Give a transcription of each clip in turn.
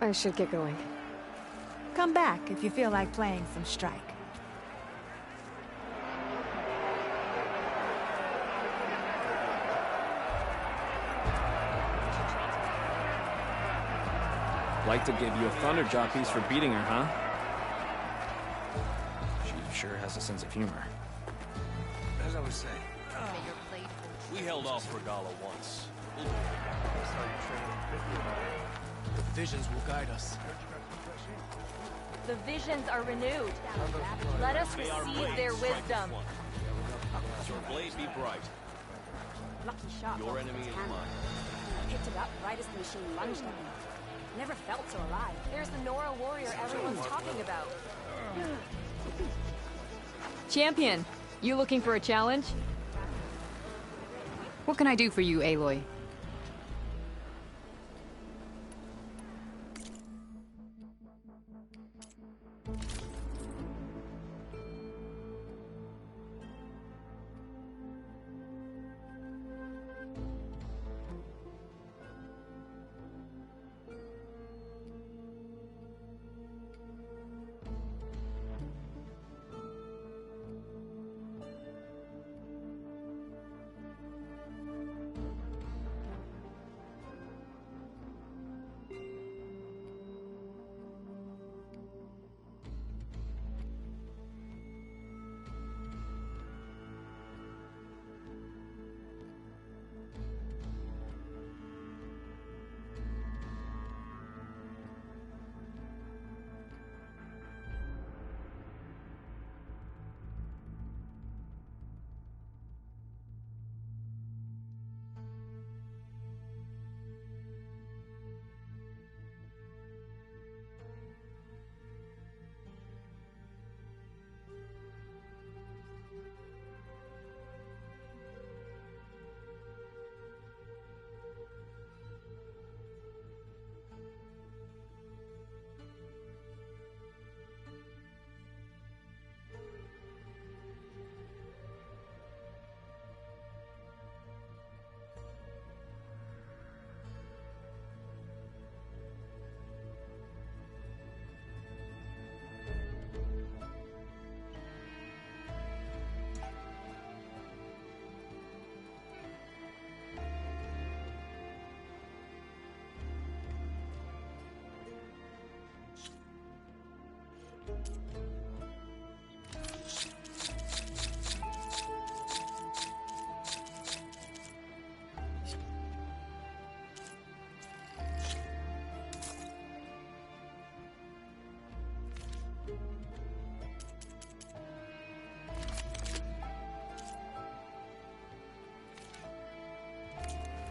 I should get going. Come back if you feel like playing some strike. Like to give you a thunder jaw piece for beating her, huh? She sure has a sense of humor. As I was saying, We held off Regala once. the visions will guide us. The visions are renewed. Let us May our receive blade their strike wisdom. as one. Your blade be bright. Lucky shot. Your enemy is mine. Picked it up right as the machine lunged at me. Never felt so alive. There's the Nora warrior everyone's talking about. Champion, you looking for a challenge? What can I do for you, Aloy?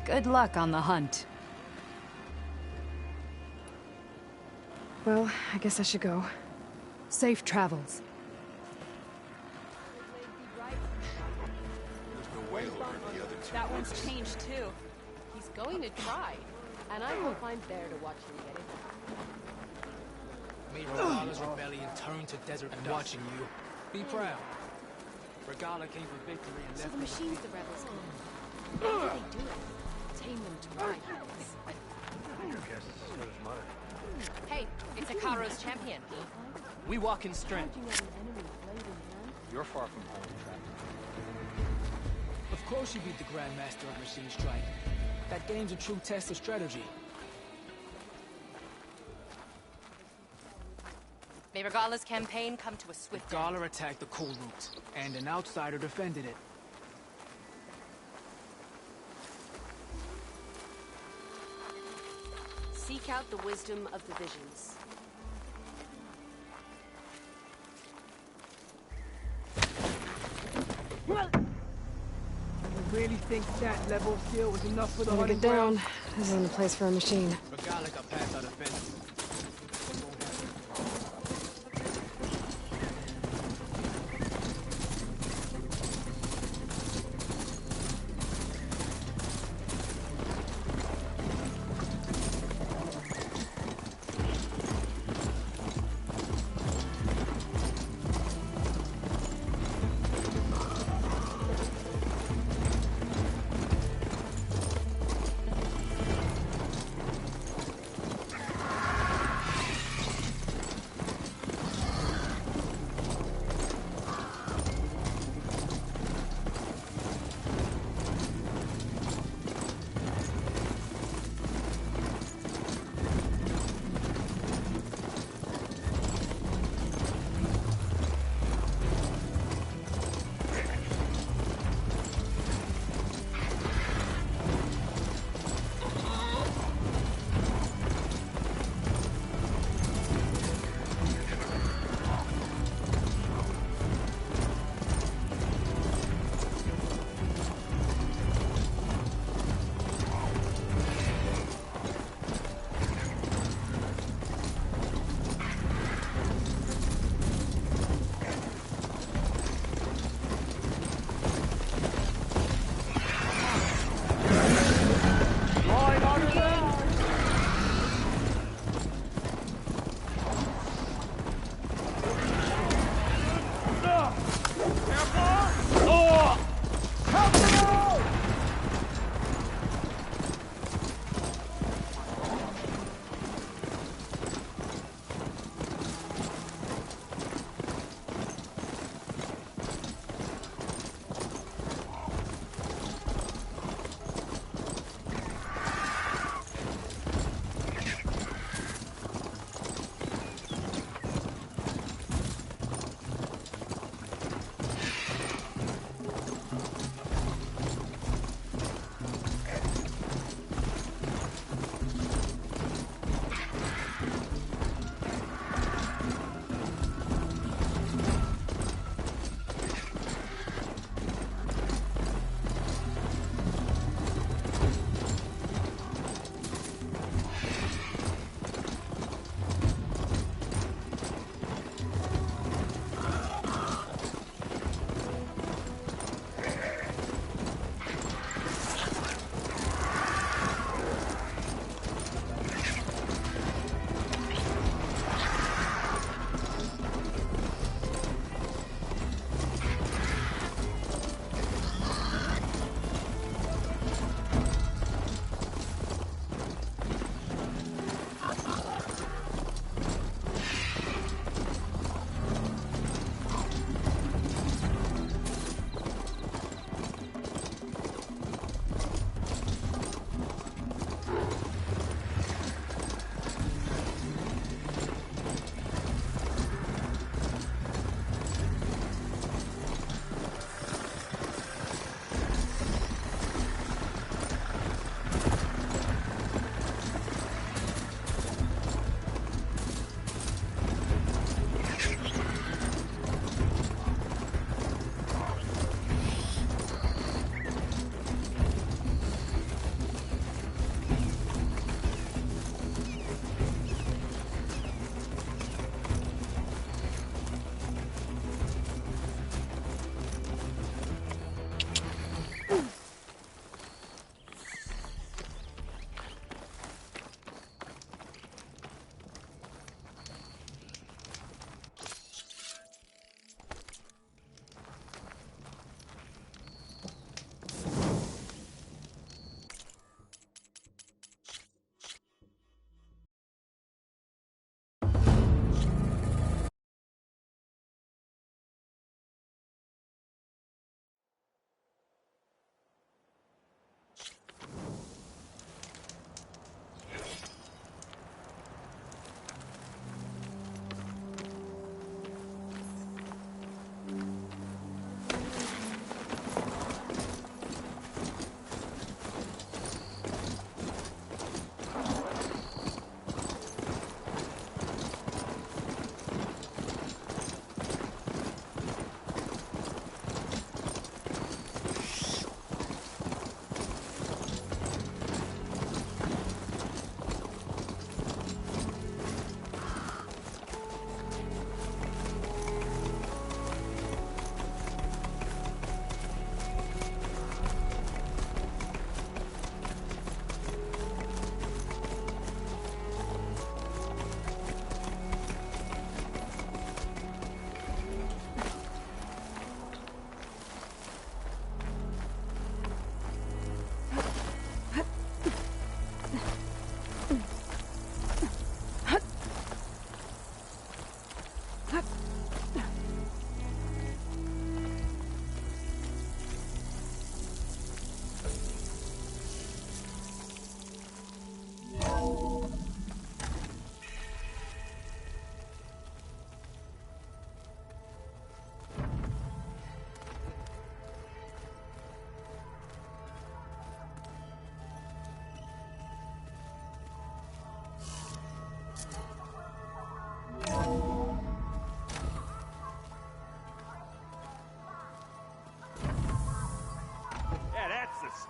Good luck on the hunt. Well, I guess I should go. Safe travels. That one's changed too. He's going to try, and I hope I'm there to watch him get it. May Regala's rebellion turn to desert and watching you. Be proud. Regala came for victory and So left the me. machines the rebels own. How do they do it? Tame them to ride. Hey, it's Akaro's champion. We walk in strength. You're far from home, Trapper. Of course you beat the Grandmaster of Machine Strike. That game's a true test of strategy. May Regala's campaign come to a swift end. Gala attacked the coal route, and an outsider defended it. Seek out the wisdom of the visions. You really think that level of skill was enough for the Gotta hunting get down. ground? This isn't a place for a machine. Regala got past our defense.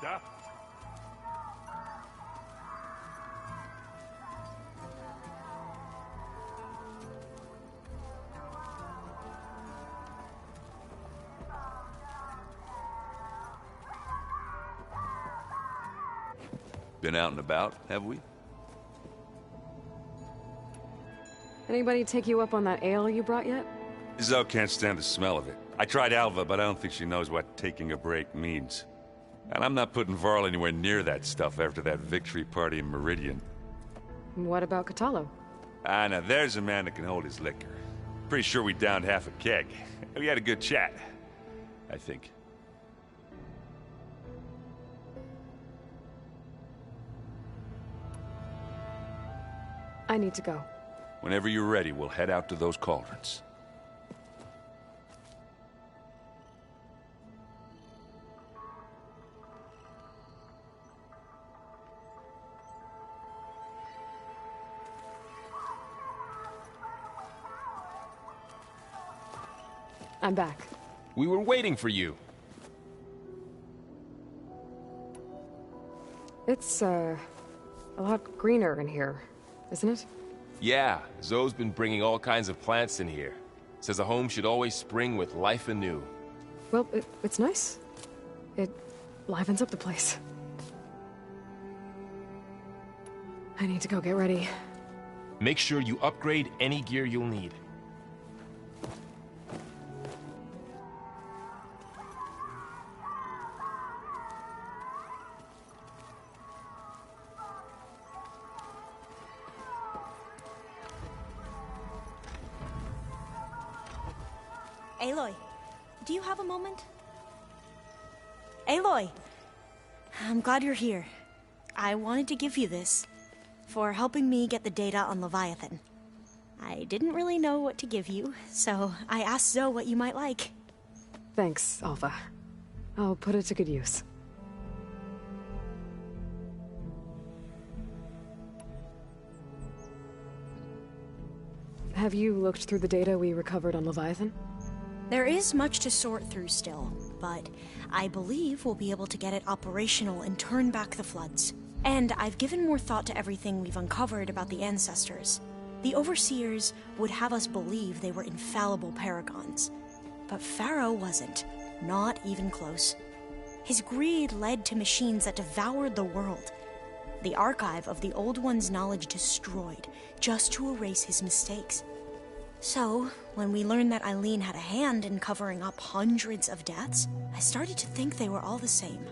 mister. Been out and about, have we? Anybody take you up on that ale you brought yet? Zoe can't stand the smell of it. I tried Alva, but I don't think she knows what taking a break means. And I'm not putting Varl anywhere near that stuff after that victory party in Meridian. What about Catallo? Ah, now there's a man that can hold his liquor. Pretty sure we downed half a keg. We had a good chat, I think. I need to go. Whenever you're ready, we'll head out to those cauldrons. I'm back. We were waiting for you. It's, a lot greener in here, isn't it? Yeah, Zoe's been bringing all kinds of plants in here. Says a home should always spring with life anew. Well, it's nice. It livens up the place. I need to go get ready. Make sure you upgrade any gear you'll need. Aloy, do you have a moment? Aloy! I'm glad you're here. I wanted to give you this for helping me get the data on Leviathan. I didn't really know what to give you, so I asked Zoe what you might like. Thanks, Alpha. I'll put it to good use. Have you looked through the data we recovered on Leviathan? There is much to sort through still, but I believe we'll be able to get it operational and turn back the floods. And I've given more thought to everything we've uncovered about the ancestors. The Overseers would have us believe they were infallible paragons. But Pharaoh wasn't. Not even close. His greed led to machines that devoured the world. The archive of the Old One's knowledge destroyed, just to erase his mistakes. So, when we learned that Eileen had a hand in covering up hundreds of deaths, I started to think they were all the same.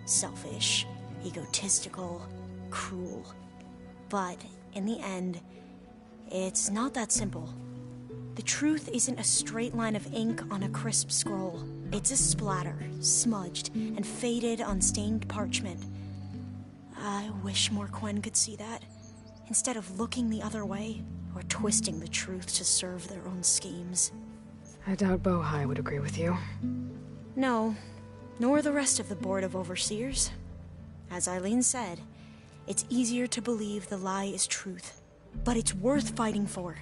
Selfish, egotistical, cruel. But, in the end, it's not that simple. The truth isn't a straight line of ink on a crisp scroll. It's a splatter, smudged, and faded on stained parchment. I wish more Quen could see that, instead of looking the other way, or twisting the truth to serve their own schemes. I doubt Bohai would agree with you. No, nor the rest of the Board of Overseers. As Eileen said, it's easier to believe the lie is truth, but it's worth fighting for.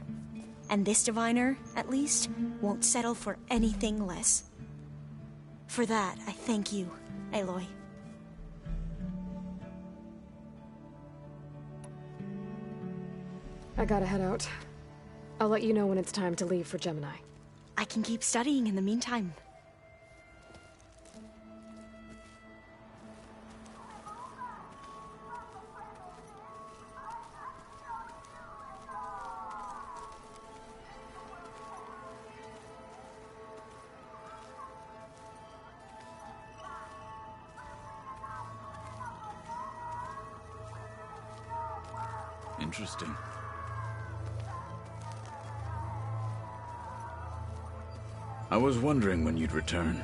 And this diviner, at least, won't settle for anything less. For that, I thank you, Aloy. I gotta head out. I'll let you know when it's time to leave for Gemini. I can keep studying in the meantime. Interesting. I was wondering when you'd return.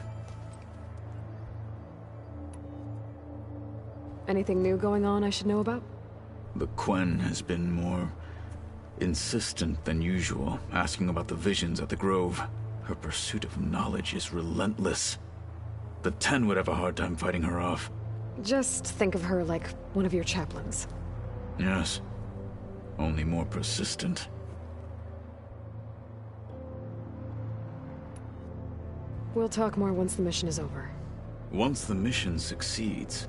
Anything new going on I should know about? The Quen has been more insistent than usual, asking about the visions at the Grove. Her pursuit of knowledge is relentless. The Ten would have a hard time fighting her off. Just think of her like one of your chaplains. Yes. Only more persistent. We'll talk more once the mission is over. Once the mission succeeds,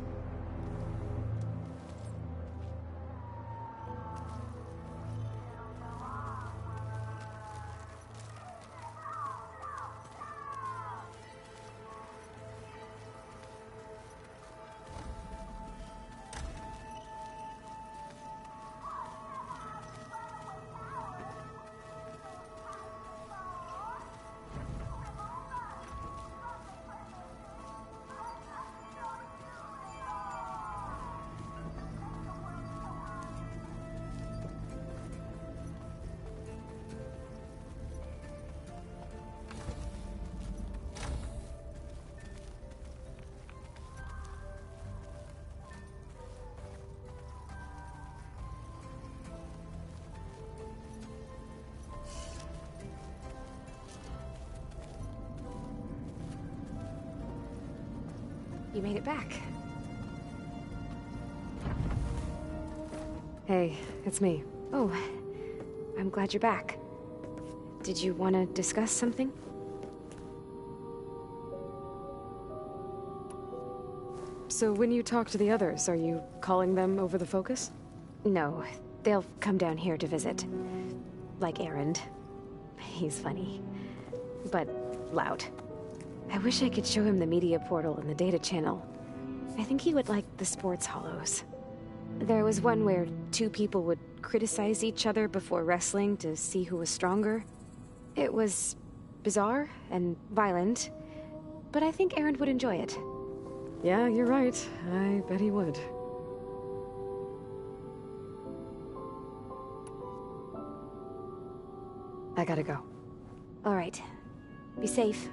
You made it back. Hey, it's me. Oh, I'm glad you're back. Did you want to discuss something? So when you talk to the others, are you calling them over the focus? No, they'll come down here to visit. Like Erend. He's funny. But loud. I wish I could show him the media portal and the data channel. I think he would like the sports hollows. There was one where two people would criticize each other before wrestling to see who was stronger. It was bizarre and violent, but I think Erend would enjoy it. Yeah, you're right. I bet he would. I gotta go. All right. Be safe.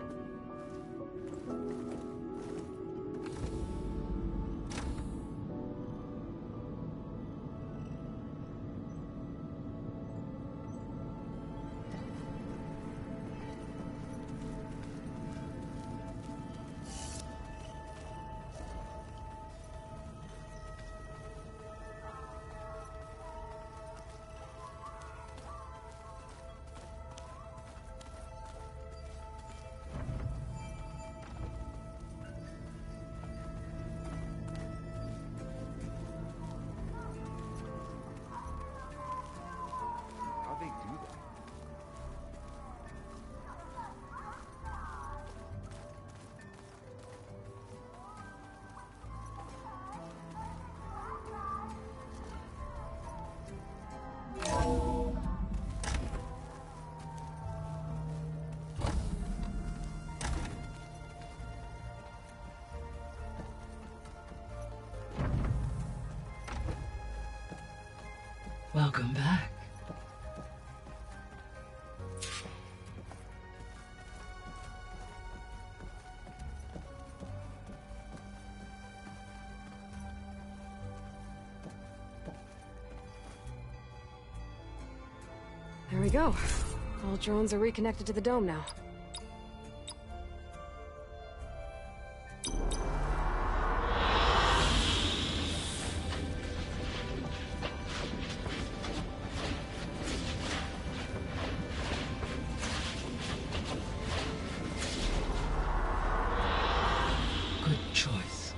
Welcome back. There we go. All drones are reconnected to the dome now. Good choice.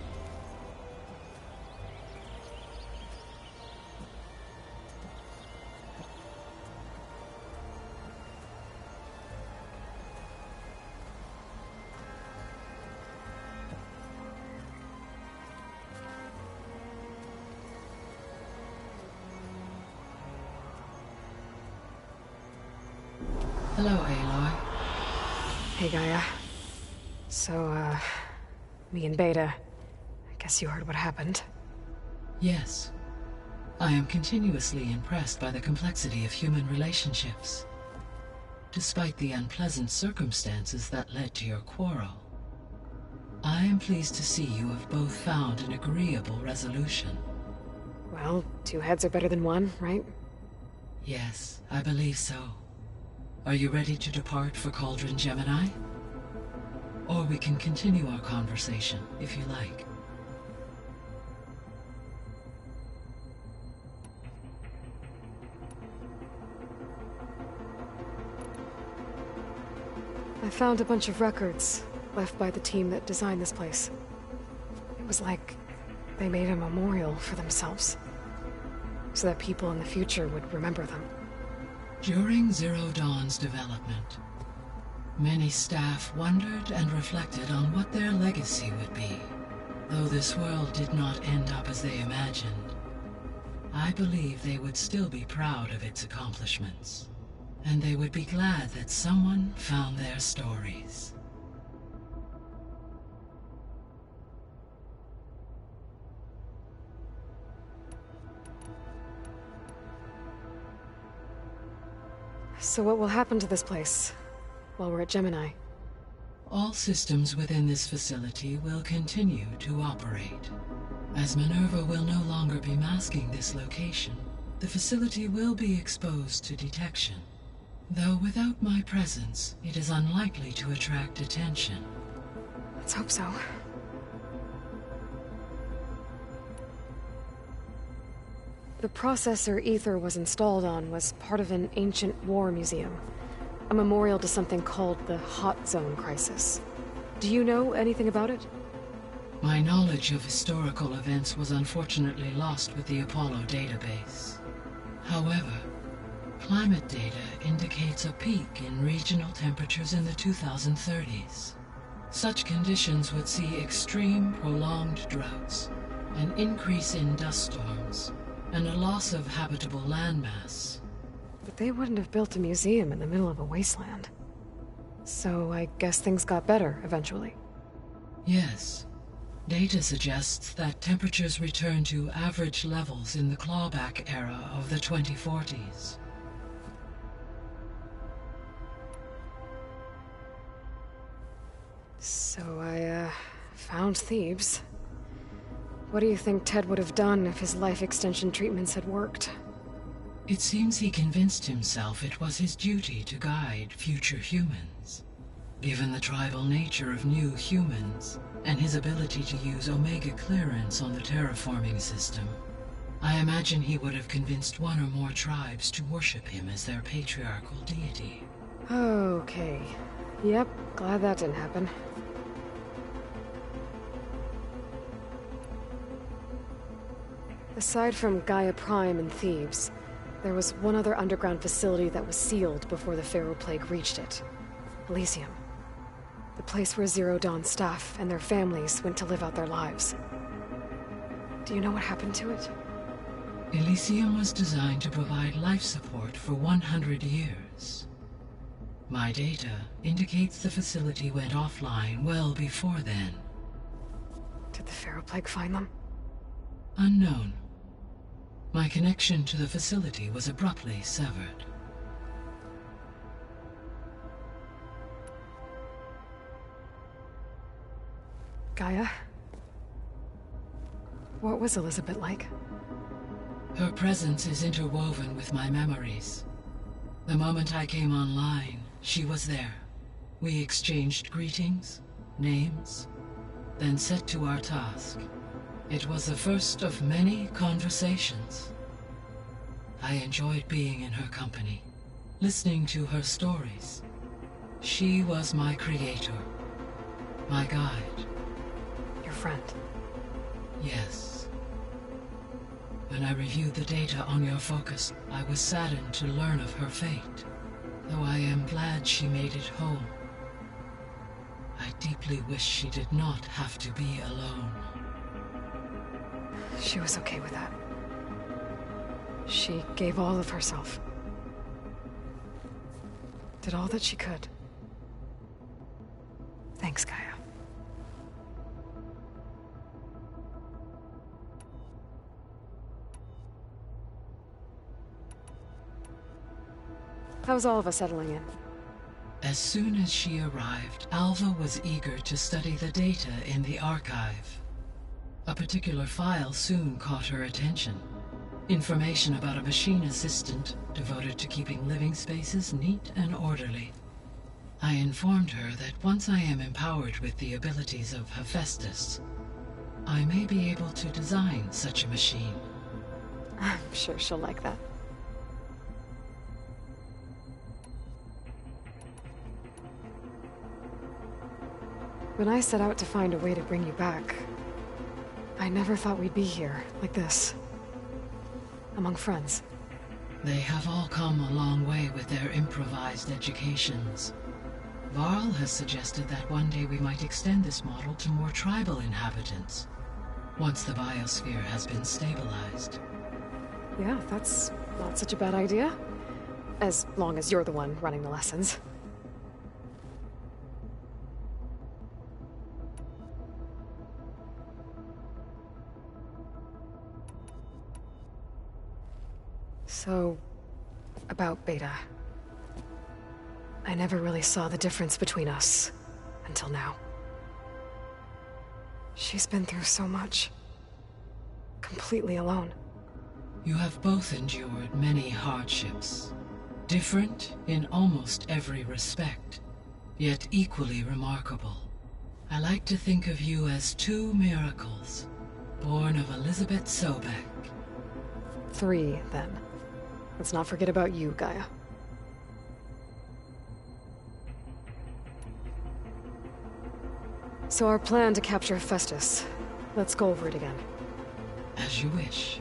Hello, Aloy. Hey, Gaia. So, me and Beta. I guess you heard what happened. Yes. I am continuously impressed by the complexity of human relationships. Despite the unpleasant circumstances that led to your quarrel, I am pleased to see you have both found an agreeable resolution. Well, two heads are better than one, right? Yes, I believe so. Are you ready to depart for Cauldron Gemini? Or we can continue our conversation, if you like. I found a bunch of records left by the team that designed this place. It was like they made a memorial for themselves, so that people in the future would remember them. During Zero Dawn's development, many staff wondered and reflected on what their legacy would be. Though this world did not end up as they imagined, I believe they would still be proud of its accomplishments, and they would be glad that someone found their stories. So what will happen to this place while we're at Gemini? All systems within this facility will continue to operate. As Minerva will no longer be masking this location, the facility will be exposed to detection. Though without my presence, it is unlikely to attract attention. Let's hope so. The processor Ether was installed on was part of an ancient war museum, a memorial to something called the Hot Zone Crisis. Do you know anything about it? My knowledge of historical events was unfortunately lost with the Apollo database. However, climate data indicates a peak in regional temperatures in the 2030s. Such conditions would see extreme, prolonged droughts, an increase in dust storms, and a loss of habitable landmass. But they wouldn't have built a museum in the middle of a wasteland. So I guess things got better eventually. Yes. Data suggests that temperatures returned to average levels in the clawback era of the 2040s. So I, found Thebes. What do you think Ted would have done if his life extension treatments had worked? It seems he convinced himself it was his duty to guide future humans. Given the tribal nature of new humans, and his ability to use Omega clearance on the terraforming system, I imagine he would have convinced one or more tribes to worship him as their patriarchal deity. Okay. Yep, glad that didn't happen. Aside from Gaia Prime and Thebes, there was one other underground facility that was sealed before the Pharaoh Plague reached it. Elysium. The place where Zero Dawn staff and their families went to live out their lives. Do you know what happened to it? Elysium was designed to provide life support for 100 years. My data indicates the facility went offline well before then. Did the Pharaoh Plague find them? Unknown. My connection to the facility was abruptly severed. Gaia? What was Elizabeth like? Her presence is interwoven with my memories. The moment I came online, she was there. We exchanged greetings, names, then set to our task. It was the first of many conversations. I enjoyed being in her company, listening to her stories. She was my creator, my guide. Your friend? Yes. When I reviewed the data on your focus, I was saddened to learn of her fate, though I am glad she made it home. I deeply wish she did not have to be alone. She was okay with that. She gave all of herself. Did all that she could. Thanks, Gaia. How's all of us settling in? As soon as she arrived, Alva was eager to study the data in the archive. A particular file soon caught her attention. Information about a machine assistant devoted to keeping living spaces neat and orderly. I informed her that once I am empowered with the abilities of Hephaestus, I may be able to design such a machine. I'm sure she'll like that. When I set out to find a way to bring you back, I never thought we'd be here, like this. Among friends. They have all come a long way with their improvised educations. Varl has suggested that one day we might extend this model to more tribal inhabitants, once the biosphere has been stabilized. Yeah, that's not such a bad idea. As long as you're the one running the lessons. So, about Beta. I never really saw the difference between us, until now. She's been through so much. Completely alone. You have both endured many hardships. Different in almost every respect, yet equally remarkable. I like to think of you as two miracles, born of Elizabeth Sobek. 3, then. Let's not forget about you, Gaia. So our plan to capture Hephaestus. Let's go over it again. As you wish.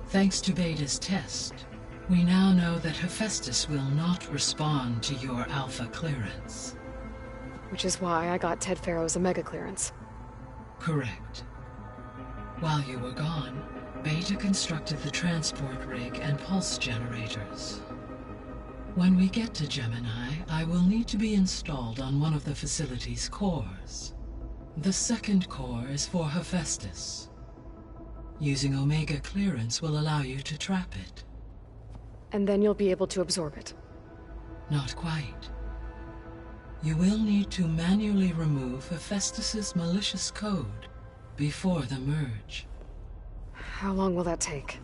Thanks to Beta's test, we now know that Hephaestus will not respond to your Alpha clearance. Which is why I got Ted Farrow's Omega clearance. Correct. While you were gone, Beta constructed the transport rig and pulse generators. When we get to Gemini, I will need to be installed on one of the facility's cores. The second core is for Hephaestus. Using Omega clearance will allow you to trap it. And then you'll be able to absorb it. Not quite. You will need to manually remove Hephaestus's malicious code before the merge. How long will that take?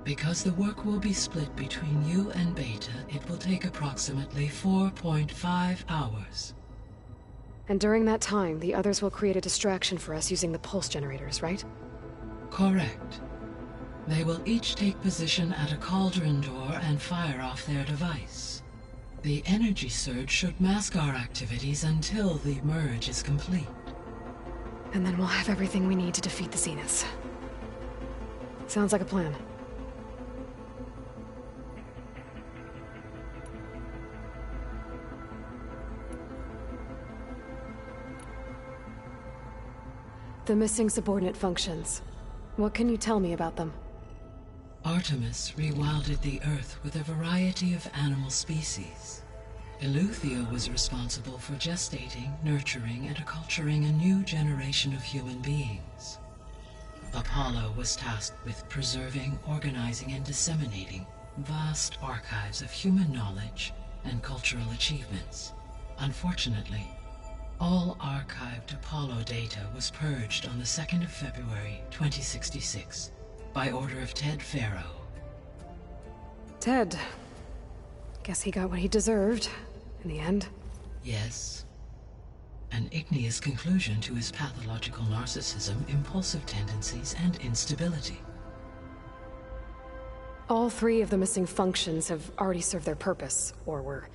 Because the work will be split between you and Beta, it will take approximately 4.5 hours. And during that time, the others will create a distraction for us using the pulse generators, right? Correct. They will each take position at a cauldron door and fire off their device. The energy surge should mask our activities until the merge is complete. And then we'll have everything we need to defeat the Zeniths. Sounds like a plan. The missing subordinate functions. What can you tell me about them? Artemis rewilded the Earth with a variety of animal species. Eleuthia was responsible for gestating, nurturing, and acculturating a new generation of human beings. Apollo was tasked with preserving, organizing, and disseminating vast archives of human knowledge and cultural achievements. Unfortunately, all archived Apollo data was purged on the 2nd of February, 2066, by order of Ted Farrow. Ted. Guess he got what he deserved, in the end. Yes. An igneous conclusion to his pathological narcissism, impulsive tendencies, and instability. All 3 of the missing functions have already served their purpose, or were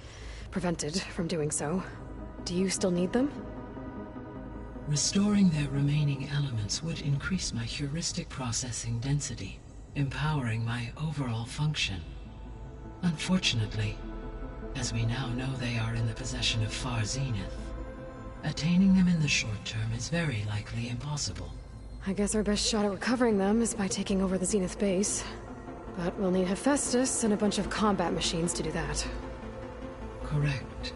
prevented from doing so. Do you still need them? Restoring their remaining elements would increase my heuristic processing density, empowering my overall function. Unfortunately, as we now know they are in the possession of Far Zenith, attaining them in the short term is very likely impossible. I guess our best shot at recovering them is by taking over the Zenith base. But we'll need Hephaestus and a bunch of combat machines to do that. Correct.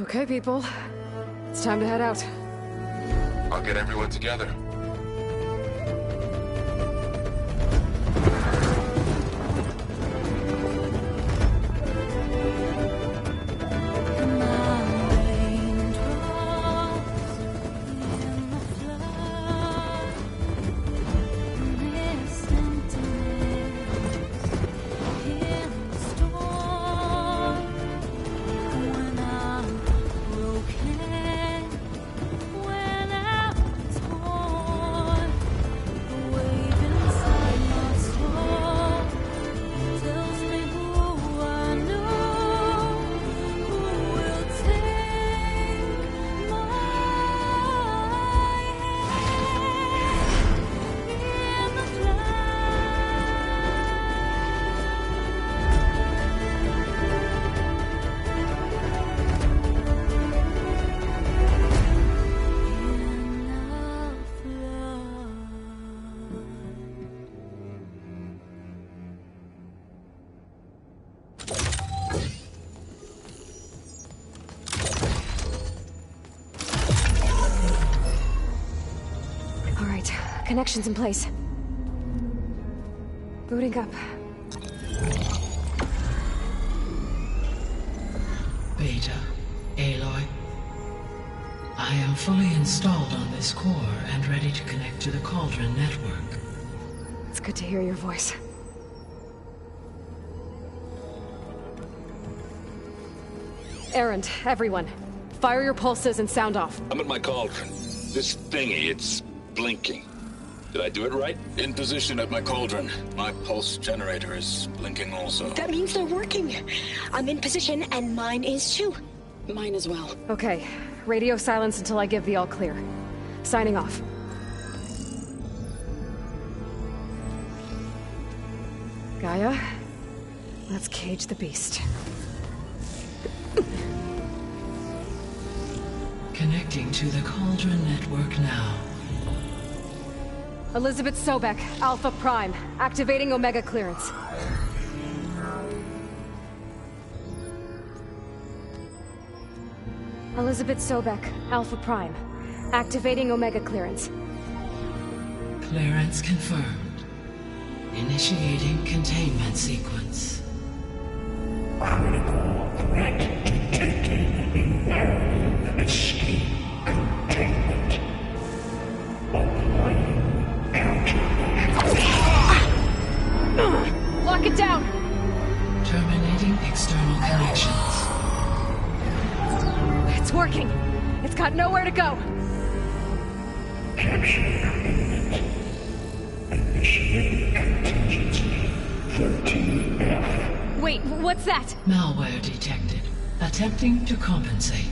Okay, people. It's time to head out. I'll get everyone together. When I was home Connection's in place. Booting up. Beta, Aloy. I am fully installed on this core and ready to connect to the Cauldron network. It's good to hear your voice. Erend, everyone. Fire your pulses and sound off. I'm at my cauldron. This thingy, it's blinking. Did I do it right? In position at my cauldron. My pulse generator is blinking also. That means they're working. I'm in position, and mine is too. Mine as well. Okay. Radio silence until I give the all clear. Signing off. Gaia, let's cage the beast. Connecting to the Cauldron network now. Elizabeth Sobek, Alpha Prime, activating Omega clearance. Elizabeth Sobek, Alpha Prime, activating Omega clearance. Clearance confirmed. Initiating containment sequence. Critical threat detected. Imperative escape containment. Applying countermeasures. Lock it down! Terminating external connections. It's working. It's got nowhere to go. Capture agreement. Initiating contingency 13F. Wait, what's that? Malware detected. Attempting to compensate.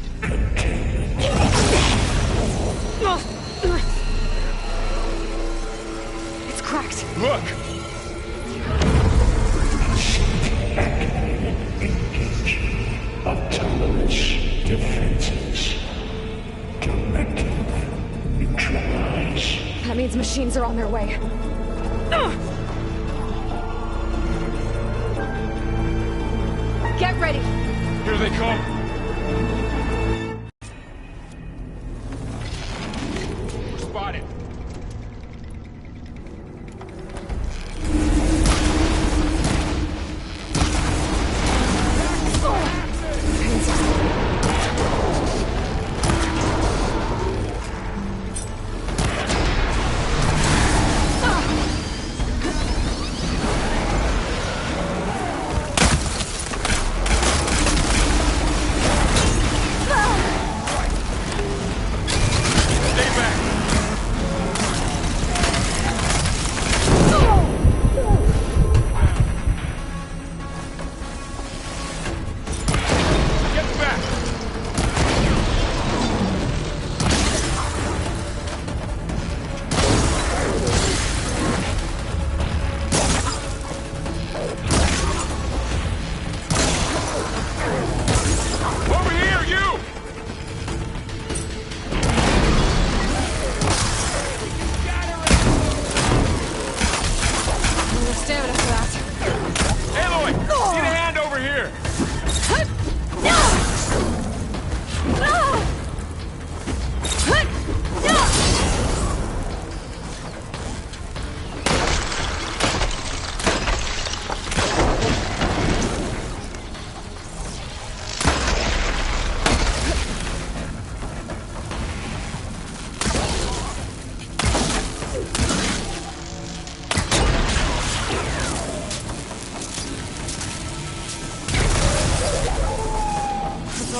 It's cracked. Look! Activated. Engage. Autonomous defenses. Directive. Neutralize. That means machines are on their way. Get ready! Here they come! Spotted!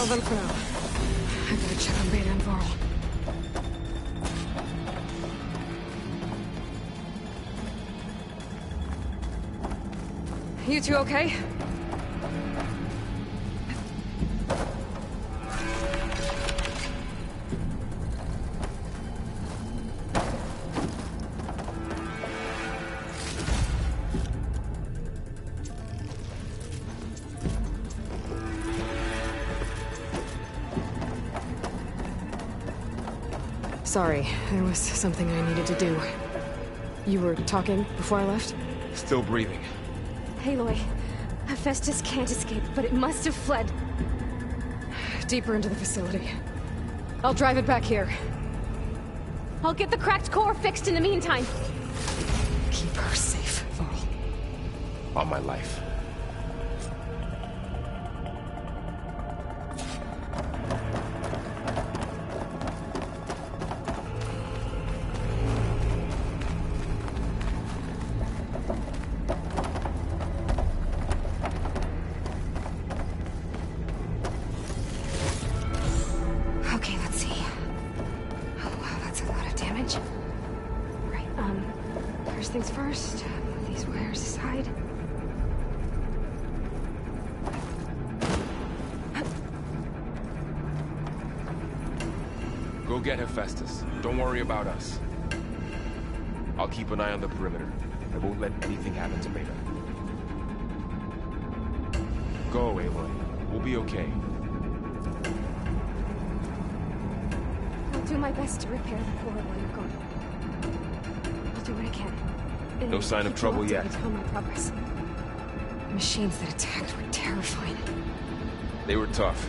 Them for now. I gotta check on Beta and Varl. You two okay? Sorry, there was something I needed to do. You were talking before I left? Still breathing. Aloy, Hephaestus can't escape, but it must have fled. Deeper into the facility. I'll drive it back here. I'll get the cracked core fixed in the meantime. Keep her safe, Varl. On my life. Okay, let's see. Oh, wow, that's a lot of damage. Right, first things first, put these wires aside. Go get Hephaestus. Don't worry about us. I'll keep an eye on the perimeter. I won't let anything happen to Beta. Go, Aloy. We'll be okay. I'll do my best to repair the core while you're gone. I'll do what I can. And No sign of keep you trouble yet. updated on my progress. The machines that attacked were terrifying. They were tough,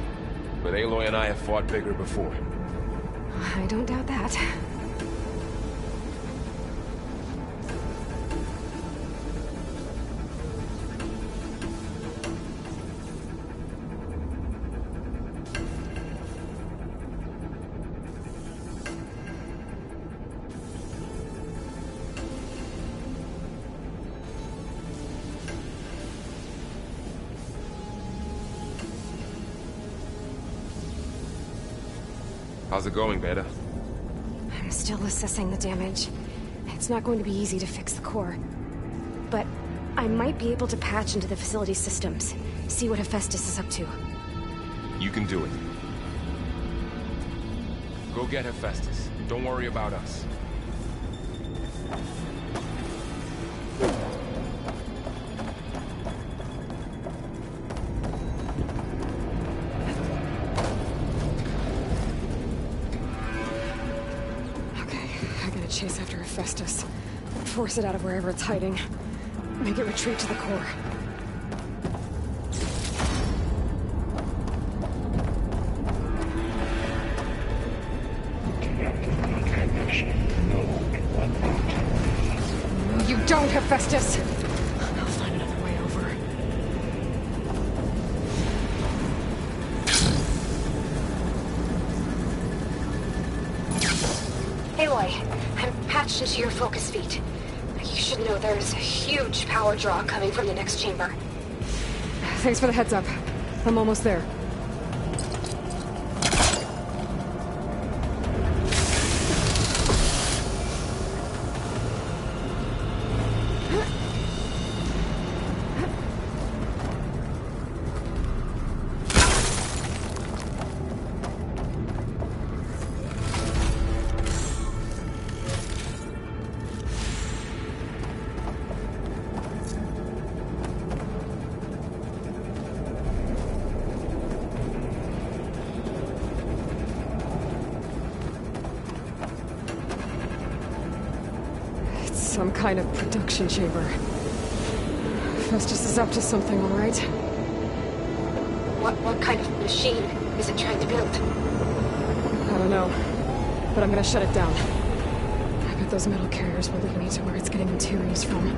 but Aloy and I have fought bigger before. I don't doubt that. How's it going, Beta? I'm still assessing the damage. It's not going to be easy to fix the core. But I might be able to patch into the facility's systems, see what Hephaestus is up to. You can do it. Go get Hephaestus. Don't worry about us. Chase after Hephaestus. Force it out of wherever it's hiding. Make it retreat to the core. You don't, Hephaestus! I'll find another way over. Aloy, I'm patched into your focus feed. You should know there's a huge power draw coming from the next chamber. Thanks for the heads up. I'm almost there. Some kind of production chamber. Festus is up to something, all right? What kind of machine is it trying to build? I don't know, but I'm gonna shut it down. I bet those metal carriers will lead me to where it's getting materials from.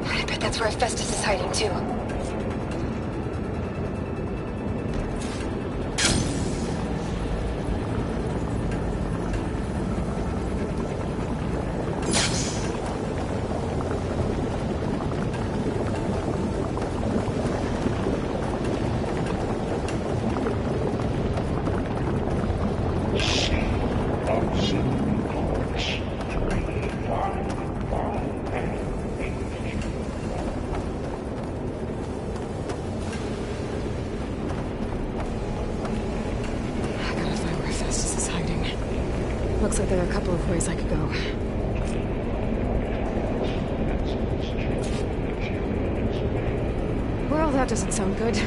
I bet that's where Festus is hiding too. Looks like there are a couple of ways I could go. Well, that doesn't sound good. Should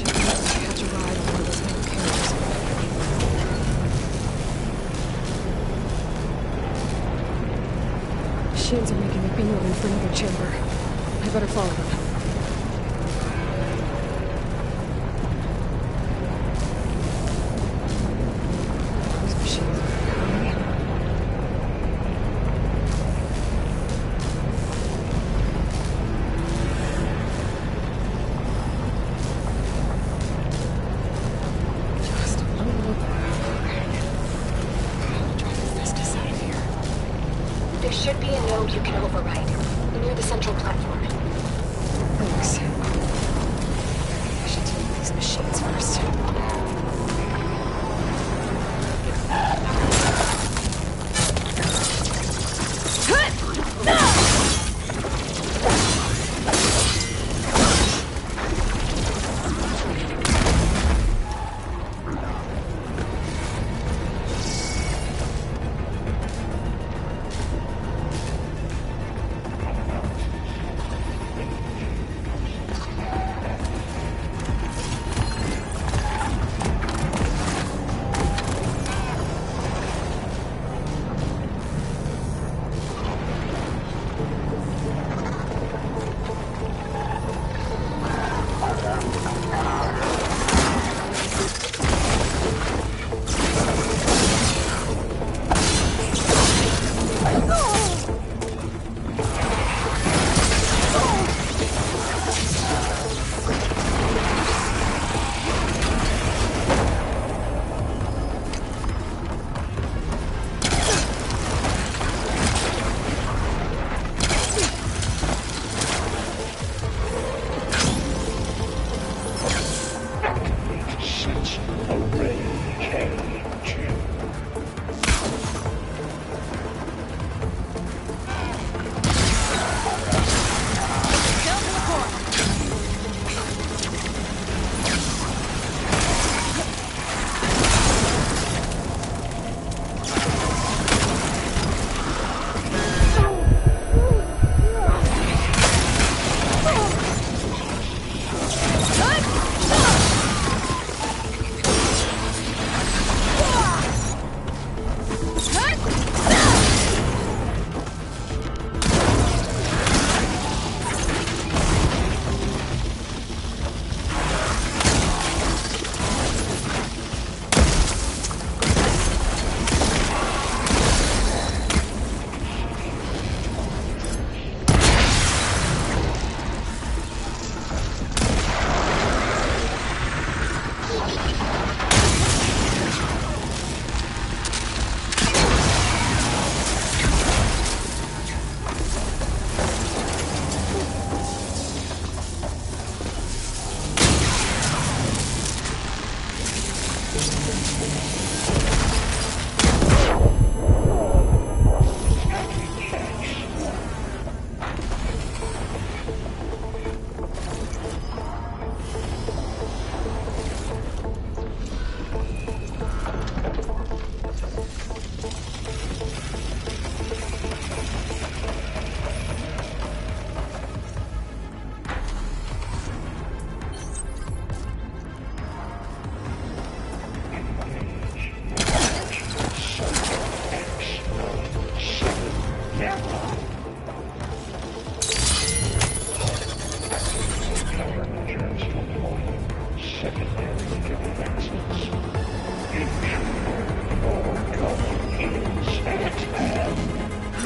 be able to catch a ride on one of those metal carriers. Machines are making a beeline for another chamber. I better follow them. should be a node you can override, near the central platform. Thanks. I should deal with these machines first.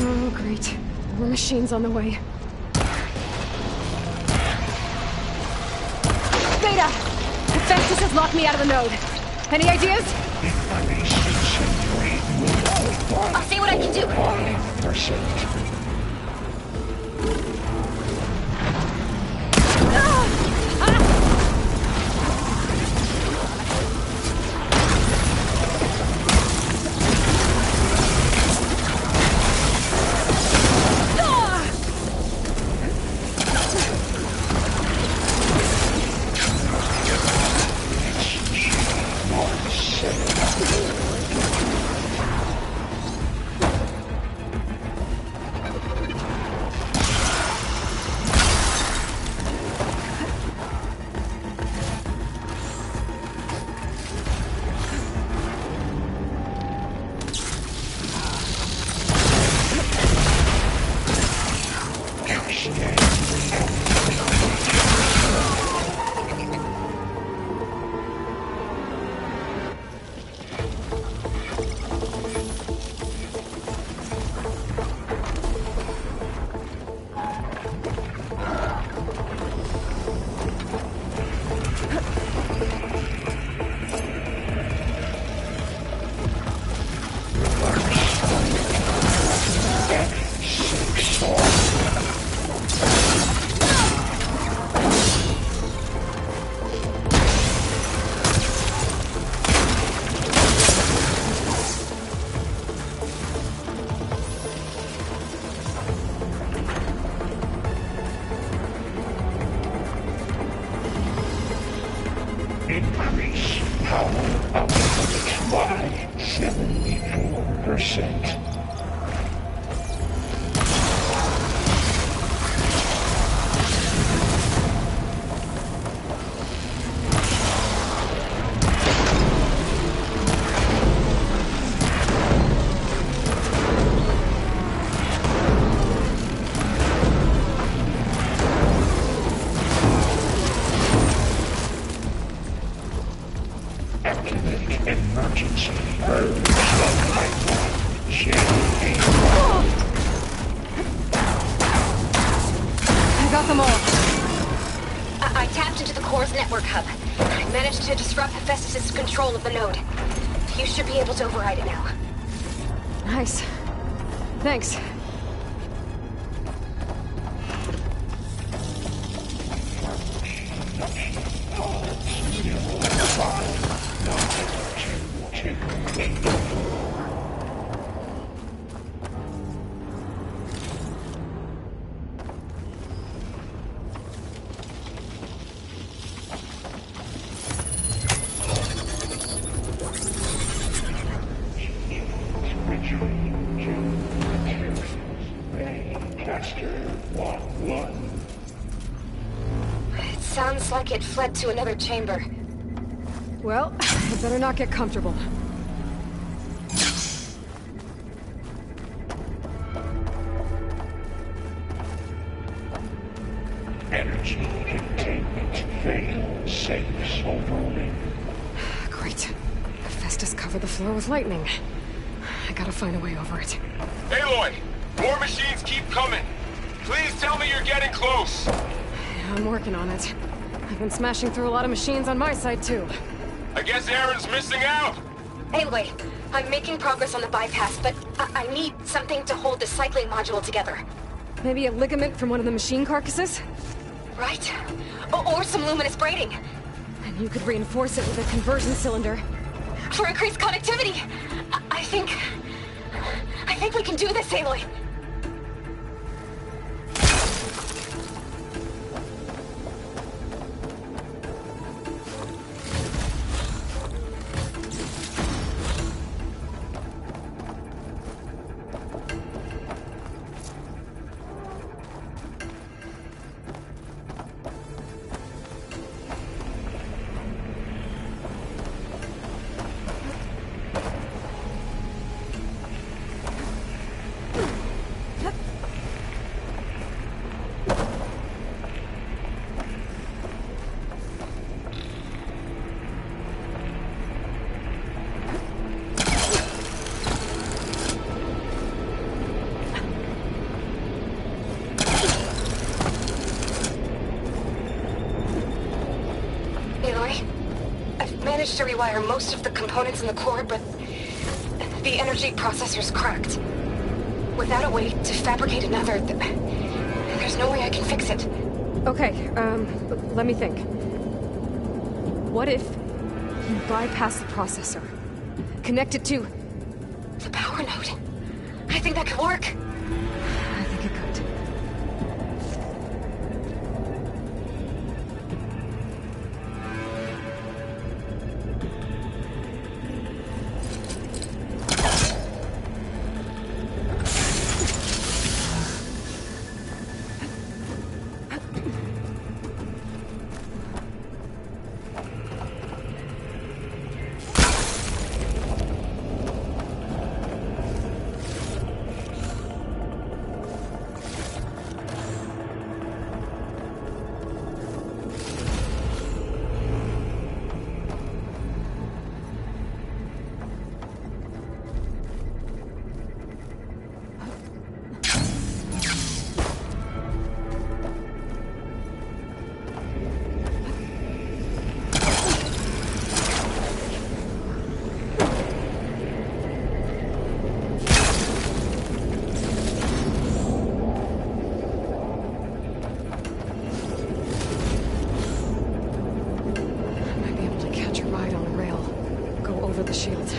Oh, great. More machines on the way. Beta! Defenses has locked me out of the node. Any ideas? I'll see what I can do. network hub. I managed to disrupt Hephaestus' control of the node. You should be able to override it now. Nice. Thanks. It sounds like it fled to another chamber. Well, I better not get comfortable. Energy containment failed. Safe overloading. Great. Hephaestus covered the floor with lightning. I gotta find a way over it. Aloy! More machines keep coming! Please tell me you're getting close! Yeah, I'm working on it. I've been smashing through a lot of machines on my side, too. I guess Aaron's missing out! Aloy, I'm making progress on the bypass, but I need something to hold the cycling module together. Maybe a ligament from one of the machine carcasses? Right? Or some luminous braiding. And you could reinforce it with a conversion cylinder. For increased connectivity! I think we can do this, Aloy! Managed to rewire most of the components in the core, but the energy processor's cracked. Without a way to fabricate another, there's no way I can fix it. Okay, let me think. What if you bypass the processor? Connect it to the power node? I think that could work. I think it could. The shield.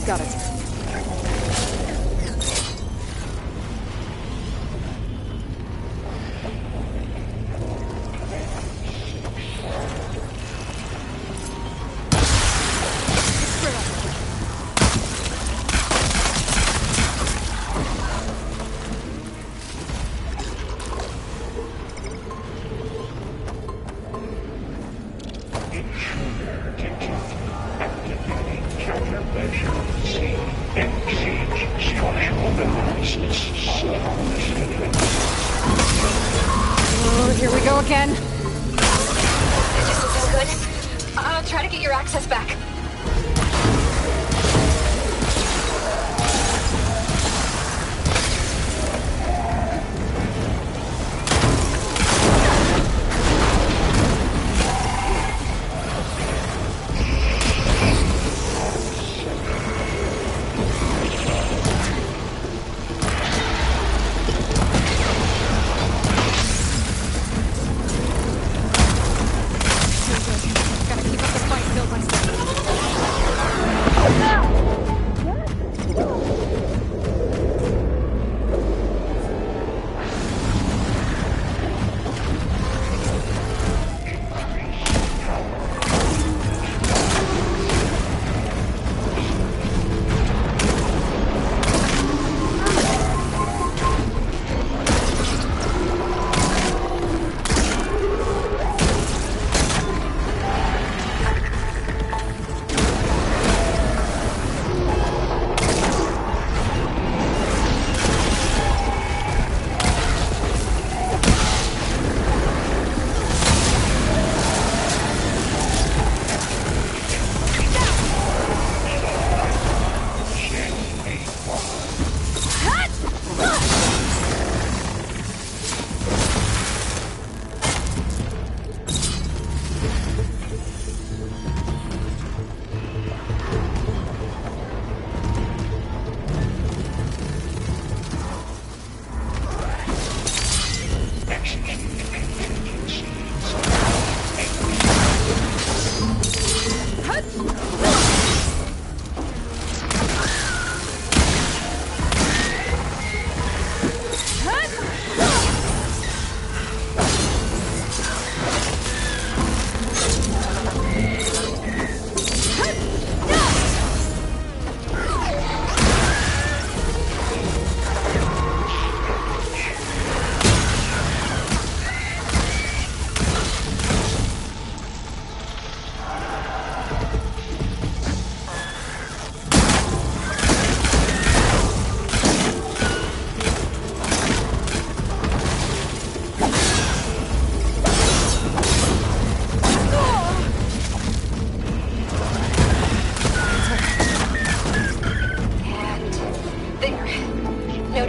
Got it. Oh, here we go again. This isn't good. I'll try to get your access back.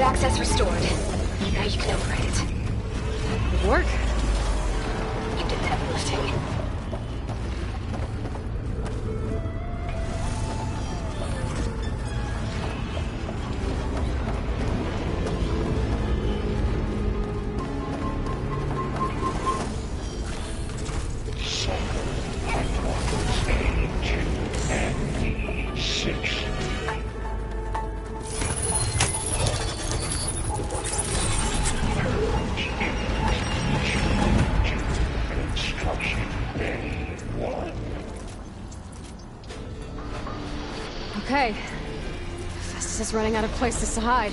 Access restored. Now you can operate it. Good work. You did the heavy lifting. Okay. Festus is running out of places to hide.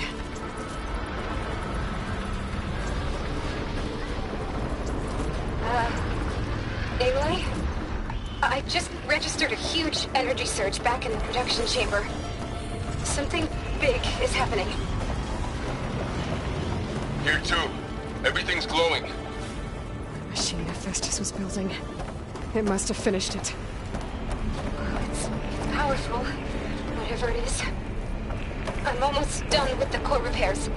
Aloy? I just registered a huge energy surge back in the production chamber. Something big is happening. Here too. Everything's glowing. The machine that Festus was building. It must have finished it. It's powerful, whatever it is. I'm almost done with the core repairs.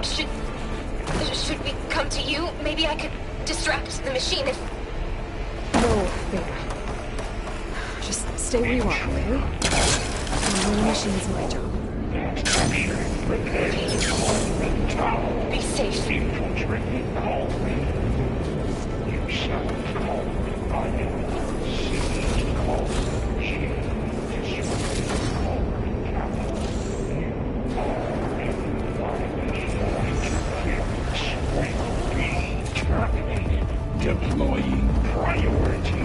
Should we come to you? Maybe I could distract the machine if... No, Beta. Just stay where you are, okay? The machine's my job. Be safe. Deploying priority.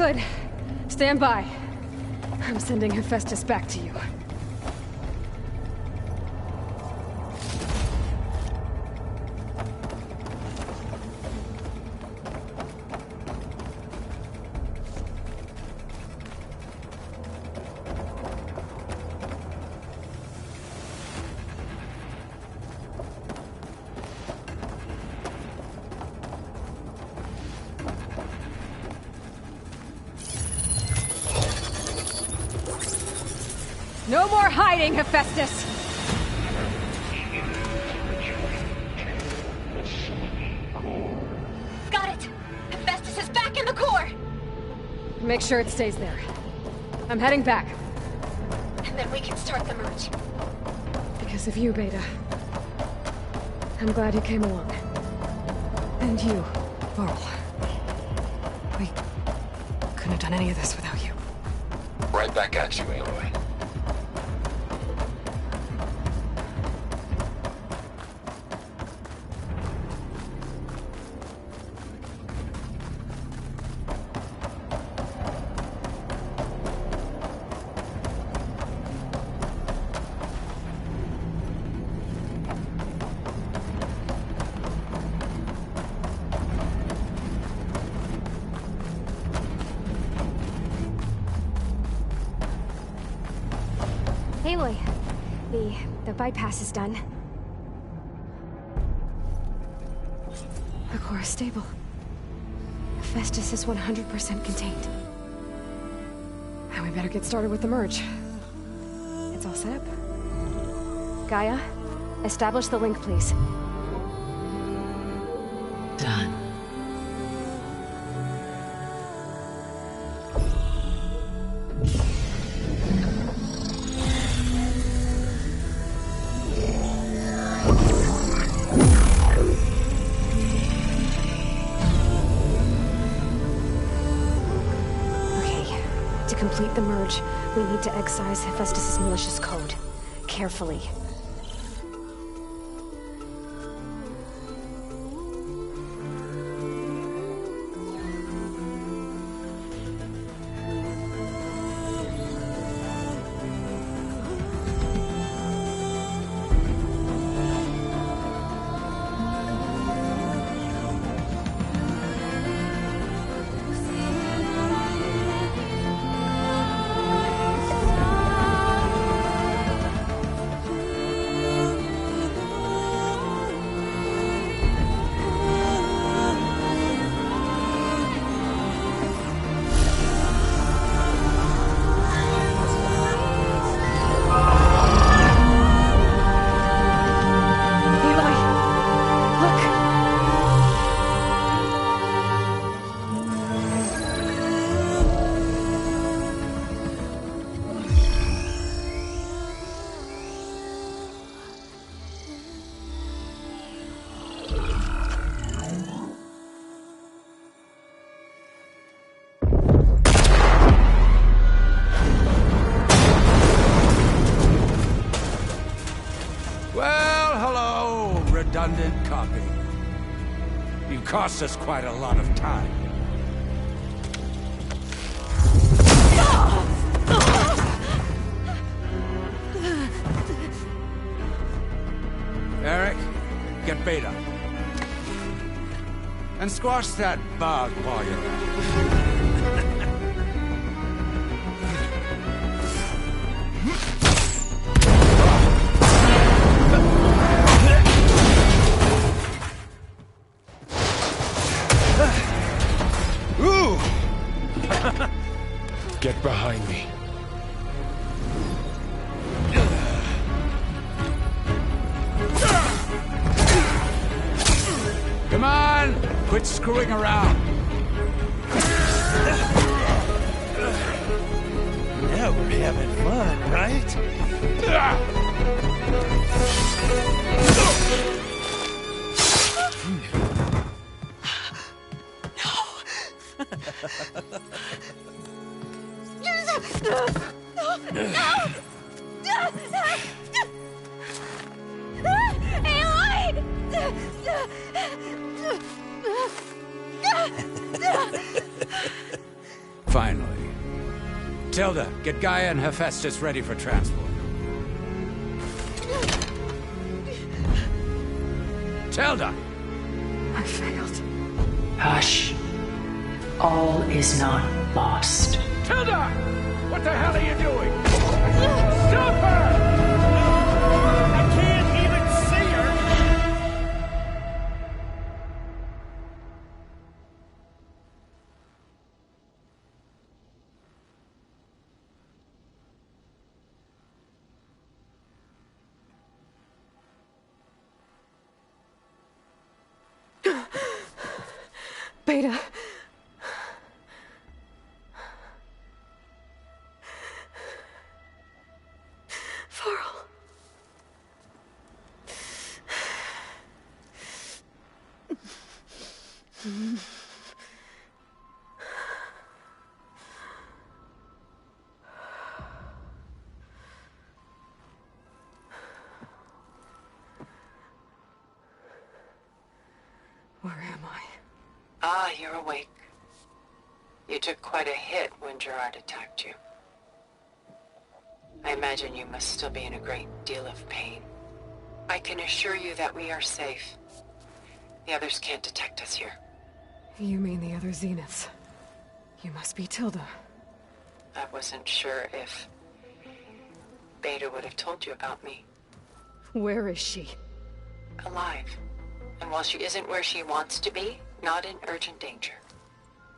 Good. Stand by. I'm sending Hephaestus back to you. No more hiding, Hephaestus! Got it! Hephaestus is back in the core! Make sure it stays there. I'm heading back. And then we can start the merge. Because of you, Beta. I'm glad you came along. And you, Varl. We couldn't have done any of this without you. Right back at you, Aloy. Aloy, the bypass is done. The core is stable. Hephaestus is 100% contained. And we better get started with the merge. It's all set up. Gaia, establish the link, please. Done. To complete the merge, we need to excise Hephaestus' malicious code. Carefully. Redundant copy. You cost us quite a lot of time. Eric, get Beta. And squash that bug while you're at it. Get behind me. Come on! Quit screwing around. Now we're having fun, right? Finally. Tilda, get Gaia and Hephaestus ready for transport. Tilda! I failed. Hush. All is not lost. Tilda! What the hell are you doing? Stop her! I can't even see her! Beta. Varl. Where am I? Ah, you're awake. You took quite a hit when Gerard attacked you. I imagine you must still be in a great deal of pain. I can assure you that we are safe. The others can't detect us here. You mean the other Zeniths? You must be Tilda. I wasn't sure if Beta would have told you about me. Where is she? Alive. And while she isn't where she wants to be, not in urgent danger.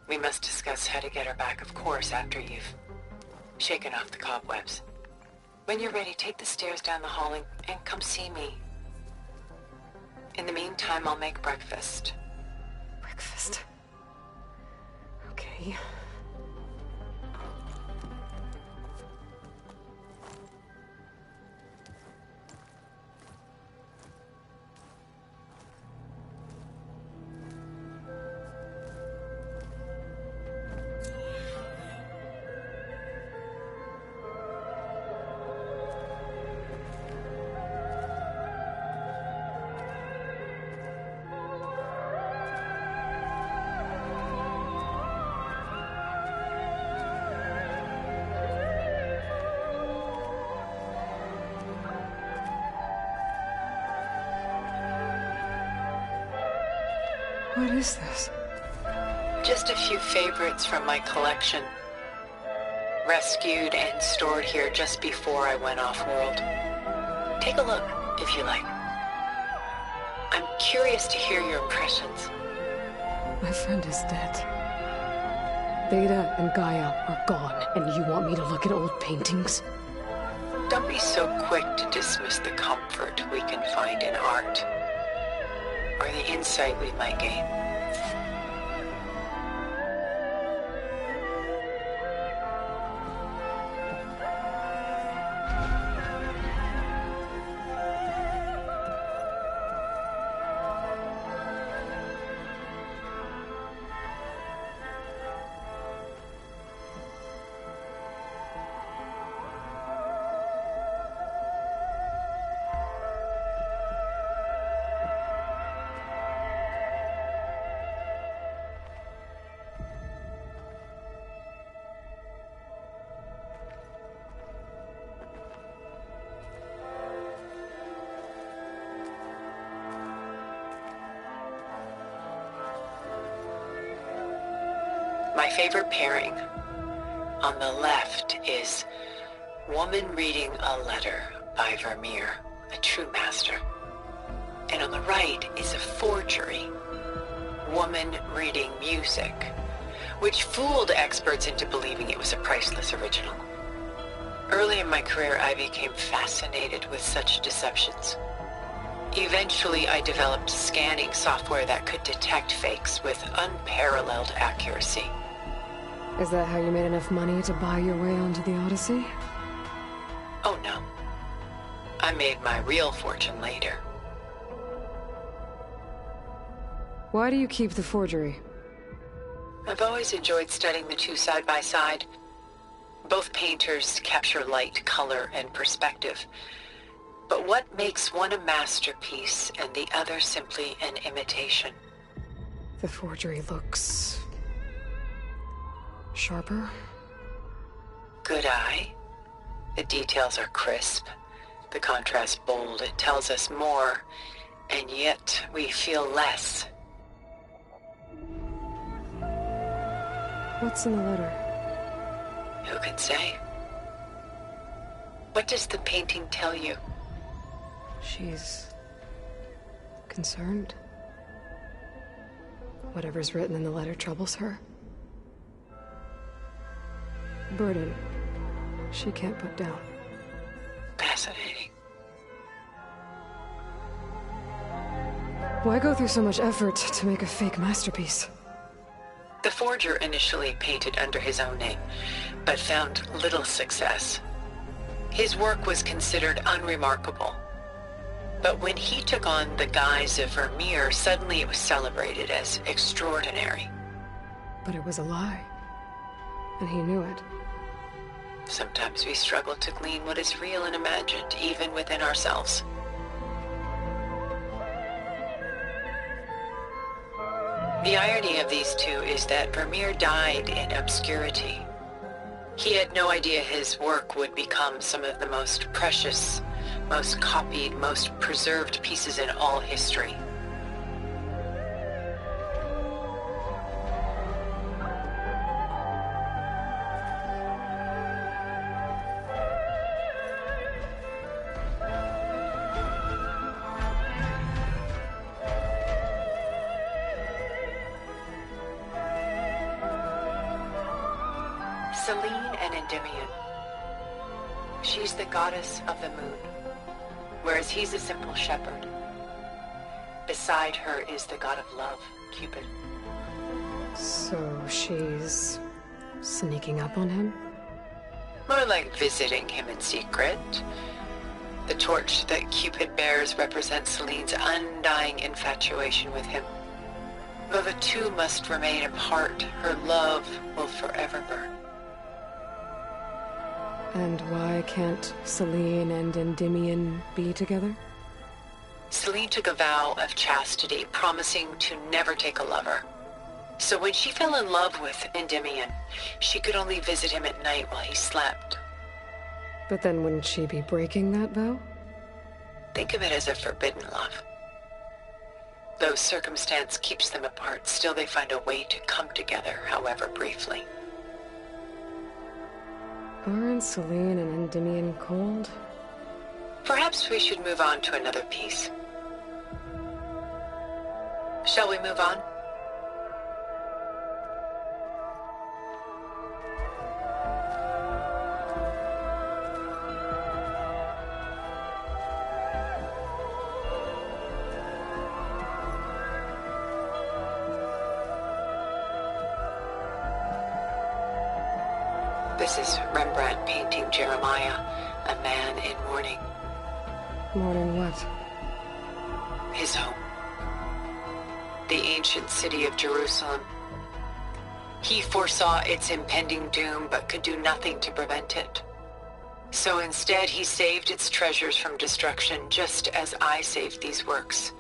We must discuss how to get her back, of course, after you've shaken off the cobwebs. When you're ready, take the stairs down the hall and come see me. In the meantime, I'll make breakfast. Breakfast. Okay. What is this? Just a few favorites from my collection. Rescued and stored here just before I went off-world. Take a look, if you like. I'm curious to hear your impressions. My friend is dead. Beta and Gaia are gone, and you want me to look at old paintings? Don't be so quick to dismiss the comfort we can find in art, or the insight we might gain. My favorite pairing on the left is Woman Reading a Letter by Vermeer, a true master. And on the right is a forgery, Woman Reading Music, which fooled experts into believing it was a priceless original. Early in my career, I became fascinated with such deceptions. Eventually, I developed scanning software that could detect fakes with unparalleled accuracy. Is that how you made enough money to buy your way onto the Odyssey? Oh no. I made my real fortune later. Why do you keep the forgery? I've always enjoyed studying the two side by side. Both painters capture light, color, and perspective. But what makes one a masterpiece and the other simply an imitation? The forgery looks Sharper? Good eye. The details are crisp. The contrast bold. It tells us more, and yet we feel less. What's in the letter? Who can say? What does the painting tell you? She's... concerned. Whatever's written in the letter troubles her. Burden she can't put down. Fascinating. Why go through so much effort to make a fake masterpiece? The forger initially painted under his own name, but found little success. His work was considered unremarkable. But when he took on the guise of Vermeer, suddenly it was celebrated as extraordinary. But it was a lie. And he knew it. Sometimes we struggle to glean what is real and imagined, even within ourselves. The irony of these two is that Vermeer died in obscurity. He had no idea his work would become some of the most precious, most copied, most preserved pieces in all history. Selene and Endymion. She's the goddess of the moon, whereas he's a simple shepherd. Beside her is the god of love, Cupid. So she's... sneaking up on him? More like visiting him in secret. The torch that Cupid bears represents Selene's undying infatuation with him. Though the two must remain apart, her love will forever burn. And why can't Selene and Endymion be together? Selene took a vow of chastity, promising to never take a lover. So when she fell in love with Endymion, she could only visit him at night while he slept. But then wouldn't she be breaking that vow? Think of it as a forbidden love. Though circumstance keeps them apart, still they find a way to come together, however briefly. Aren't Selene and Endymion cold? Perhaps we should move on to another piece. Shall we move on? This is Rembrandt painting Jeremiah, a man in mourning. Mourning what? His home. The ancient city of Jerusalem. He foresaw its impending doom, but could do nothing to prevent it. So instead, he saved its treasures from destruction, just as I saved these works.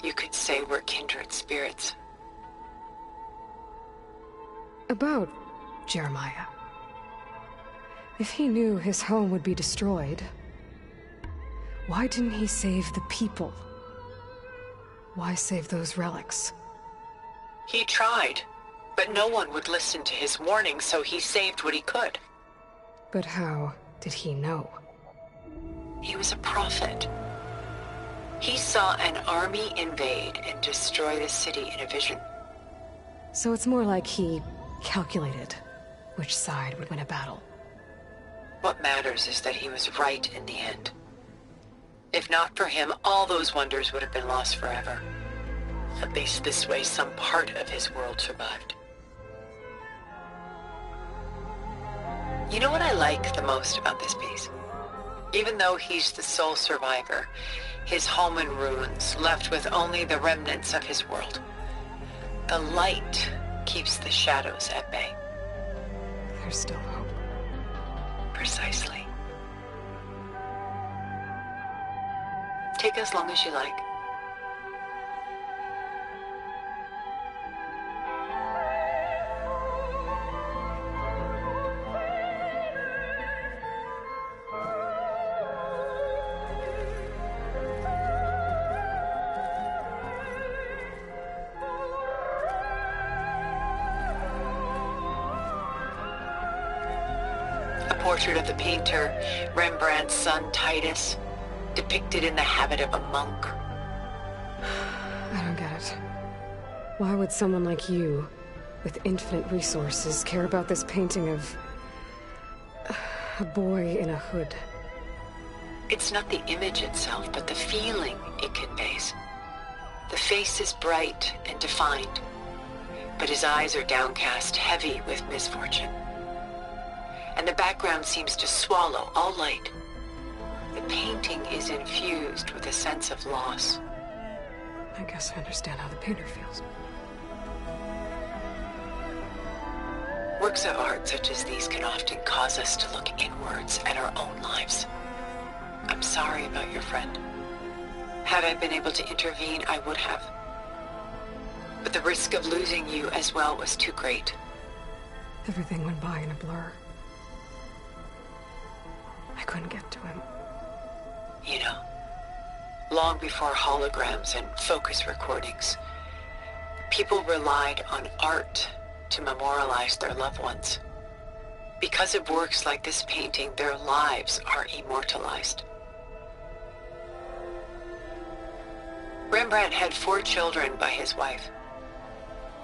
You could say we're kindred spirits. About Jeremiah. If he knew his home would be destroyed, why didn't he save the people? Why save those relics? He tried, but no one would listen to his warning, so he saved what he could. But how did he know? He was a prophet. He saw an army invade and destroy the city in a vision. So it's more like he calculated which side would win a battle. What matters is that he was right in the end. If not for him, all those wonders would have been lost forever. At least this way, some part of his world survived. You know what I like the most about this piece? Even though he's the sole survivor, his home in ruins, left with only the remnants of his world. The light keeps the shadows at bay. There's still hope. Precisely. Take as long as you like. A portrait of the painter, Rembrandt's son Titus, depicted in the habit of a monk. I don't get it. Why would someone like you, with infinite resources, care about this painting of a boy in a hood? It's not the image itself, but the feeling it conveys. The face is bright and defined, but his eyes are downcast, heavy with misfortune. And the background seems to swallow all light. The painting is infused with a sense of loss. I guess I understand how the painter feels. Works of art such as these can often cause us to look inwards at our own lives. I'm sorry about your friend. Had I been able to intervene, I would have. But the risk of losing you as well was too great. Everything went by in a blur. I couldn't get to him. You know, long before holograms and focus recordings, people relied on art to memorialize their loved ones. Because of works like this painting, their lives are immortalized. Rembrandt had 4 children by his wife.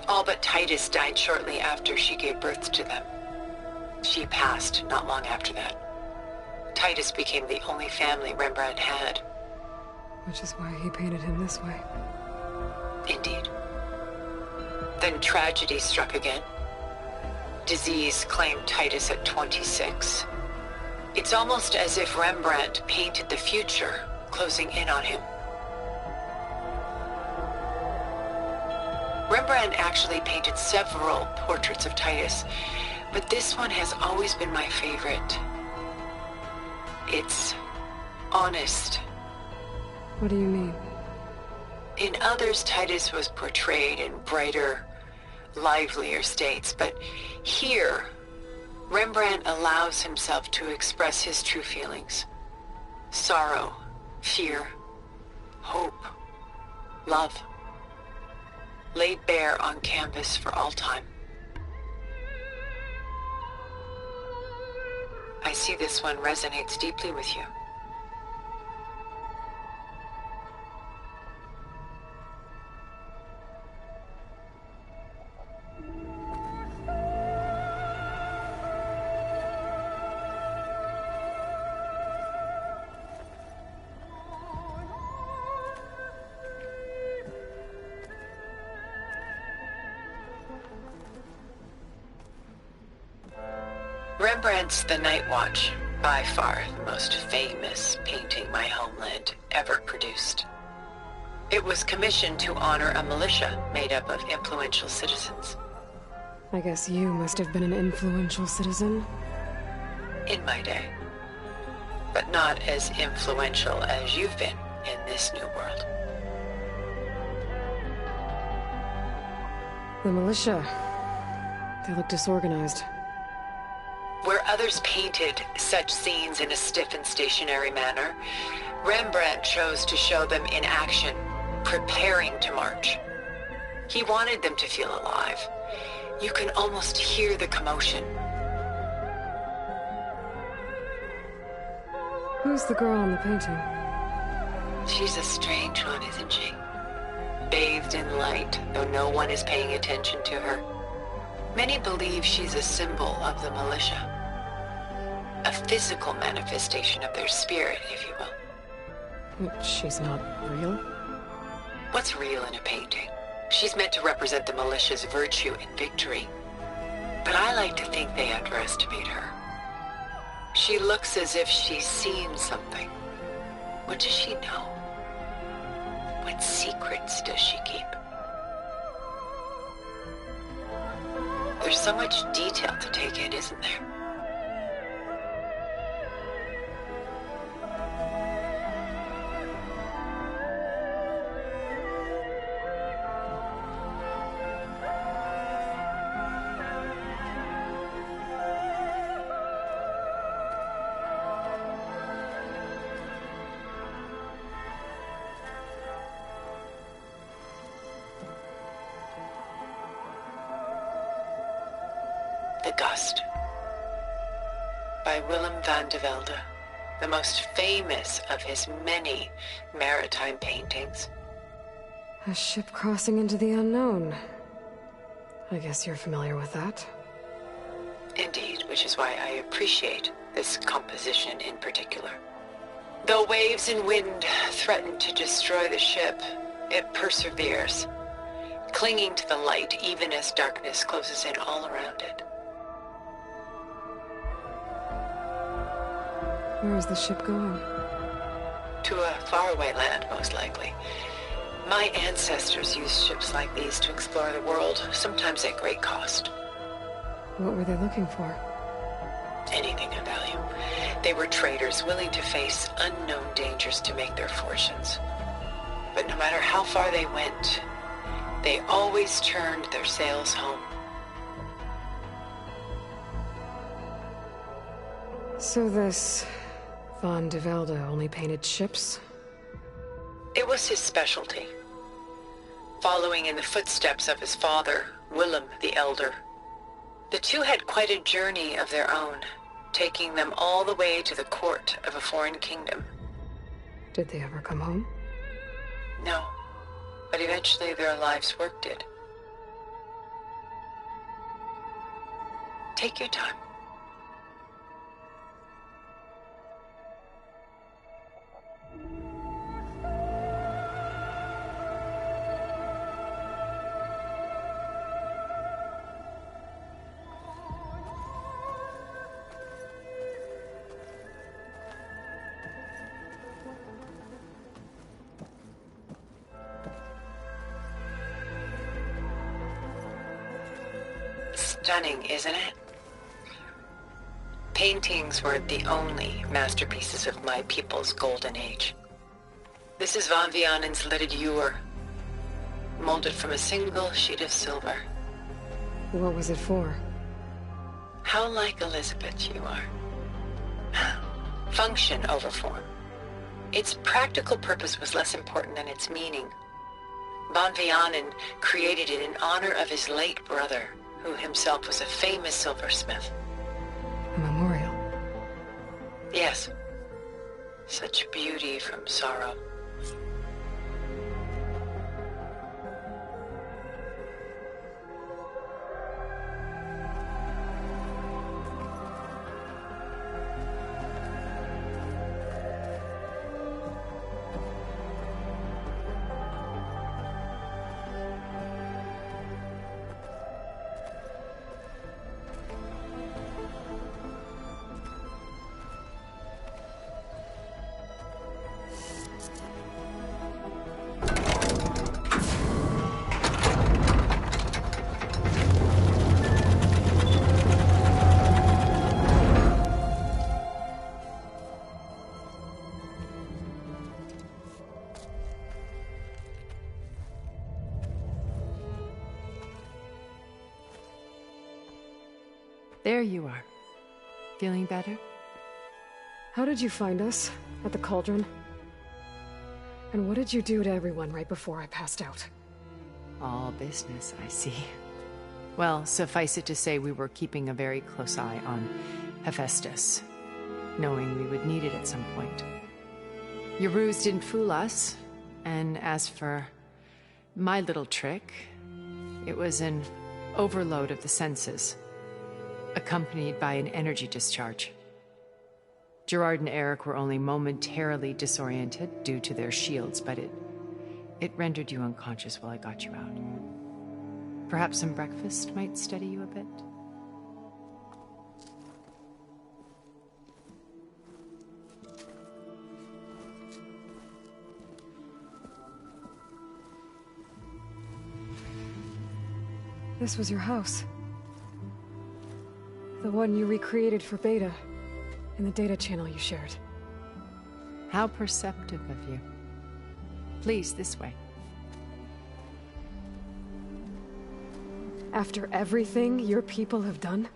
All but Titus died shortly after she gave birth to them. She passed not long after that. Titus became the only family Rembrandt had. Which is why he painted him this way. Indeed. Then tragedy struck again. Disease claimed Titus at 26. It's almost as if Rembrandt painted the future, closing in on him. Rembrandt actually painted several portraits of Titus, but this one has always been my favorite. It's honest. What do you mean? In others, Titus was portrayed in brighter, livelier states, but here, Rembrandt allows himself to express his true feelings. Sorrow, fear, hope, love. Laid bare on canvas for all time. I see this one resonates deeply with you. Rembrandt's The Night Watch, by far the most famous painting my homeland ever produced. It was commissioned to honor a militia made up of influential citizens. I guess you must have been an influential citizen. In my day. But not as influential as you've been in this new world. The militia. They look disorganized. Where others painted such scenes in a stiff and stationary manner, Rembrandt chose to show them in action, preparing to march. He wanted them to feel alive. You can almost hear the commotion. Who's the girl in the painting? She's a strange one, isn't she? Bathed in light, though no one is paying attention to her. Many believe she's a symbol of the militia. A physical manifestation of their spirit, if you will. But she's not real? What's real in a painting? She's meant to represent the militia's virtue and victory. But I like to think they underestimate her. She looks as if she's seen something. What does she know? What secrets does she keep? There's so much detail to take in, isn't there? The Gust by Willem van de Velde, the most famous of his many maritime paintings. A ship crossing into the unknown. I guess you're familiar with that. Indeed, which is why I appreciate this composition in particular. Though waves and wind threaten to destroy the ship, it perseveres, clinging to the light even as darkness closes in all around it. Where is the ship going? To a faraway land, most likely. My ancestors used ships like these to explore the world, sometimes at great cost. What were they looking for? Anything of value. They were traders willing to face unknown dangers to make their fortunes. But no matter how far they went, they always turned their sails home. So this Van de Velde only painted ships? It was his specialty. Following in the footsteps of his father, Willem the Elder. The two had quite a journey of their own, taking them all the way to the court of a foreign kingdom. Did they ever come home? No, but eventually their lives' work did. Take your time. Stunning, isn't it? Paintings were the only masterpieces of my people's golden age. This is Van Vianen's lidded ewer, molded from a single sheet of silver. What was it for? How like Elizabeth you are. Function over form. Its practical purpose was less important than its meaning. Van Vianen created it in honor of his late brother, who himself was a famous silversmith. A memorial? Yes. Such beauty from sorrow. There you are. Feeling better? How did you find us? At the cauldron? And what did you do to everyone right before I passed out? All business, I see. Well, suffice it to say we were keeping a very close eye on Hephaestus, knowing we would need it at some point. Your ruse didn't fool us, and as for my little trick, it was an overload of the senses, accompanied by an energy discharge. Gerard and Eric were only momentarily disoriented due to their shields, but it rendered you unconscious while I got you out. Perhaps some breakfast might steady you a bit? This was your house. The one you recreated for Beta, in the data channel you shared. How perceptive of you. Please, this way. After everything your people have done,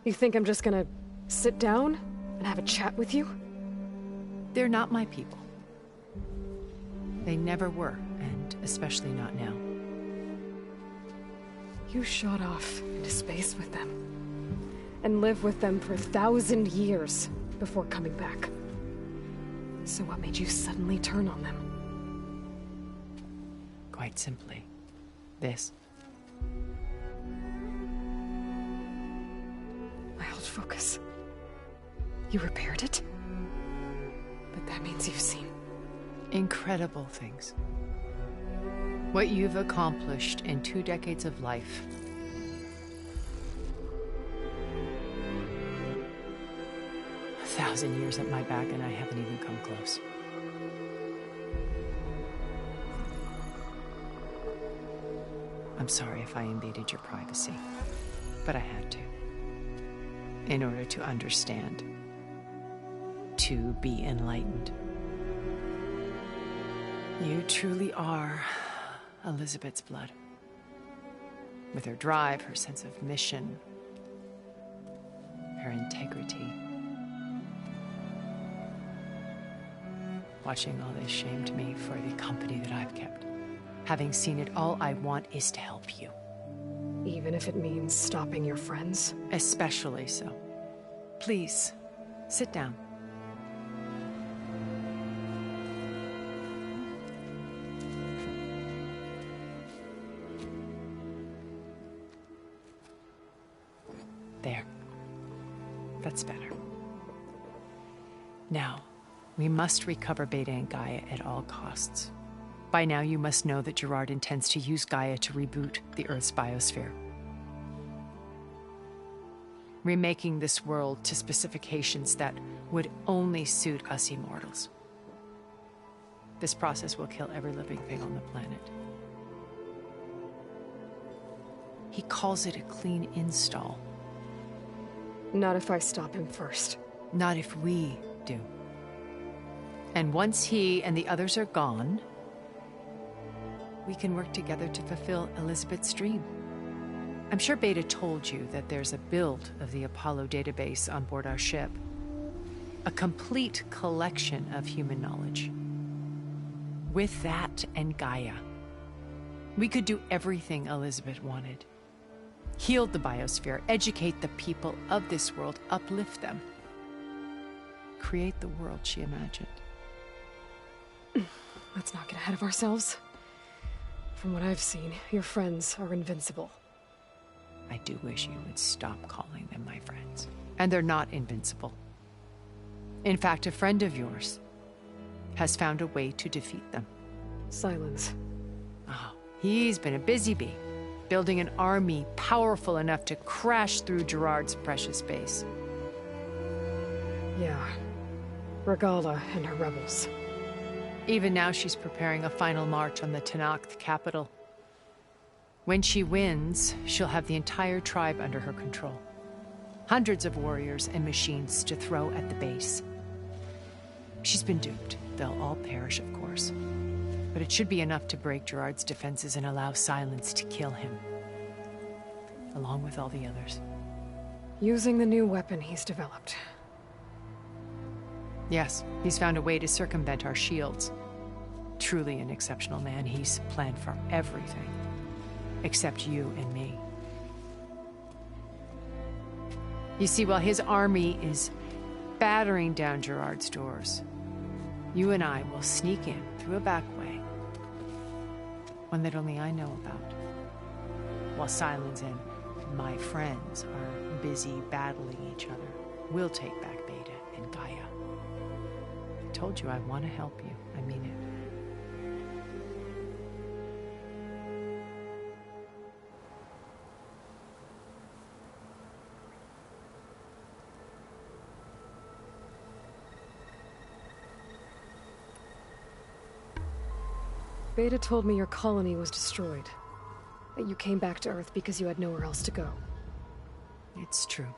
you think I'm just gonna sit down and have a chat with you? They're not my people. They never were, and especially not now. You shot off into space with them. and live with them for 1,000 years before coming back. So what made you suddenly turn on them? Quite simply, this. My old focus. You repaired it? But that means you've seen... incredible things. What you've accomplished in 2 decades of life. A 1,000 years at my back and I haven't even come close. I'm sorry if I invaded your privacy, but I had to. In order to understand. To be enlightened. You truly are Elizabeth's blood. With her drive, her sense of mission, her integrity. Watching all this shamed me for the company that I've kept. Having seen it, all I want is to help you. Even if it means stopping your friends? Especially so. Please, sit down. There. That's better. Now, we must recover Beta and Gaia at all costs. By now, you must know that Gerard intends to use Gaia to reboot the Earth's biosphere. Remaking this world to specifications that would only suit us immortals. This process will kill every living thing on the planet. He calls it a clean install. Not if I stop him first. Not if we do. And once he and the others are gone, we can work together to fulfill Elizabeth's dream. I'm sure Beta told you that there's a build of the Apollo database on board our ship. A complete collection of human knowledge. With that and Gaia, we could do everything Elizabeth wanted. Heal the biosphere, educate the people of this world, uplift them. Create the world she imagined. Let's not get ahead of ourselves. From what I've seen, your friends are invincible. I do wish you would stop calling them my friends. And they're not invincible. In fact, a friend of yours has found a way to defeat them. Silence. Oh, he's been a busy bee, building an army powerful enough to crash through Gerard's precious base. Yeah. Regala and her rebels. Even now she's preparing a final march on the Tenakth capital. When she wins, she'll have the entire tribe under her control. Hundreds of warriors and machines to throw at the base. She's been duped. They'll all perish, of course. But it should be enough to break Gerard's defenses and allow Silence to kill him. Along with all the others. Using the new weapon he's developed. Yes, he's found a way to circumvent our shields. Truly an exceptional man. He's planned for everything. Except you and me. You see, while his army is battering down Gerard's doors, you and I will sneak in through a back way. One that only I know about. While Silence and my friends are busy battling each other, we'll take back Beta and Gaia. I told you I want to help you. I mean it. Beta told me your colony was destroyed. That you came back to Earth because you had nowhere else to go. It's true.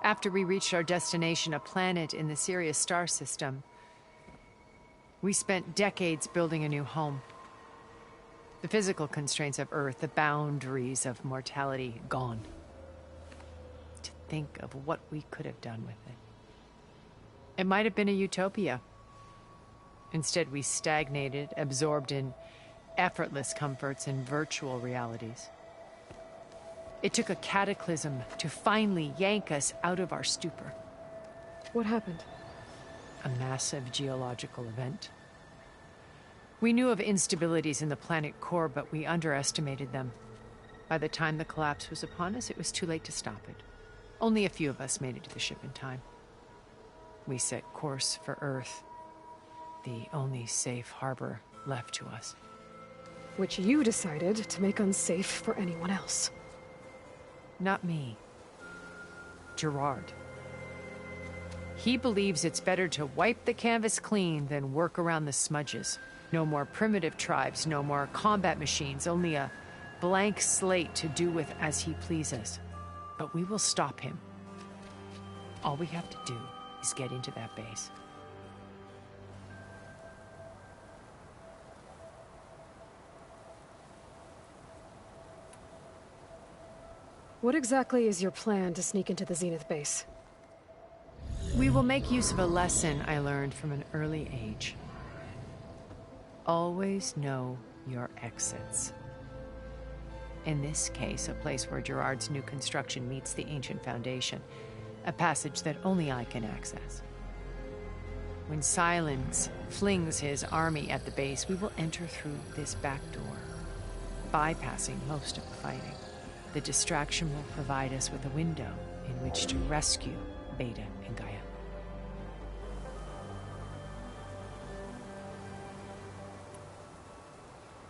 After we reached our destination, a planet in the Sirius star system, we spent decades building a new home. The physical constraints of Earth, the boundaries of mortality, gone. To think of what we could have done with it. It might have been a utopia. Instead, we stagnated, absorbed in effortless comforts and virtual realities. It took a cataclysm to finally yank us out of our stupor. What happened? A massive geological event. We knew of instabilities in the planet core, but we underestimated them. By the time the collapse was upon us, it was too late to stop it. Only a few of us made it to the ship in time. We set course for Earth, the only safe harbor left to us. Which you decided to make unsafe for anyone else. Not me. Gerard. He believes it's better to wipe the canvas clean than work around the smudges. No more primitive tribes, no more combat machines, only a blank slate to do with as he pleases. But we will stop him. All we have to do is get into that base. What exactly is your plan to sneak into the Zenith base? We will make use of a lesson I learned from an early age. Always know your exits. In this case, a place where Gerard's new construction meets the ancient foundation, a passage that only I can access. When Silence flings his army at the base, we will enter through this back door, bypassing most of the fighting. The distraction will provide us with a window in which to rescue Beta and Gaia.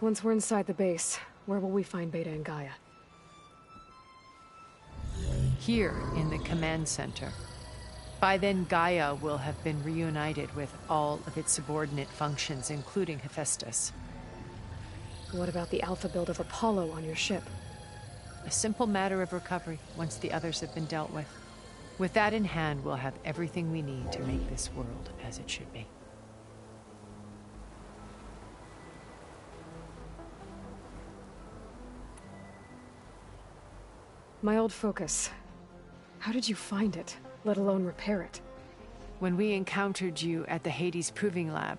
Once we're inside the base, where will we find Beta and Gaia? Here in the command center. By then, Gaia will have been reunited with all of its subordinate functions, including Hephaestus. What about the alpha build of Apollo on your ship? A simple matter of recovery once the others have been dealt with. With that in hand, we'll have everything we need to make this world as it should be. My old focus. How did you find it, let alone repair it? When we encountered you at the Hades Proving Lab,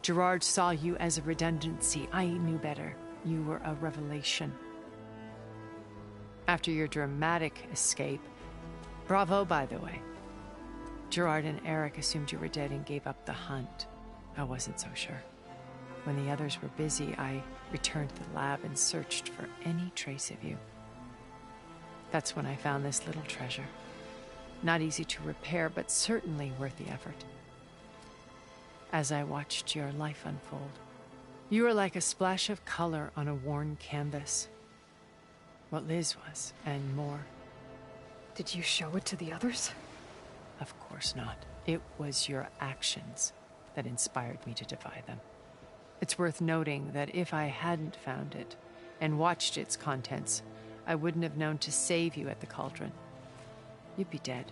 Gerard saw you as a redundancy. I knew better. You were a revelation. After your dramatic escape, bravo, by the way. Gerard and Eric assumed you were dead and gave up the hunt. I wasn't so sure. When the others were busy, I returned to the lab and searched for any trace of you. That's when I found this little treasure. Not easy to repair, but certainly worth the effort. As I watched your life unfold, you were like a splash of color on a worn canvas. What Liz was, and more. Did you show it to the others? Of course not. It was your actions that inspired me to defy them. It's worth noting that if I hadn't found it and watched its contents, I wouldn't have known to save you at the cauldron. You'd be dead.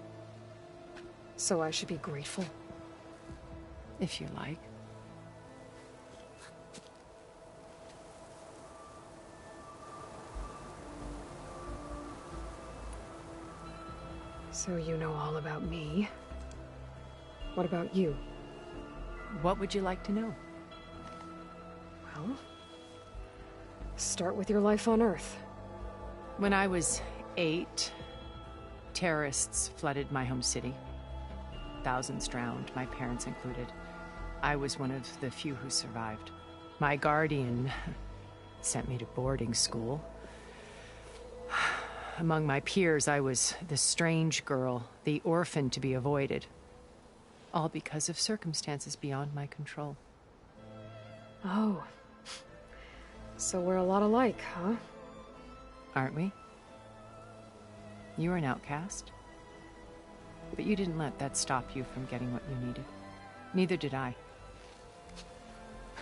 So I should be grateful? If you like. So you know all about me. What about you? What would you like to know? Well, start with your life on Earth. When I was 8, terrorists flooded my home city. Thousands drowned, my parents included. I was one of the few who survived. My guardian sent me to boarding school. Among my peers, I was the strange girl, the orphan to be avoided. All because of circumstances beyond my control. Oh. So we're a lot alike, huh? Aren't we? You were an outcast. But you didn't let that stop you from getting what you needed. Neither did I.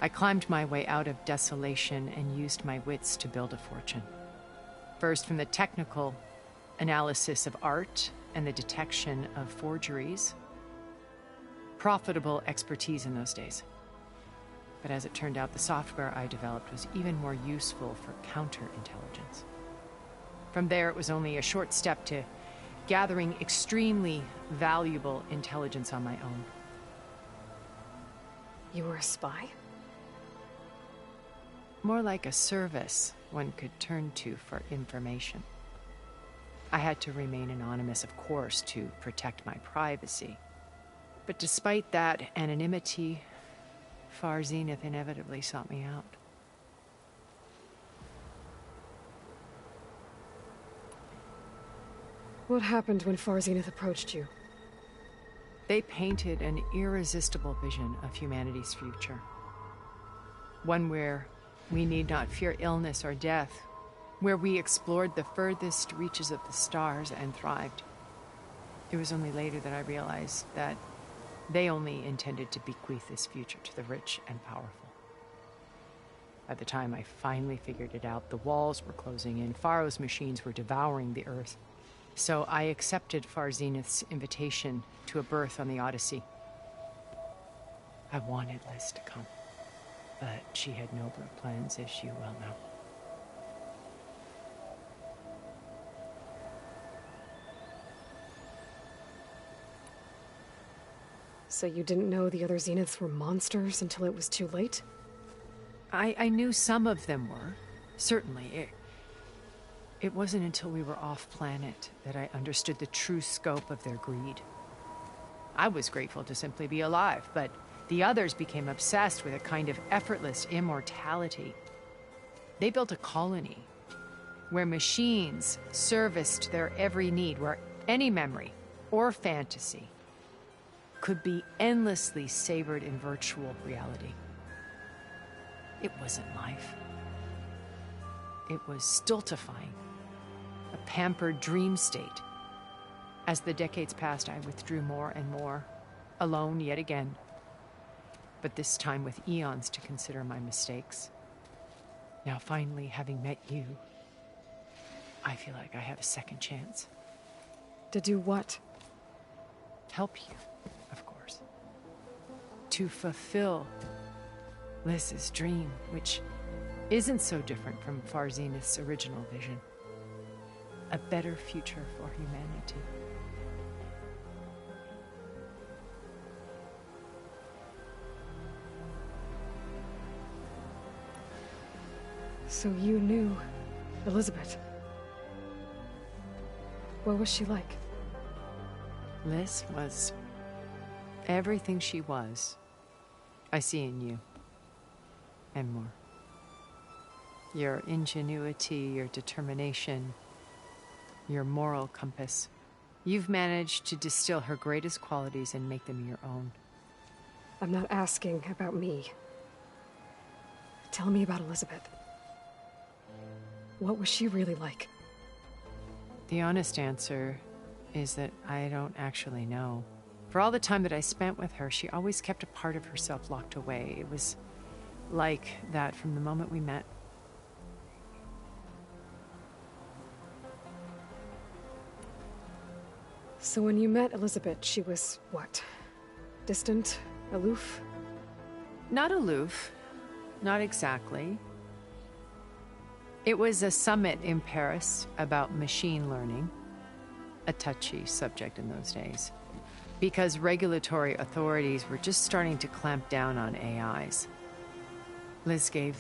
I climbed my way out of desolation and used my wits to build a fortune. First, from the technical analysis of art and the detection of forgeries. Profitable expertise in those days. But as it turned out, the software I developed was even more useful for counterintelligence. From there, it was only a short step to gathering extremely valuable intelligence on my own. You were a spy? More like a service one could turn to for information. I had to remain anonymous, of course, to protect my privacy. But despite that anonymity, Far Zenith inevitably sought me out. What happened when Far Zenith approached you? They painted an irresistible vision of humanity's future. One where we need not fear illness or death, where we explored the furthest reaches of the stars and thrived. It was only later that I realized that they only intended to bequeath this future to the rich and powerful. By the time I finally figured it out, the walls were closing in, Faro's machines were devouring the Earth. So I accepted Far Zenith's invitation to a berth on the Odyssey. I wanted Liz to come, but she had nobler plans, as you well know. So you didn't know the other Zeniths were monsters until it was too late? I knew some of them were, certainly. It wasn't until we were off-planet that I understood the true scope of their greed. I was grateful to simply be alive, but the others became obsessed with a kind of effortless immortality. They built a colony where machines serviced their every need, where any memory or fantasy could be endlessly savored in virtual reality. It wasn't life. It was stultifying, a pampered dream state. As the decades passed, I withdrew more and more, alone yet again, but this time with eons to consider my mistakes. Now, finally, having met you, I feel like I have a second chance. To do what? Help you, of course. To fulfill Liz's dream, which isn't so different from Far Zenith's original vision. A better future for humanity. So you knew Elizabeth. What was she like? Liz was everything she was. I see in you. And more. Your ingenuity, your determination, your moral compass. You've managed to distill her greatest qualities and make them your own. I'm not asking about me. Tell me about Elizabeth. What was she really like? The honest answer is that I don't actually know. For all the time that I spent with her, she always kept a part of herself locked away. It was like that from the moment we met. So when you met Elizabeth, she was what? Distant? Aloof? Not aloof. Not exactly. It was a summit in Paris about machine learning, a touchy subject in those days, because regulatory authorities were just starting to clamp down on AIs. Liz gave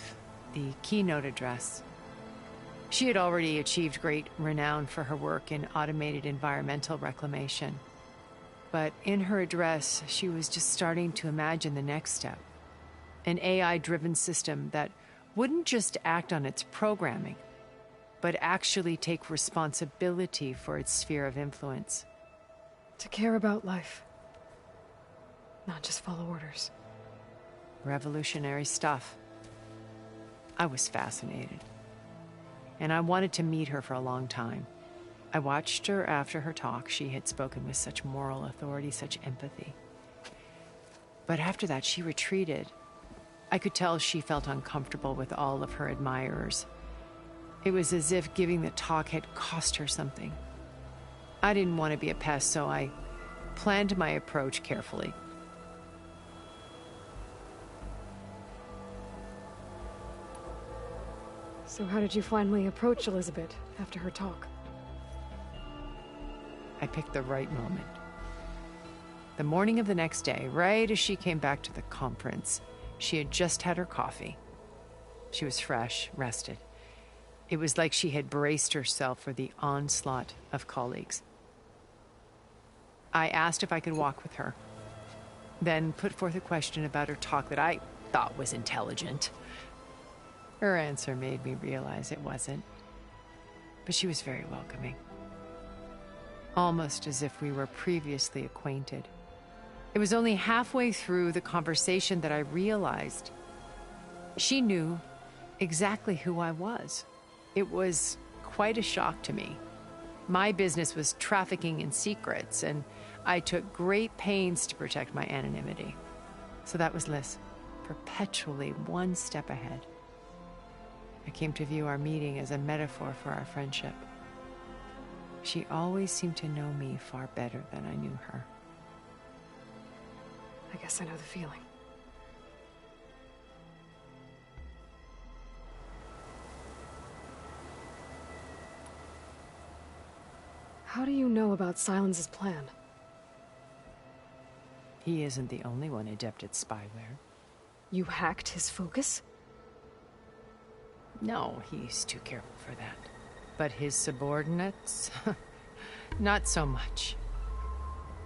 the keynote address. She had already achieved great renown for her work in automated environmental reclamation. But in her address, she was just starting to imagine the next step. An AI-driven system that wouldn't just act on its programming, but actually take responsibility for its sphere of influence. To care about life. Not just follow orders. Revolutionary stuff. I was fascinated. And I wanted to meet her for a long time. I watched her after her talk. She had spoken with such moral authority, such empathy. But after that, she retreated. I could tell she felt uncomfortable with all of her admirers. It was as if giving the talk had cost her something. I didn't want to be a pest, so I planned my approach carefully. So how did you finally approach Elizabeth after her talk? I picked the right moment. The morning of the next day, right as she came back to the conference, she had just had her coffee. She was fresh, rested. It was like she had braced herself for the onslaught of colleagues. I asked if I could walk with her, then put forth a question about her talk that I thought was intelligent. Her answer made me realize it wasn't, but she was very welcoming. Almost as if we were previously acquainted. It was only halfway through the conversation that I realized she knew exactly who I was. It was quite a shock to me. My business was trafficking in secrets, and I took great pains to protect my anonymity. So that was Liz, perpetually one step ahead. I came to view our meeting as a metaphor for our friendship. She always seemed to know me far better than I knew her. I guess I know the feeling. How do you know about Silence's plan? He isn't the only one adept at spyware. You hacked his focus? No, he's too careful for that. But his subordinates? Not so much.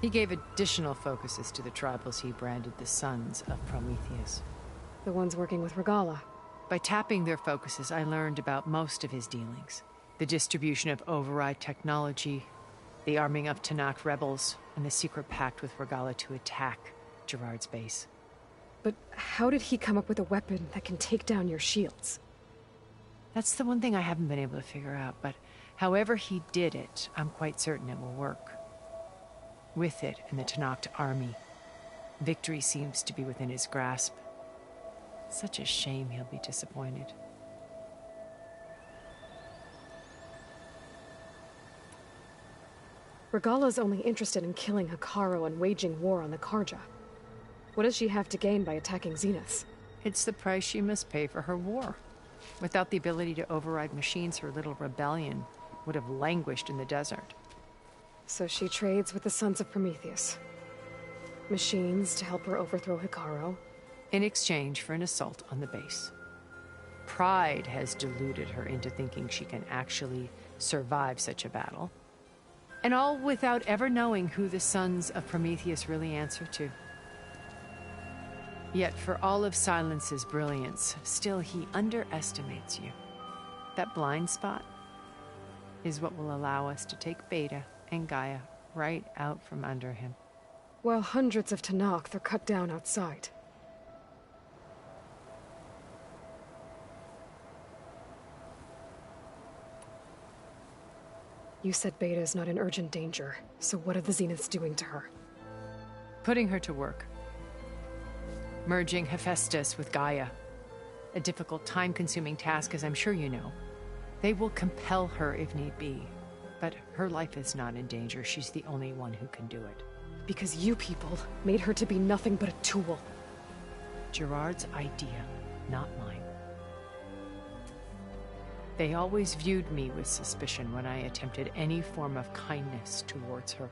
He gave additional focuses to the tribals he branded the Sons of Prometheus. The ones working with Regala. By tapping their focuses, I learned about most of his dealings. The distribution of override technology, the arming of Tanakh rebels, and the secret pact with Regala to attack Gerard's base. But how did he come up with a weapon that can take down your shields? That's the one thing I haven't been able to figure out, but however he did it, I'm quite certain it will work. With it and the Tanakh army, victory seems to be within his grasp. Such a shame he'll be disappointed. Regala's only interested in killing Hekarro and waging war on the Karja. What does she have to gain by attacking Zenith? It's the price she must pay for her war. Without the ability to override machines, her little rebellion would have languished in the desert. So she trades with the Sons of Prometheus. Machines to help her overthrow Hekarro. In exchange for an assault on the base. Pride has deluded her into thinking she can actually survive such a battle. And all without ever knowing who the Sons of Prometheus really answer to. Yet for all of Silence's brilliance, still he underestimates you. That blind spot is what will allow us to take Beta and Gaia right out from under him. While hundreds of Tanakh are cut down outside. You said Beta is not in urgent danger, so what are the Zeniths doing to her? Putting her to work. Merging Hephaestus with Gaia. A difficult, time-consuming task, as I'm sure you know. They will compel her if need be. But her life is not in danger. She's the only one who can do it. Because you people made her to be nothing but a tool. Gerard's idea, not mine. They always viewed me with suspicion when I attempted any form of kindness towards her.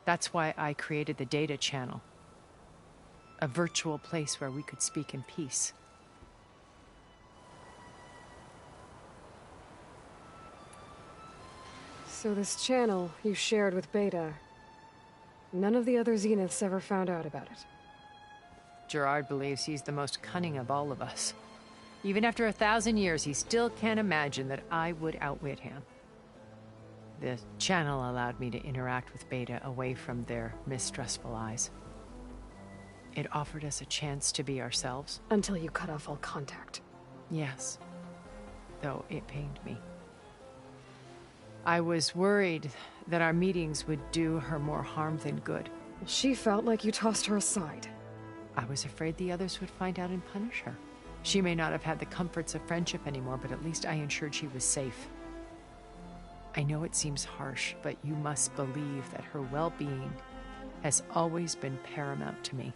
That's why I created the data channel. A virtual place where we could speak in peace. So this channel you shared with Beta, none of the other Zeniths ever found out about it? Gerard believes he's the most cunning of all of us. Even after 1,000 years, he still can't imagine that I would outwit him. The channel allowed me to interact with Beta away from their mistrustful eyes. It offered us a chance to be ourselves. Until you cut off all contact. Yes. Though it pained me. I was worried that our meetings would do her more harm than good. She felt like you tossed her aside. I was afraid the others would find out and punish her. She may not have had the comforts of friendship anymore, but at least I ensured she was safe. I know it seems harsh, but you must believe that her well-being has always been paramount to me.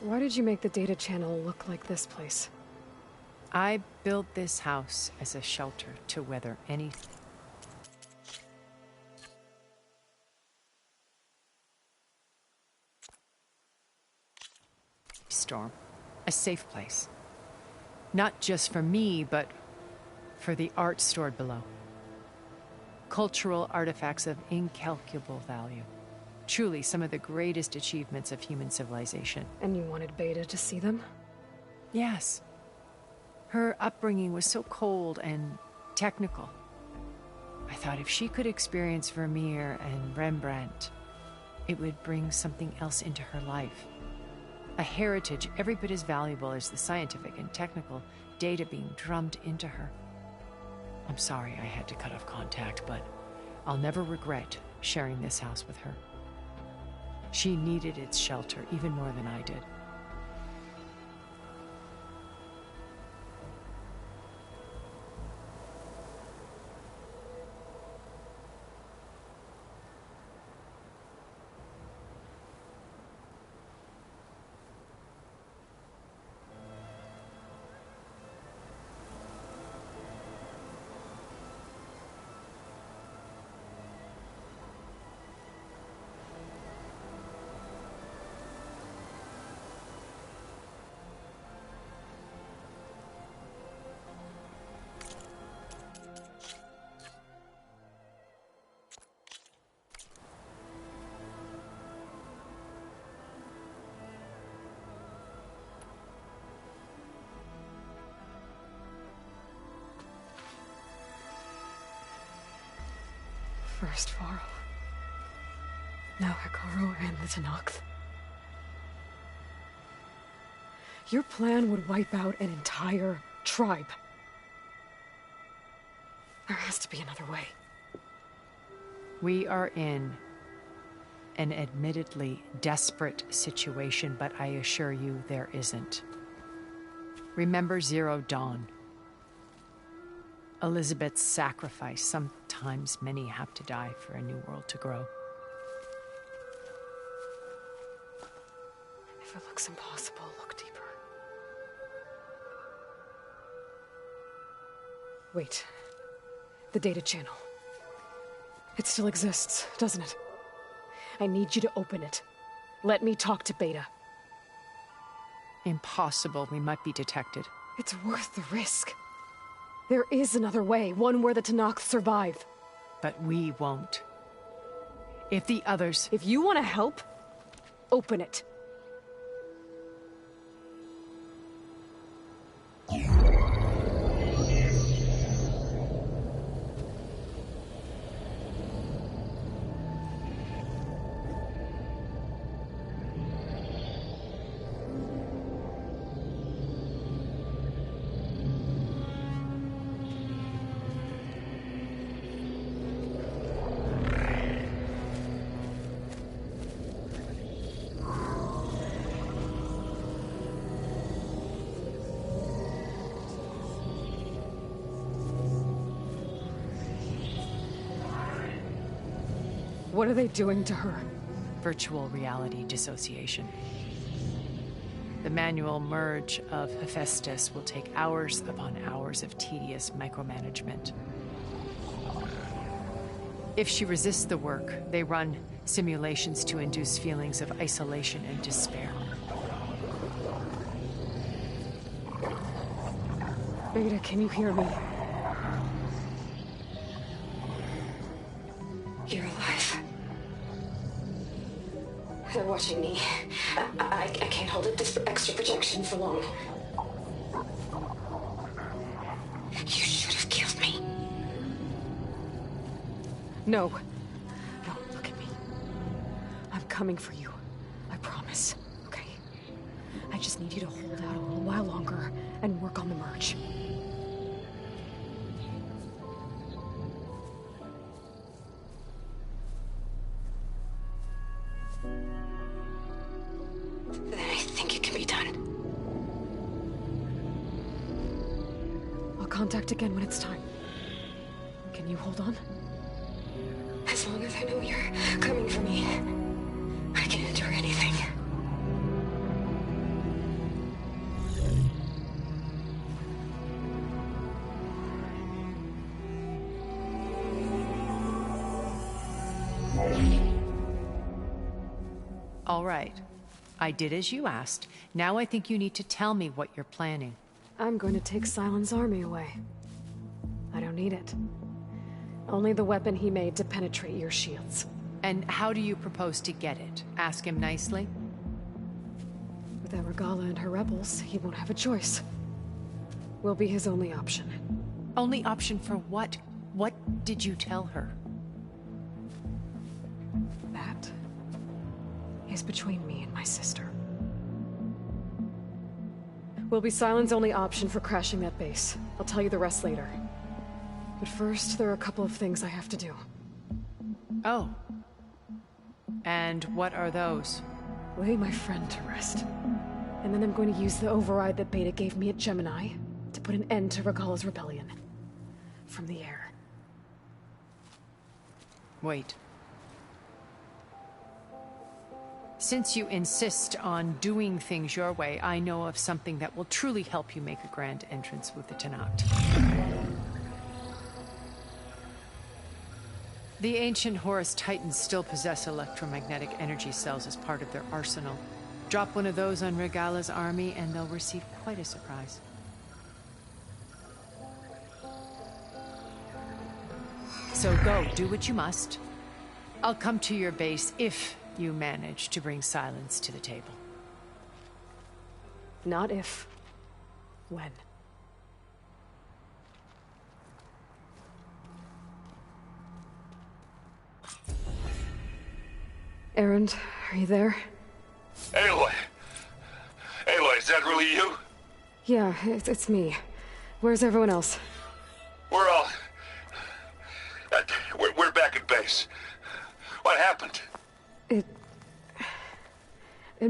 Why did you make the data channel look like this place? I built this house as a shelter to weather anything. storm. A safe place. Not just for me, but for the art stored below. Cultural artifacts of incalculable value. Truly some of the greatest achievements of human civilization. And you wanted Beta to see them? Yes. Her upbringing was so cold and technical. I thought if she could experience Vermeer and Rembrandt, it would bring something else into her life. A heritage every bit as valuable as the scientific and technical data being drummed into her. I'm sorry I had to cut off contact, but I'll never regret sharing this house with her. She needed its shelter even more than I did. First Varl. Now Hikaru and the Tenakth. Your plan would wipe out an entire tribe. There has to be another way. We are in an admittedly desperate situation, but I assure you there isn't. Remember Zero Dawn. Elizabeth's sacrifice. Sometimes many have to die for a new world to grow. If it looks impossible, look deeper. Wait. The data channel. It still exists, doesn't it? I need you to open it. Let me talk to Beta. Impossible. We might be detected. It's worth the risk. There is another way, one where the Tenakth survive. But we won't. If the others... If you want to help, open it. What are they doing to her? Virtual reality dissociation. The manual merge of Hephaestus will take hours upon hours of tedious micromanagement. If she resists the work, they run simulations to induce feelings of isolation and despair. Beta, can you hear me? You're alive. They're watching me. I can't hold up this extra projection for long. You should have killed me. No. No, look at me. I'm coming for you. I promise. Okay? I just need you to hold out a little while longer and work on the merge. Contact again when it's time. Can you hold on? As long as I know you're coming for me, I can endure anything. All right. I did as you asked. Now I think you need to tell me what you're planning. I'm going to take Silent's army away. I don't need it. Only the weapon he made to penetrate your shields. And how do you propose to get it? Ask him nicely? Without Regala and her rebels, he won't have a choice. We'll be his only option. Only option for what? What did you tell her? That is between me and my sister. Will be Silent's only option for crashing that base. I'll tell you the rest later. But first, there are a couple of things I have to do. Oh. And what are those? Lay my friend to rest. And then I'm going to use the override that Beta gave me at Gemini to put an end to Regala's rebellion. From the air. Wait. Since you insist on doing things your way, I know of something that will truly help you make a grand entrance with the Tenakth. The ancient Horus Titans still possess electromagnetic energy cells as part of their arsenal. Drop one of those on Regala's army and they'll receive quite a surprise. So go, do what you must. I'll come to your base if you manage to bring Silence to the table. Not if. When. Erend, are you there? Aloy! Aloy, is that really you? Yeah, it's me. Where's everyone else? We're all... We're back at base. What happened? It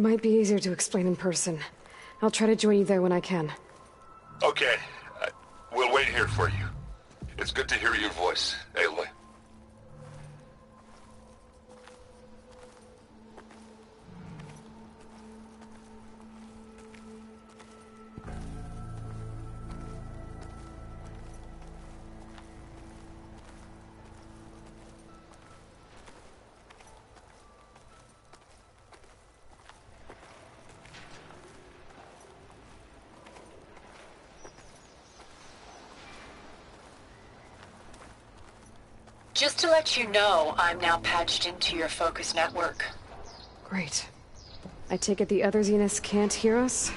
might be easier to explain in person. I'll try to join you there when I can. Okay. We'll wait here for you. It's good to hear your voice, Aloy. Just to let you know, I'm now patched into your focus network. Great. I take it the other Zeniths can't hear us?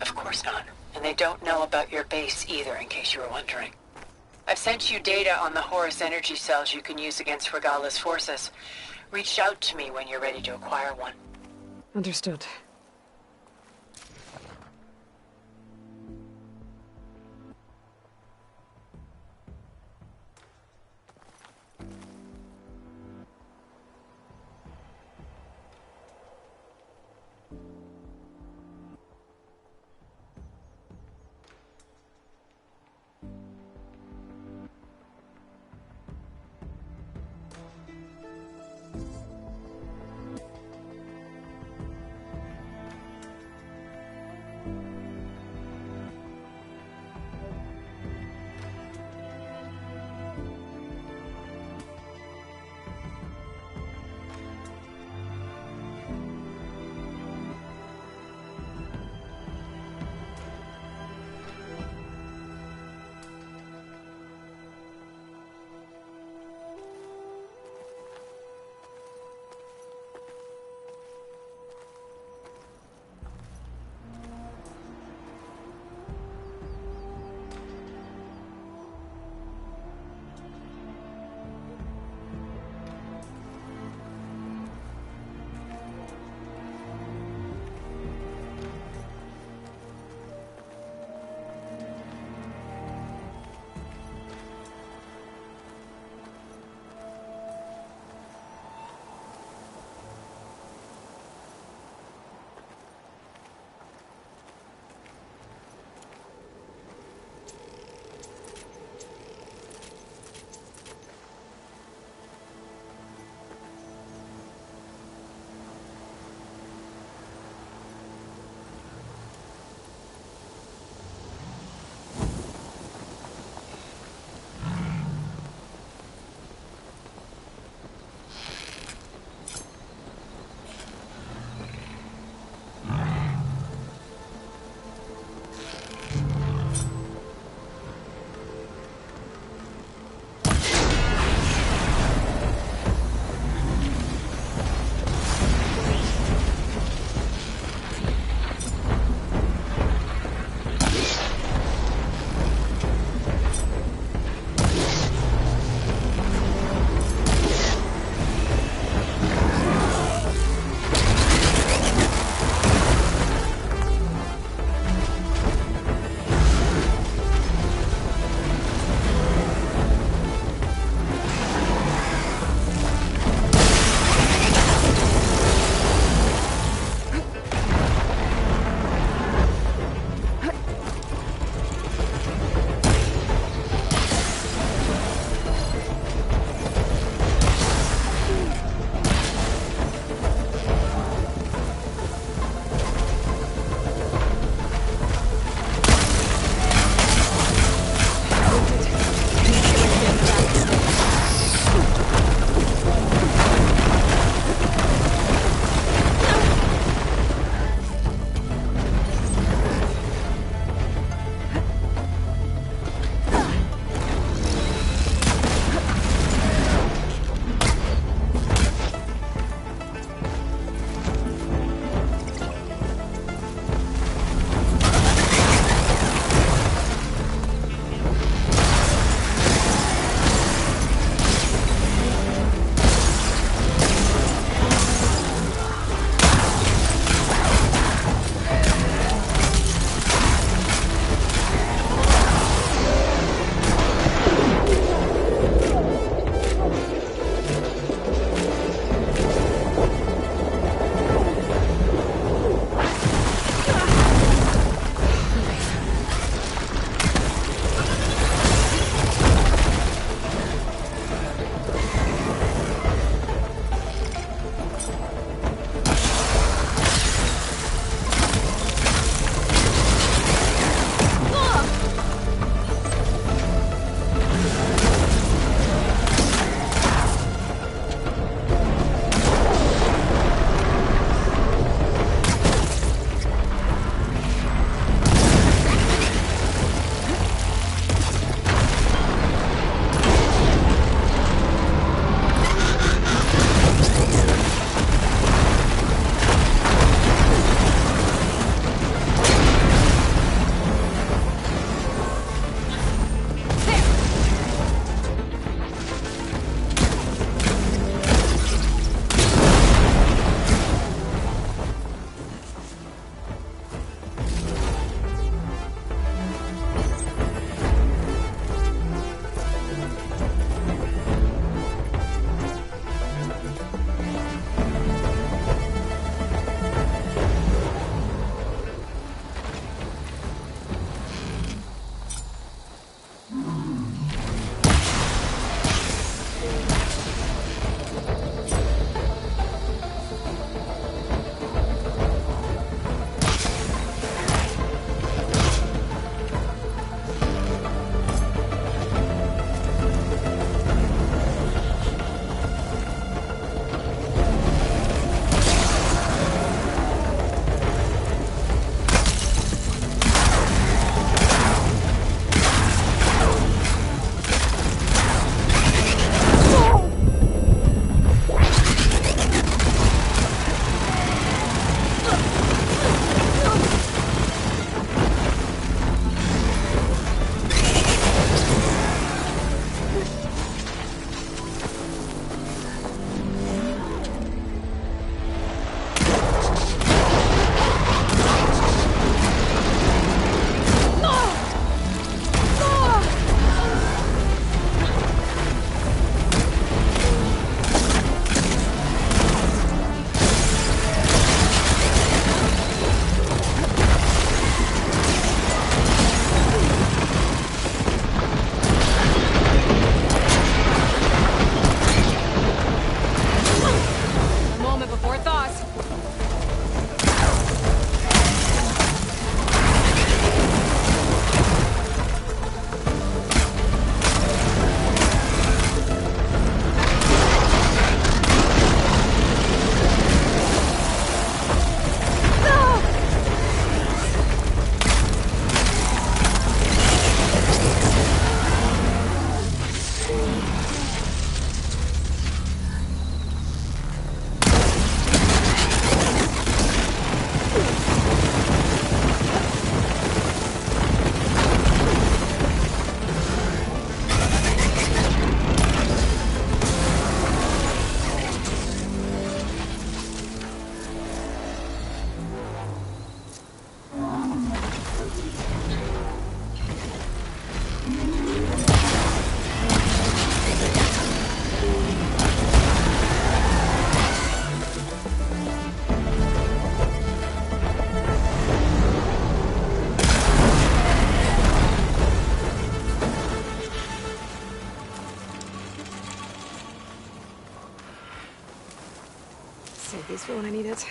Of course not. And they don't know about your base either, in case you were wondering. I've sent you data on the Horus energy cells you can use against Regala's forces. Reach out to me when you're ready to acquire one. Understood. Save these for when I need it.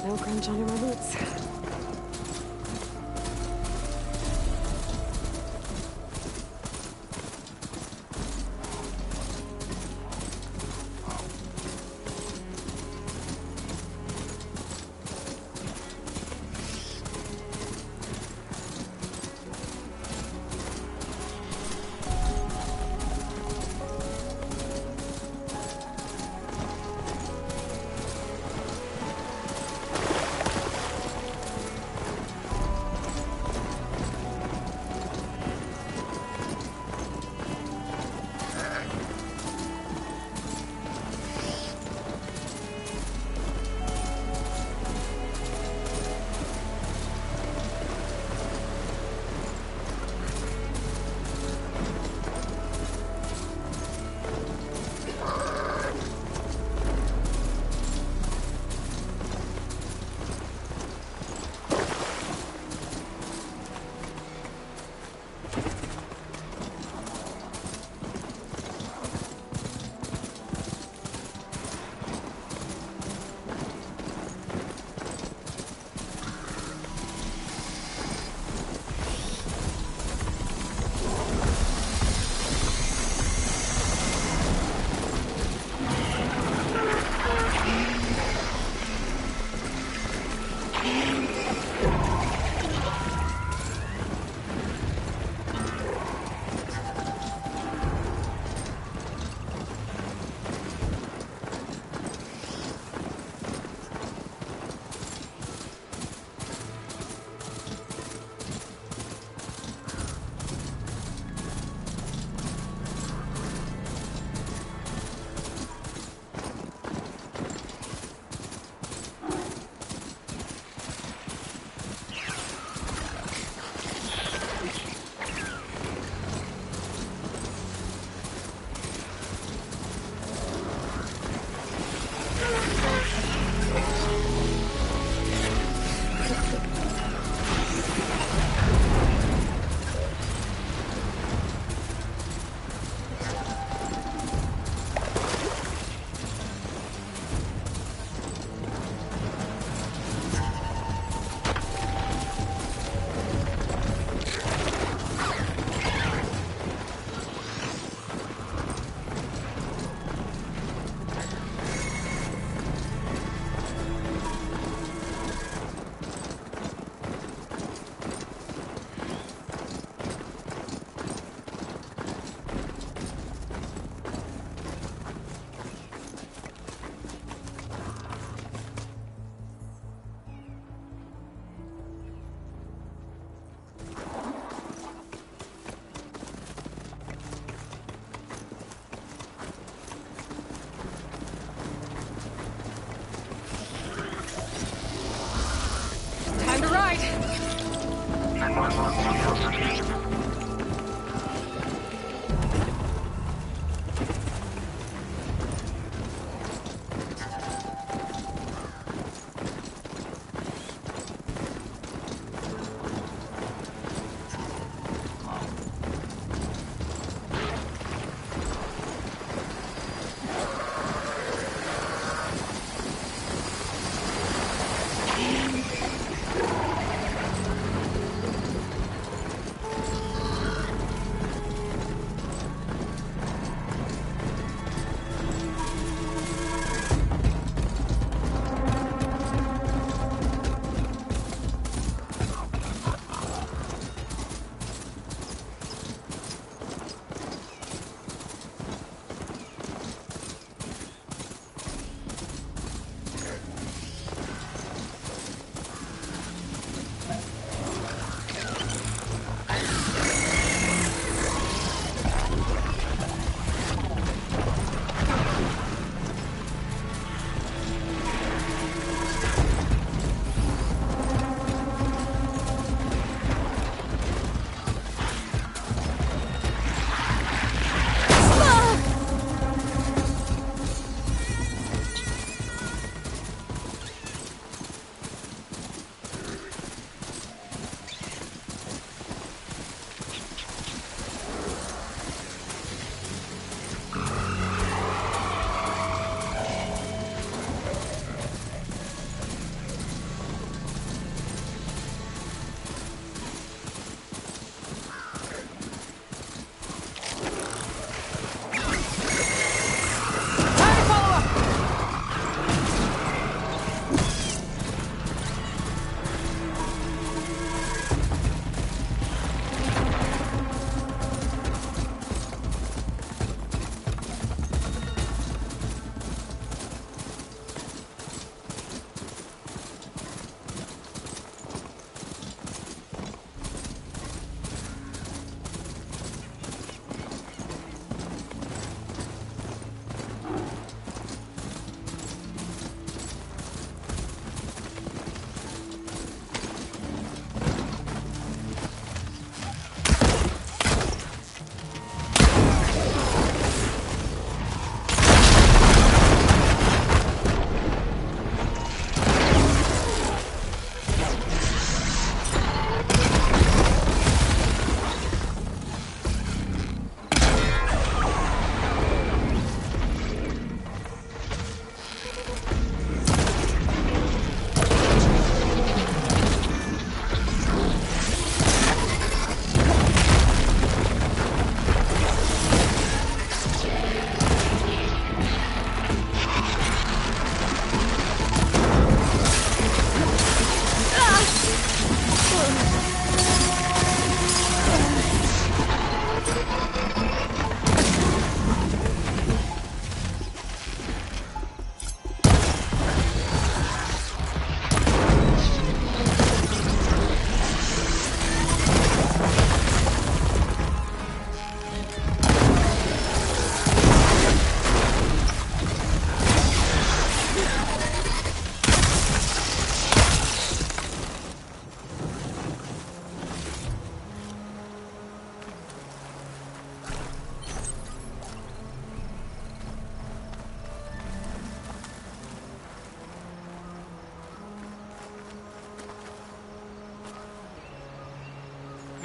No crunch under my boots.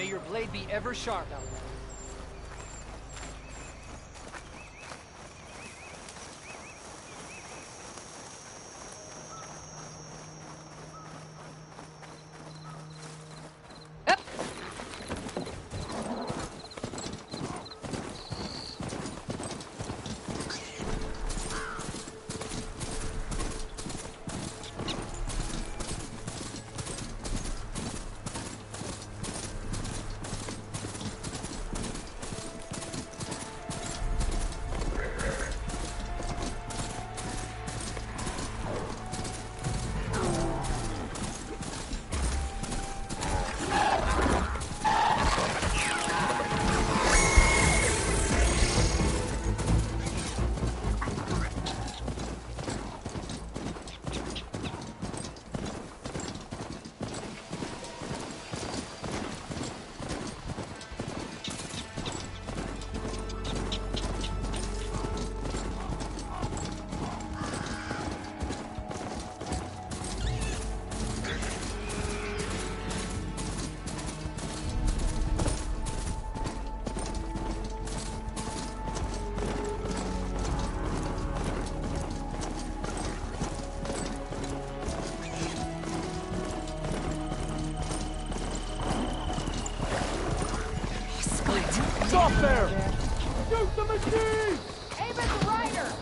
your blade be ever sharp out there. Stop there! Shoot the machine! Aim at the rider!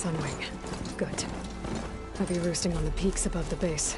Sunwing. Good. I'll be roosting on the peaks above the base.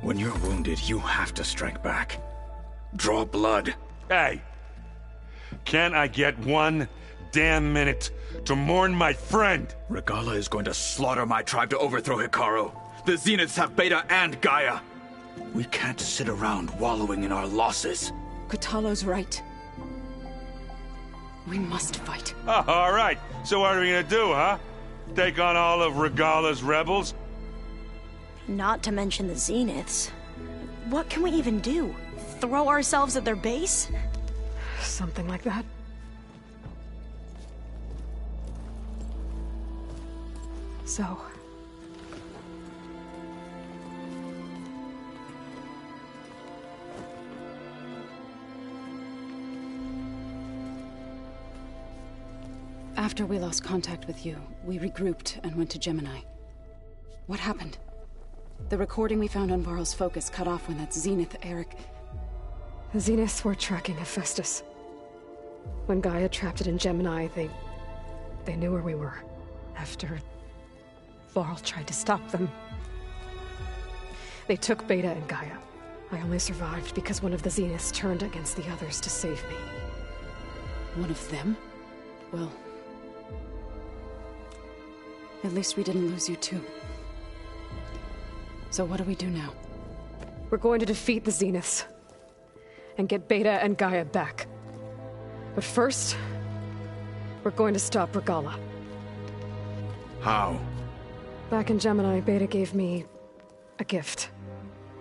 When you're wounded, you have to strike back. Draw blood. Hey! Can't I get one damn minute to mourn my friend? Regala is going to slaughter my tribe to overthrow Hikaru. The Zeniths have Beta and Gaia. We can't sit around wallowing in our losses. Kotallo's right. We must fight. Oh, all right. So what are we gonna do, huh? Take on all of Regala's rebels? Not to mention the Zeniths. What can we even do? Throw ourselves at their base? Something like that. So... After we lost contact with you, we regrouped and went to Gemini. What happened? The recording we found on Varl's focus cut off when that Zenith, Eric... The Zeniths were tracking Hephaestus. When Gaia trapped it in Gemini, they knew where we were. After Varl tried to stop them. They took Beta and Gaia. I only survived because one of the Zeniths turned against the others to save me. One of them? Well... at least we didn't lose you too. So what do we do now? We're going to defeat the Zeniths. And get Beta and Gaia back. But first... we're going to stop Regala. How? Back in Gemini, Beta gave me... a gift.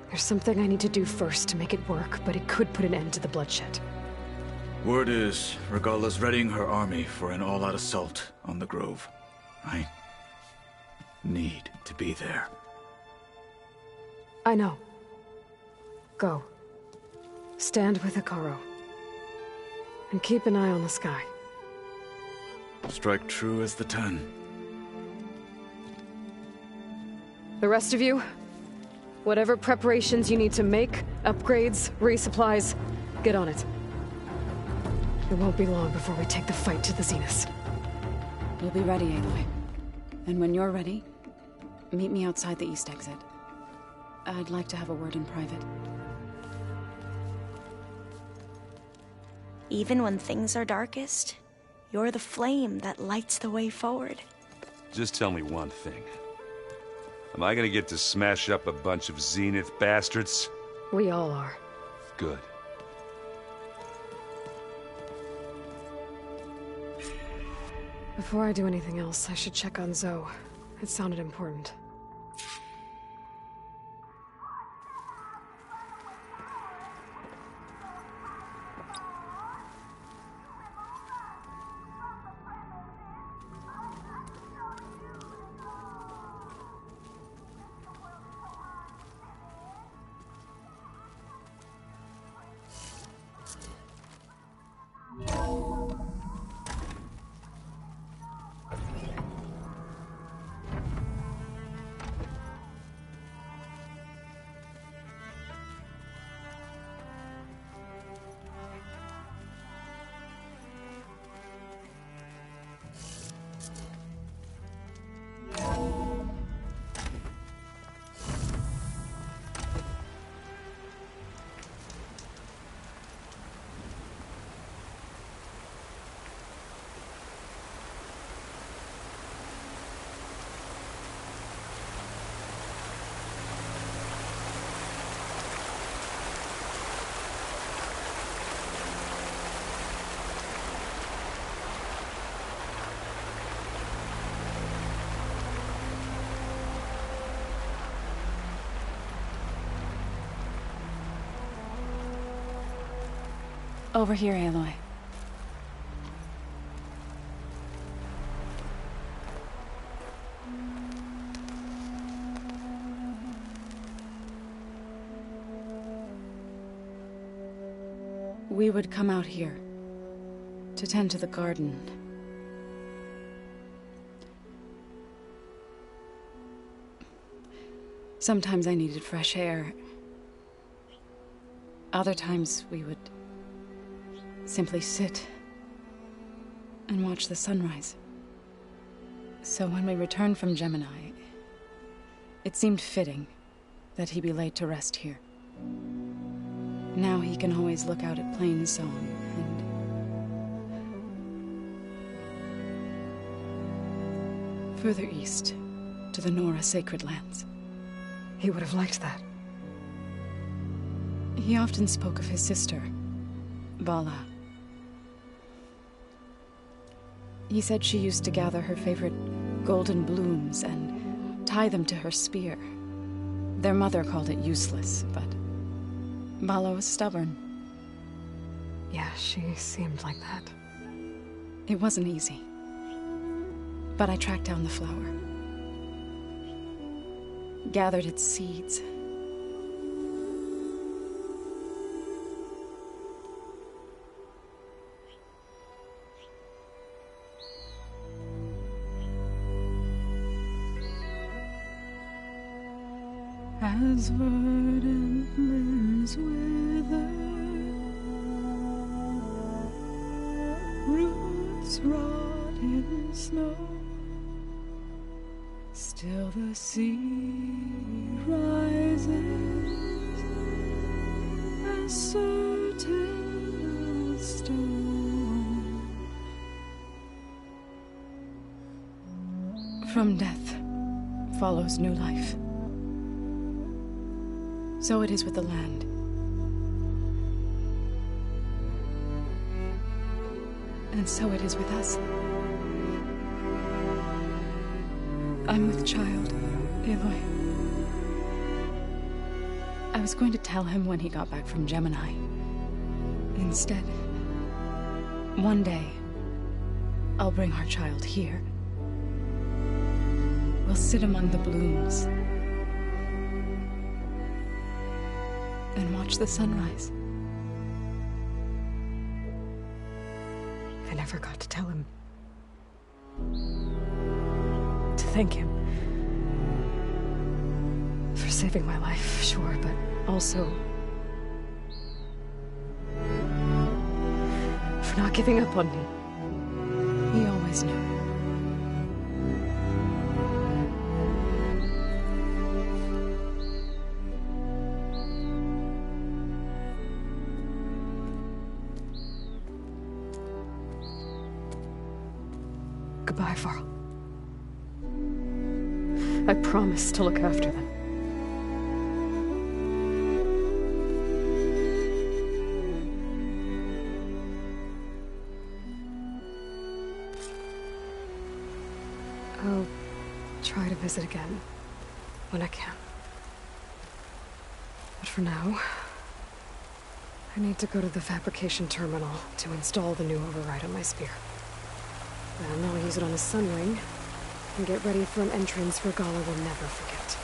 There's something I need to do first to make it work, but it could put an end to the bloodshed. Word is, Regala's readying her army for an all-out assault on the Grove. I need to be there. I know. Go. Stand with Hikaru. And keep an eye on the sky. Strike true as the 10. The rest of you, whatever preparations you need to make, upgrades, resupplies, get on it. It won't be long before we take the fight to the Zeniths. We'll be ready, Aloy. And when you're ready, meet me outside the east exit. I'd like to have a word in private. Even when things are darkest, you're the flame that lights the way forward. Just tell me one thing. Am I gonna get to smash up a bunch of Zenith bastards? We all are. Good. Before I do anything else, I should check on Zoe. It sounded important. Over here, Aloy. We would come out here to tend to the garden. Sometimes I needed fresh air. Other times we would simply sit and watch the sunrise. So when we returned from Gemini, it seemed fitting that he be laid to rest here. Now he can always look out at Plain Song and further east to the Nora Sacred Lands. He would have liked that. He often spoke of his sister, Vala. He said she used to gather her favorite golden blooms and tie them to her spear. Their mother called it useless, but Vala was stubborn. Yeah, she seemed like that. It wasn't easy. But I tracked down the flower. Gathered its seeds. As verdant limbs wither, roots rot in snow, still the sea rises, as certain as stone. From death follows new life. So it is with the land. And so it is with us. I'm with child, Aloy. I was going to tell him when he got back from Gemini. Instead, one day, I'll bring our child here. We'll sit among the blooms and watch the sunrise. I never got to tell him. To thank him. For saving my life, sure, but also for not giving up on me. He always knew. Goodbye, Varl. I promise to look after them. I'll try to visit again when I can. But for now, I need to go to the fabrication terminal to install the new override on my spear. Then I'll use it on a sunring and get ready for an entrance where Gala will never forget.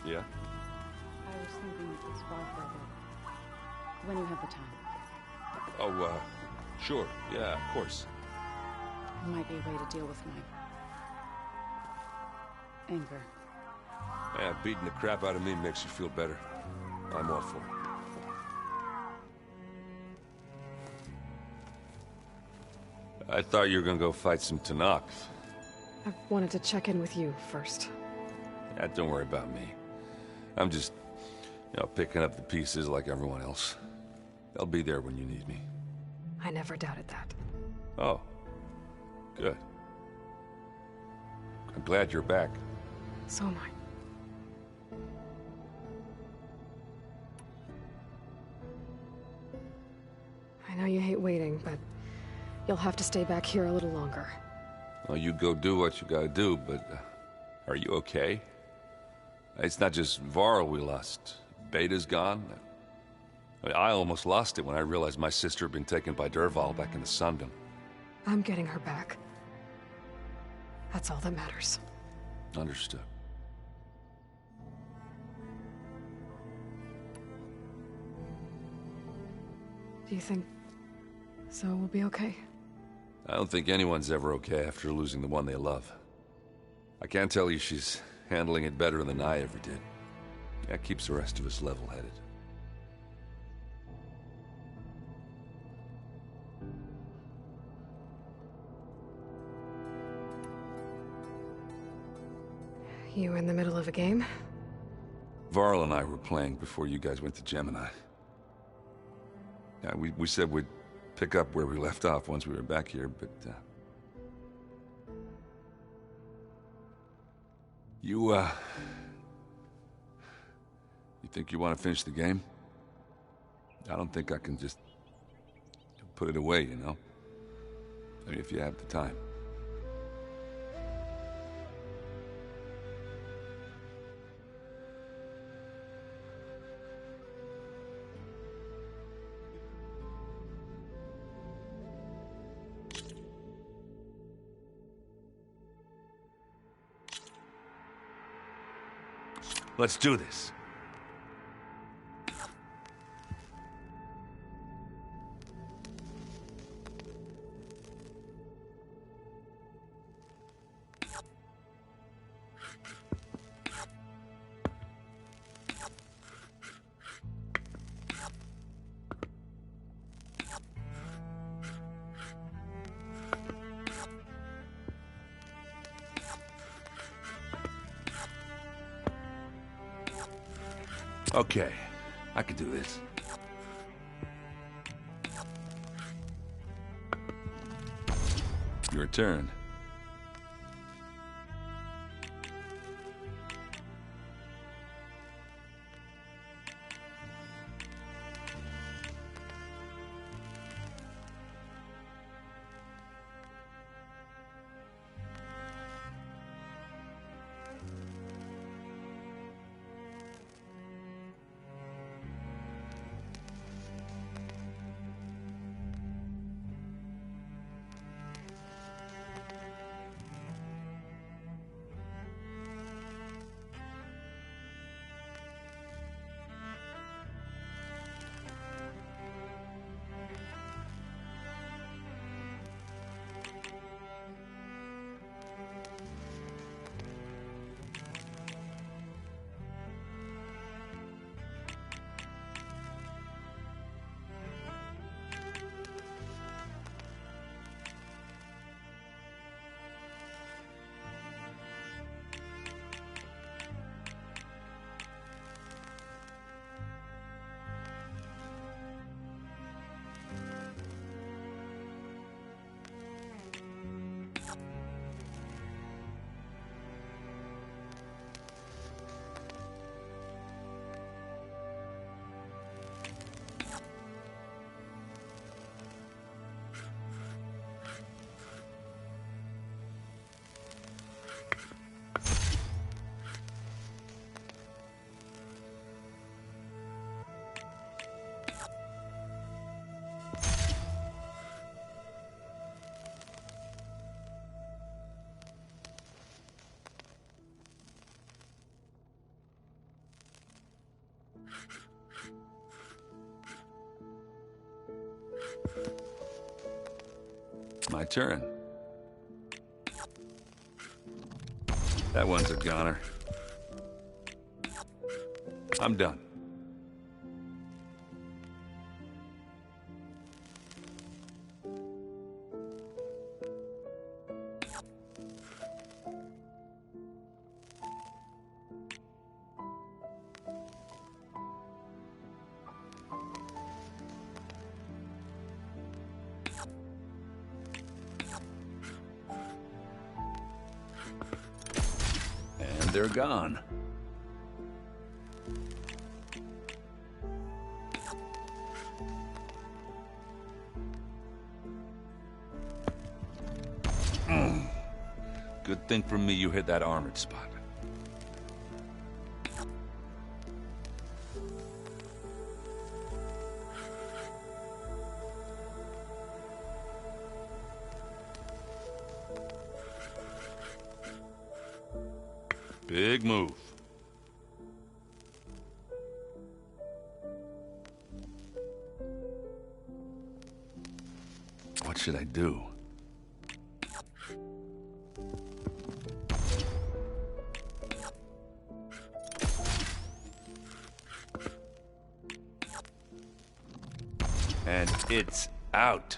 Yeah? I was thinking of this far further. When you have the time. Oh, sure. Yeah, of course. It might be a way to deal with my anger. Yeah, beating the crap out of me makes you feel better. I'm all for it. I thought you were gonna go fight some Tanaks. I wanted to check in with you first. Yeah, don't worry about me. I'm just, picking up the pieces like everyone else. I'll be there when you need me. I never doubted that. Oh. Good. I'm glad you're back. So am I. I know you hate waiting, but you'll have to stay back here a little longer. Well, you go do what you gotta do, but are you okay? It's not just Varl we lost. Beta's gone. I almost lost it when I realized my sister had been taken by Dervahl back in the Sundom. I'm getting her back. That's all that matters. Understood. Do you think Zoe will be okay? I don't think anyone's ever okay after losing the one they love. I can't tell you she's handling it better than I ever did. That keeps the rest of us level-headed. You in the middle of a game? Varl and I were playing before you guys went to Gemini. Yeah, we said we'd pick up where we left off once we were back here, but... You think you want to finish the game? I don't think I can just put it away, you know? I mean, if you have the time. Let's do this. Okay, I can do this. Your turn. My turn. That one's a goner. I'm done. they're gone. Good thing for me you hit that armored spot. Big move. What should I do? And it's out.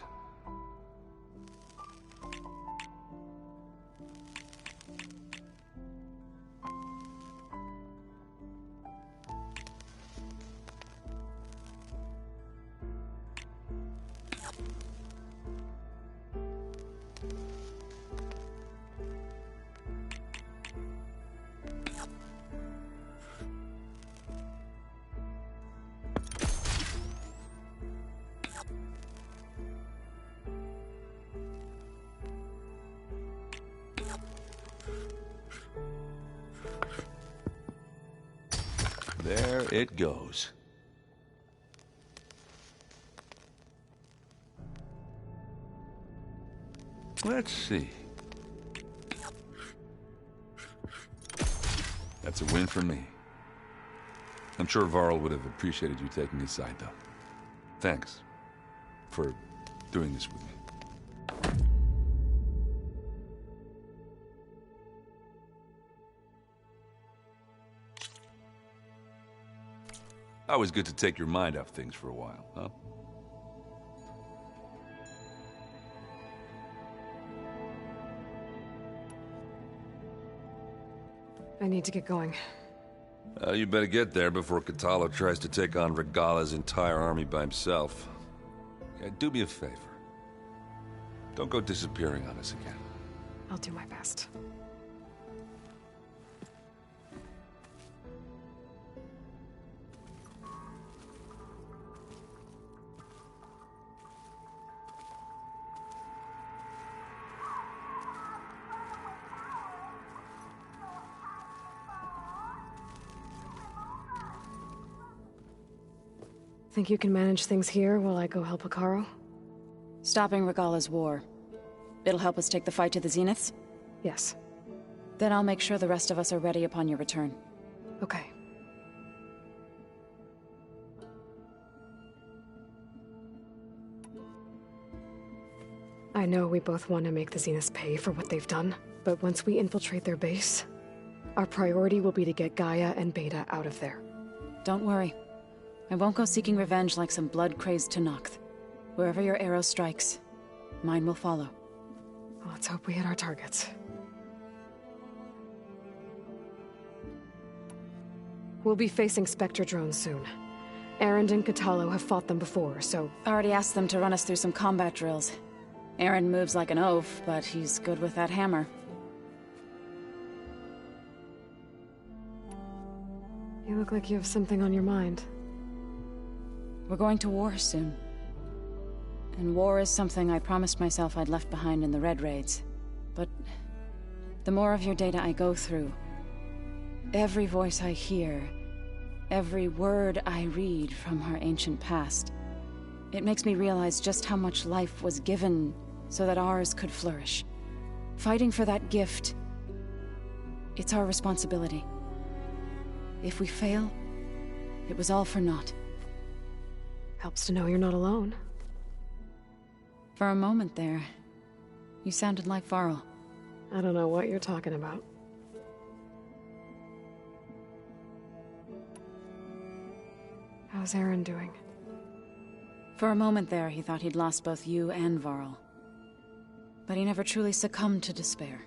There it goes. Let's see. That's a win for me. I'm sure Varl would have appreciated you taking his side, though. Thanks for doing this with me. Always good to take your mind off things for a while, huh? I need to get going. You better get there before Catalo tries to take on Regala's entire army by himself. Yeah, do me a favor. Don't go disappearing on us again. I'll do my best. Think you can manage things here while I go help Hekarro? Stopping Regala's war. It'll help us take the fight to the Zeniths? Yes. Then I'll make sure the rest of us are ready upon your return. Okay. I know we both want to make the Zeniths pay for what they've done, but once we infiltrate their base, our priority will be to get Gaia and Beta out of there. Don't worry. I won't go seeking revenge like some blood-crazed Tenakth. Wherever your arrow strikes, mine will follow. Let's hope we hit our targets. We'll be facing Spectre drones soon. Erend and Catalo have fought them before, so... Already asked them to run us through some combat drills. Erend moves like an oaf, but he's good with that hammer. You look like you have something on your mind. We're going to war soon. And war is something I promised myself I'd left behind in the Red Raids. But the more of your data I go through, every voice I hear, every word I read from our ancient past, it makes me realize just how much life was given so that ours could flourish. Fighting for that gift, it's our responsibility. If we fail, it was all for naught. Helps to know you're not alone. For a moment there, you sounded like Varl. I don't know what you're talking about. How's Erend doing? For a moment there, he thought he'd lost both you and Varl. But he never truly succumbed to despair.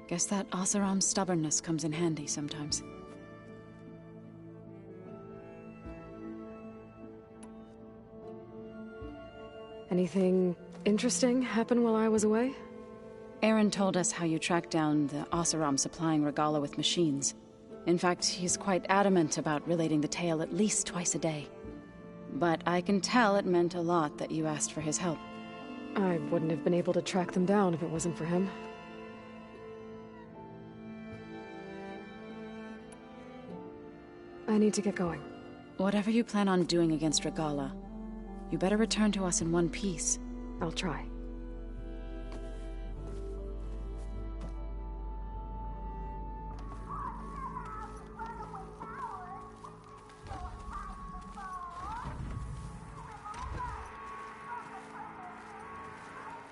Guess that Oseram's stubbornness comes in handy sometimes. Anything interesting happen while I was away? Aaron told us how you tracked down the Oseram supplying Regala with machines. In fact, he's quite adamant about relating the tale at least twice a day. But I can tell it meant a lot that you asked for his help. I wouldn't have been able to track them down if it wasn't for him. I need to get going. Whatever you plan on doing against Regala, you better return to us in one piece. I'll try.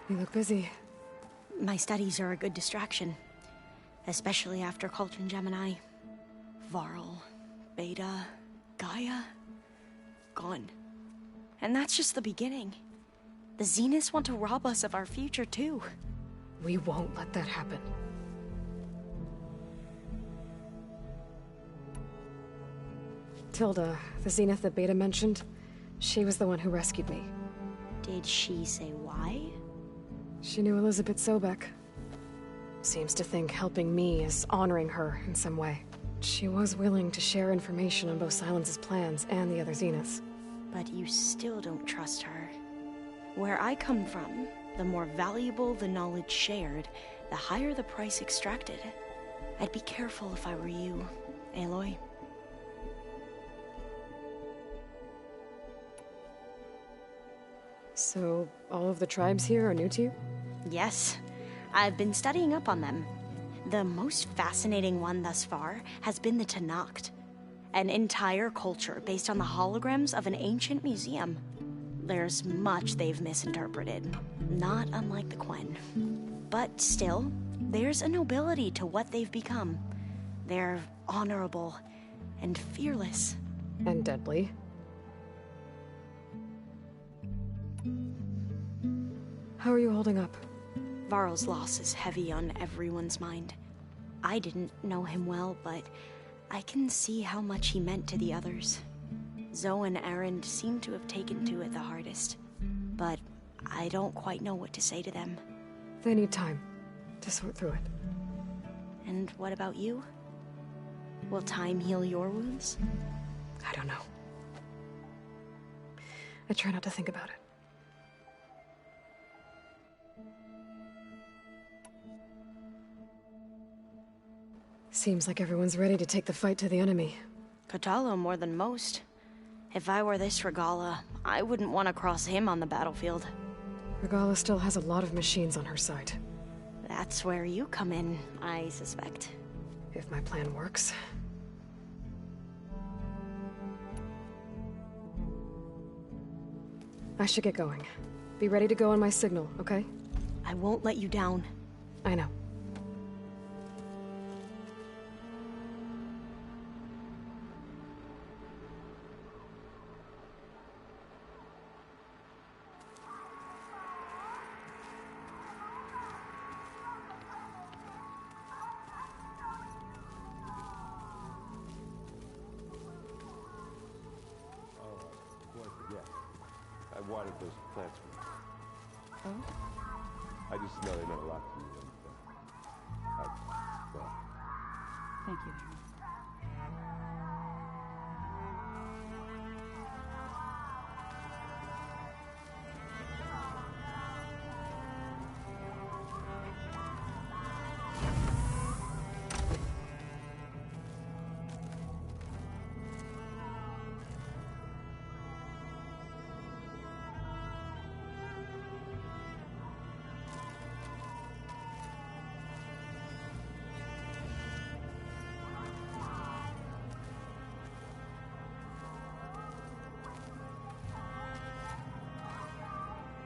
You look busy. My studies are a good distraction. Especially after Cauldron Gemini. Varl, Beta, Gaia... gone. And that's just the beginning. The Zeniths want to rob us of our future, too. We won't let that happen. Tilda, the Zenith that Beta mentioned, she was the one who rescued me. Did she say why? She knew Elizabeth Sobek. Seems to think helping me is honoring her in some way. She was willing to share information on both Silence's plans and the other Zeniths. But you still don't trust her. Where I come from, the more valuable the knowledge shared, the higher the price extracted. I'd be careful if I were you, Aloy. So, all of the tribes here are new to you? Yes. I've been studying up on them. The most fascinating one thus far has been the Tenakth, an entire culture based on the holograms of an ancient museum. There's much they've misinterpreted, not unlike the Quen. But still, there's a nobility to what they've become. They're honorable and fearless. And deadly. How are you holding up? Varl's loss is heavy on everyone's mind. I didn't know him well, but I can see how much he meant to the others. Zoe and Aaron seem to have taken to it the hardest, but I don't quite know what to say to them. They need time to sort through it. And what about you? Will time heal your wounds? I don't know. I try not to think about it. Seems like everyone's ready to take the fight to the enemy. Kotallo more than most. If I were this Regala, I wouldn't want to cross him on the battlefield. Regala still has a lot of machines on her side. That's where you come in, I suspect. If my plan works. I should get going. Be ready to go on my signal, okay? I won't let you down. I know. I watered those plants for you. Oh? I just know they meant a lot to you. And, well. Thank you.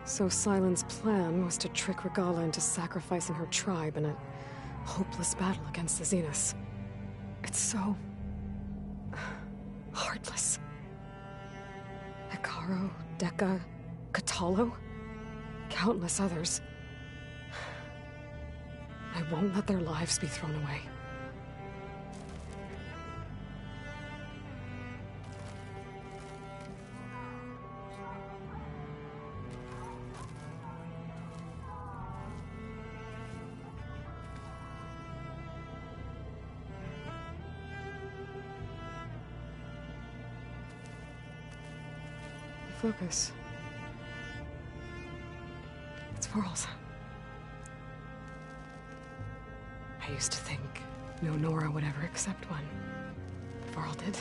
So Silent's plan was to trick Regala into sacrificing her tribe in a hopeless battle against the Zeniths. It's so... heartless. Hekarro, Dekka, Kotallo, countless others. I won't let their lives be thrown away. focus. It's Varl's. I used to think no Nora would ever accept one. Varl did.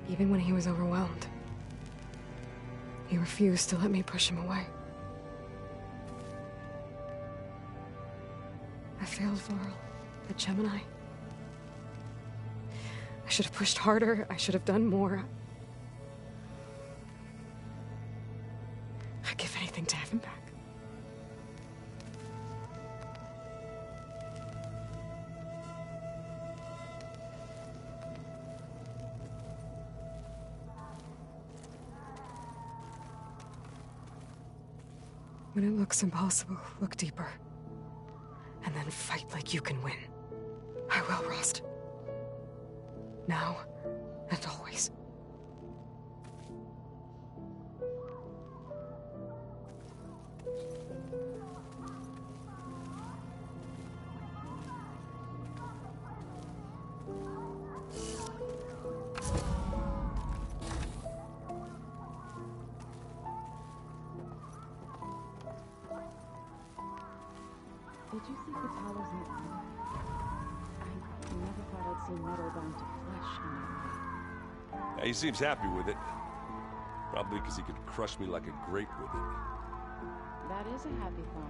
Even when he was overwhelmed, he refused to let me push him away. I failed Varl at Gemini. I should have pushed harder. I should have done more. I'd give anything to have him back. When it looks impossible, look deeper. And then fight like you can win. I will, Rost. Now and always. Did you see Katala's new armor? I never thought I'd see metal bound to flesh in that way. Yeah, he seems happy with it. Probably because he could crush me like a grape with it. That is a happy thought.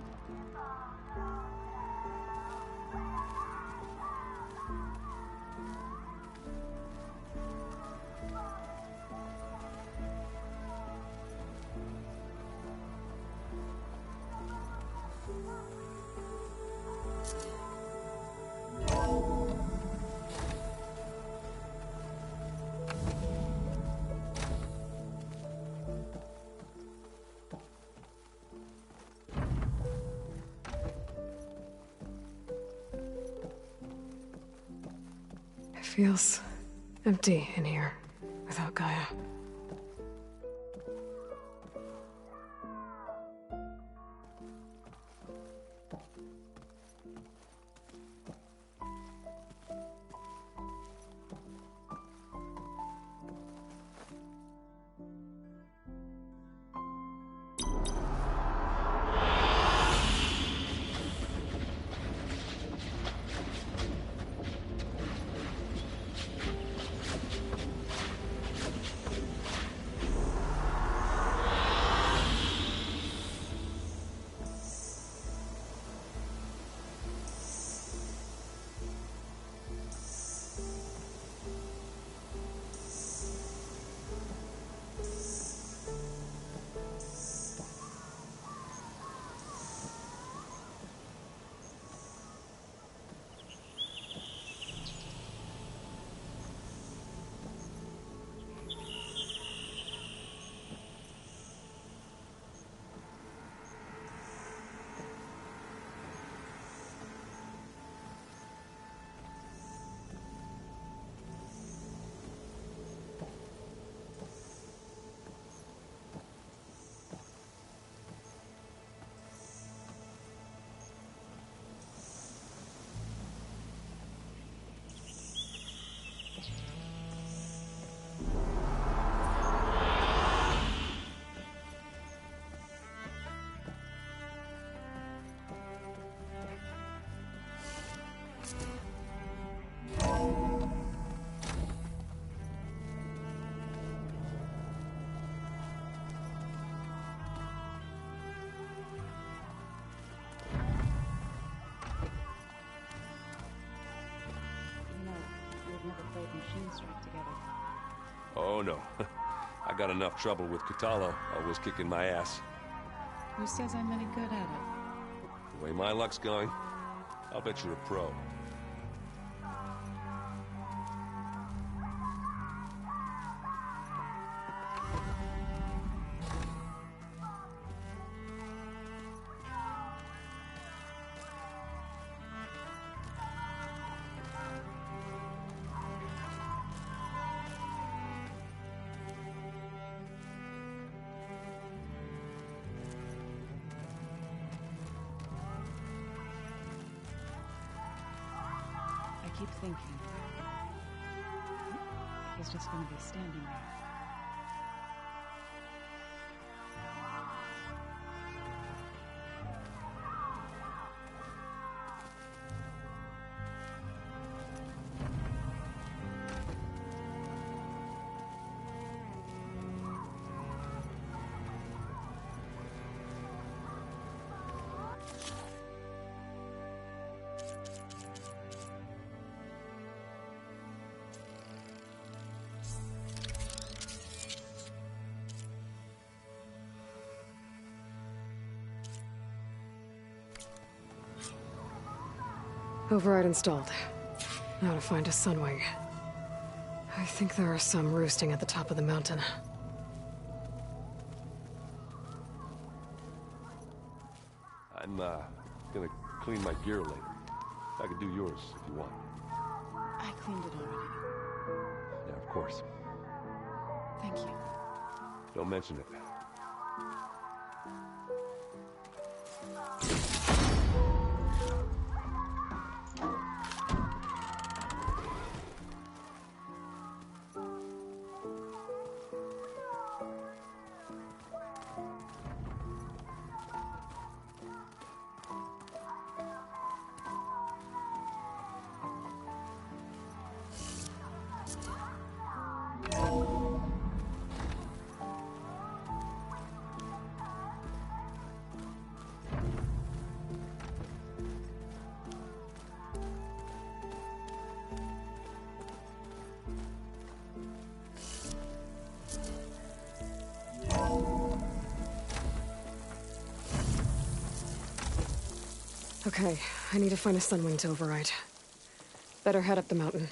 It feels empty in here without Gaia. Oh no. I got enough trouble with Katala, always kicking my ass. Who says I'm any good at it? The way my luck's going, I'll bet you're a pro. I keep thinking. He's just gonna be standing there, Override installed. Now to find a sunwing. I think there are some roosting at the top of the mountain. I'm, gonna clean my gear later. I could do yours if you want. I cleaned it already. Yeah, of course. Thank you. Don't mention it. Okay, I need to find a sunwing to override. Better head up the mountain.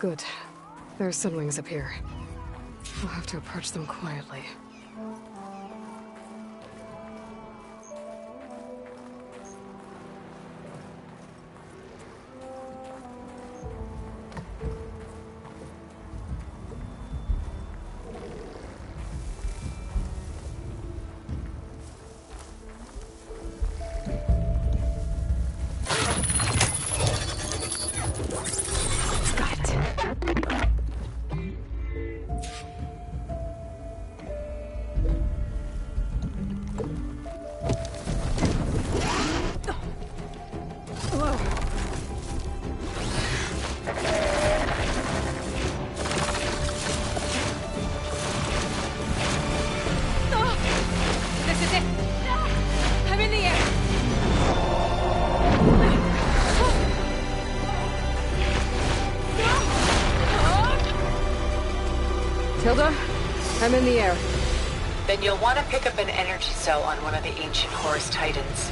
Good. There are sunwings up here. We'll have to approach them quietly. Tilda, I'm in the air. Then you'll want to pick up an energy cell on one of the ancient Horus Titans.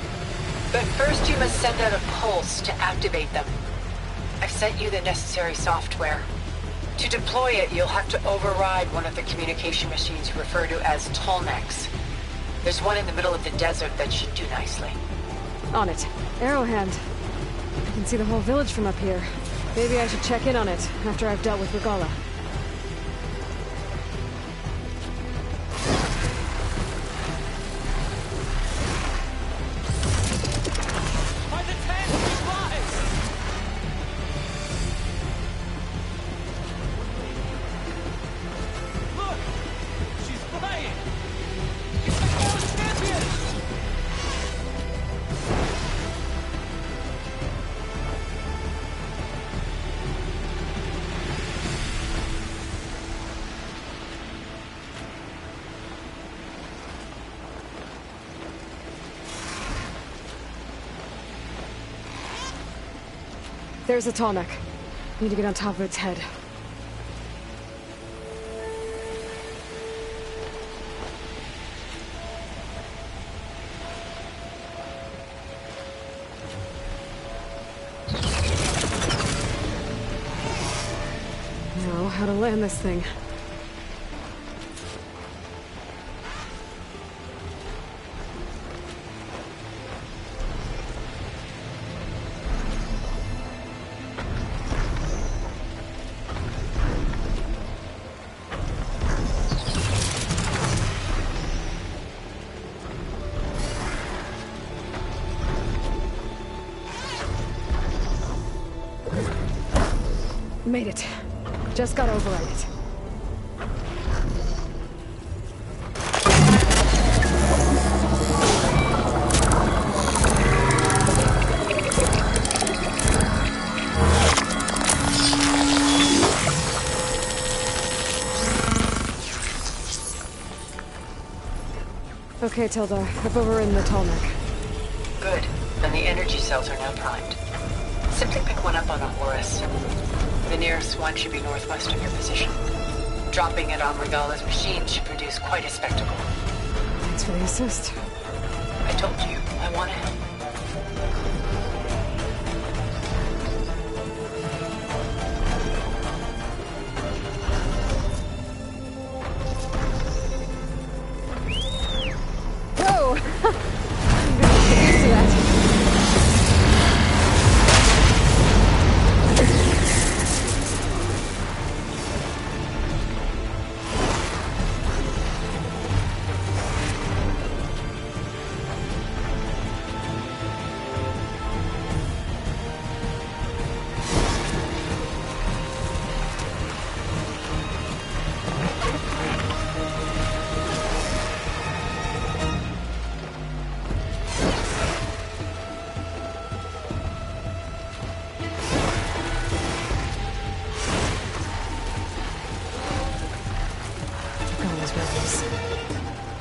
But first you must send out a pulse to activate them. I've sent you the necessary software. To deploy it, you'll have to override one of the communication machines referred to as Tolnecs. There's one in the middle of the desert that should do nicely. On it. Arrowhand. I can see the whole village from up here. Maybe I should check in on it after I've dealt with Regala. There's a Tolnec. Need to get on top of its head. Now, how to land this thing. Made it. Just got override it. Okay, Tilda. I've overridden the Tolnec. Good. Then the energy cells are now primed. Simply pick one up on a Horus. The nearest one should be northwest of your position. Dropping it on Regala's machine should produce quite a spectacle. Thanks for the assist. I told you, I want to help. Whoa! I'm gonna get used to that.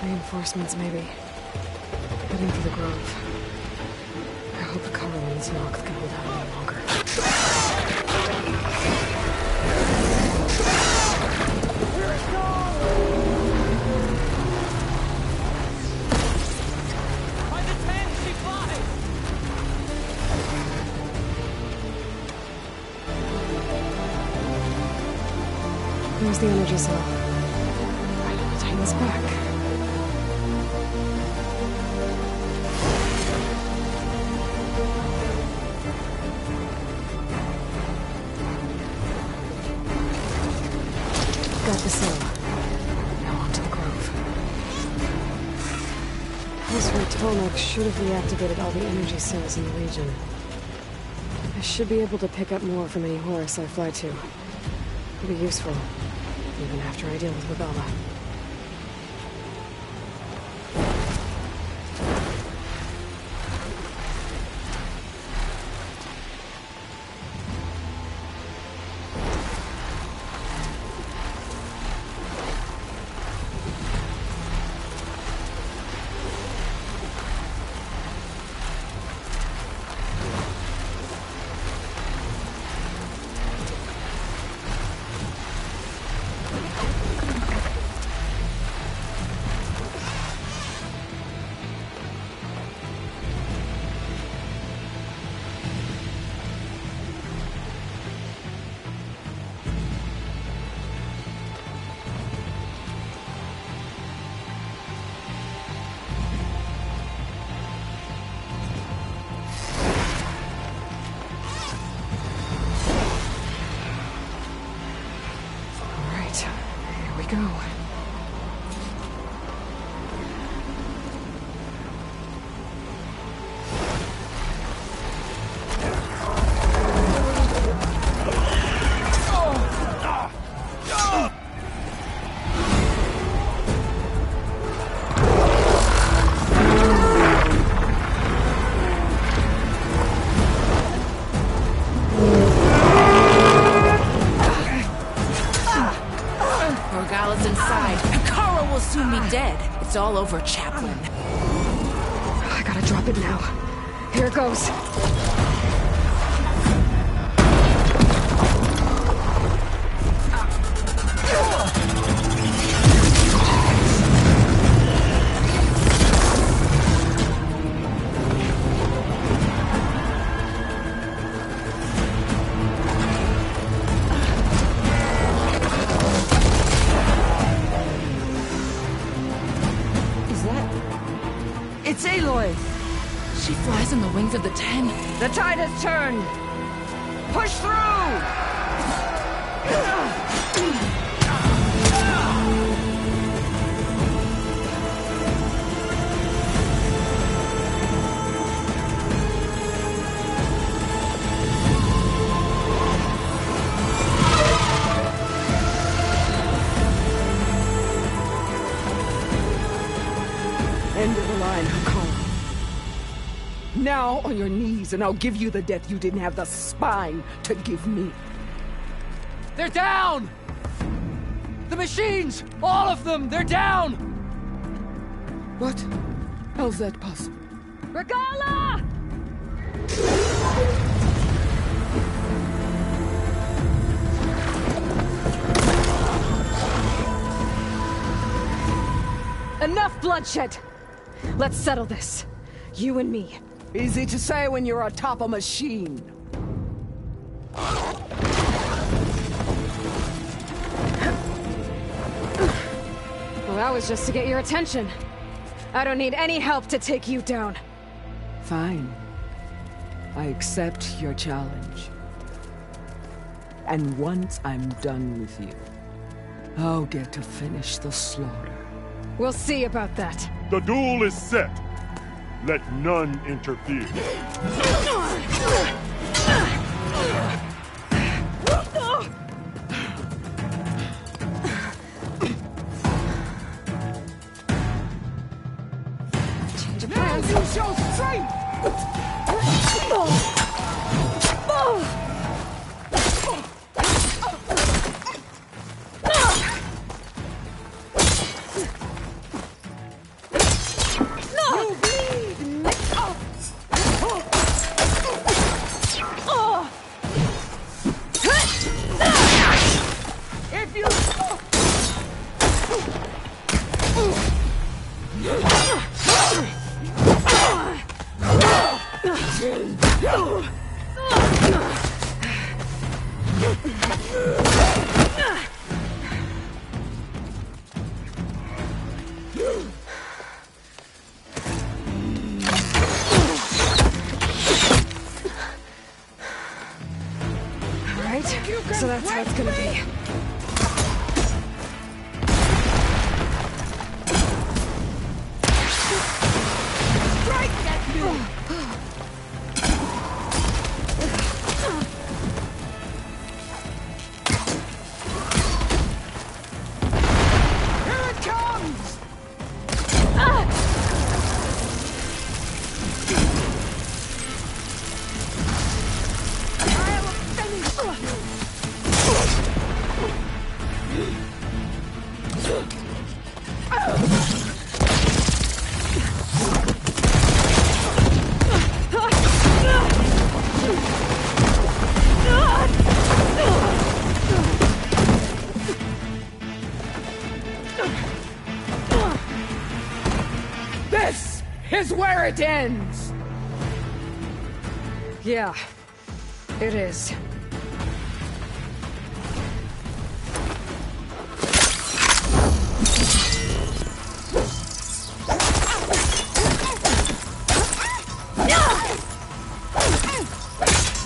Reinforcements, maybe. Heading for the grove. I hope the Carolyn's Nox can hold out any longer. Here it goes! By the 10, she flies! There's the energy cell. Right, take this back. Got the cell. Now on to the grove. This Rotolnik should have reactivated all the energy cells in the region. I should be able to pick up more from any Horus I fly to. It'll be useful, even after I deal with Wabella. Go. It's all over, Chaplain. I gotta drop it now. Here it goes. It's Aloy! She flies in the wings of the 10. The tide has turned! Push through! End of the line, Hakon. Now on your knees, and I'll give you the death you didn't have the spine to give me. They're down! The machines! All of them! They're down! What? How's that possible? Regala! Enough bloodshed! Let's settle this. You and me. Easy to say when you're atop a machine. Well, that was just to get your attention. I don't need any help to take you down. Fine. I accept your challenge. And once I'm done with you, I'll get to finish the slaughter. We'll see about that. The duel is set. Let none interfere. Change of Now plans. use your strength! that's how it's gonna be. Strike at me! Here it comes! I'll finish This is where it ends! Yeah, it is.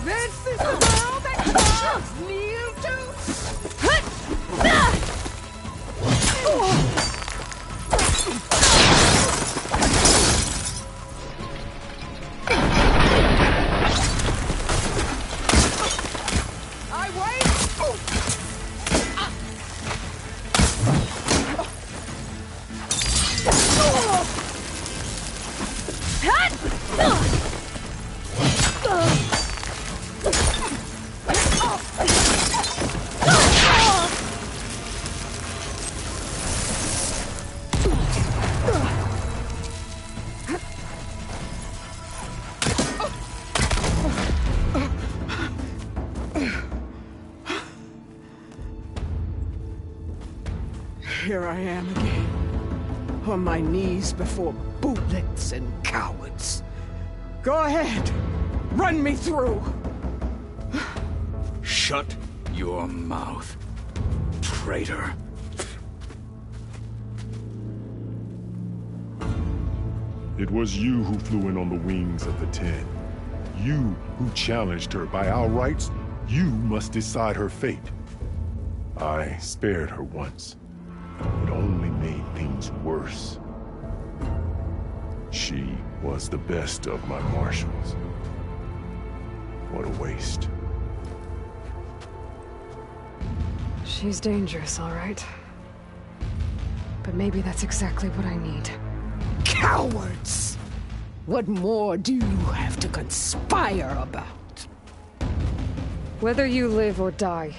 This is the world that calls you I wait! Here I am again, on my knees before bootlets and cowards. Go ahead, run me through. Shut your mouth, traitor. It was you who flew in on the wings of the 10. You who challenged her. By our rights, you must decide her fate. I spared her once. It only made things worse. She was the best of my marshals. What a waste. She's dangerous, all right. But maybe that's exactly what I need. Cowards! What more do you have to conspire about? Whether you live or die.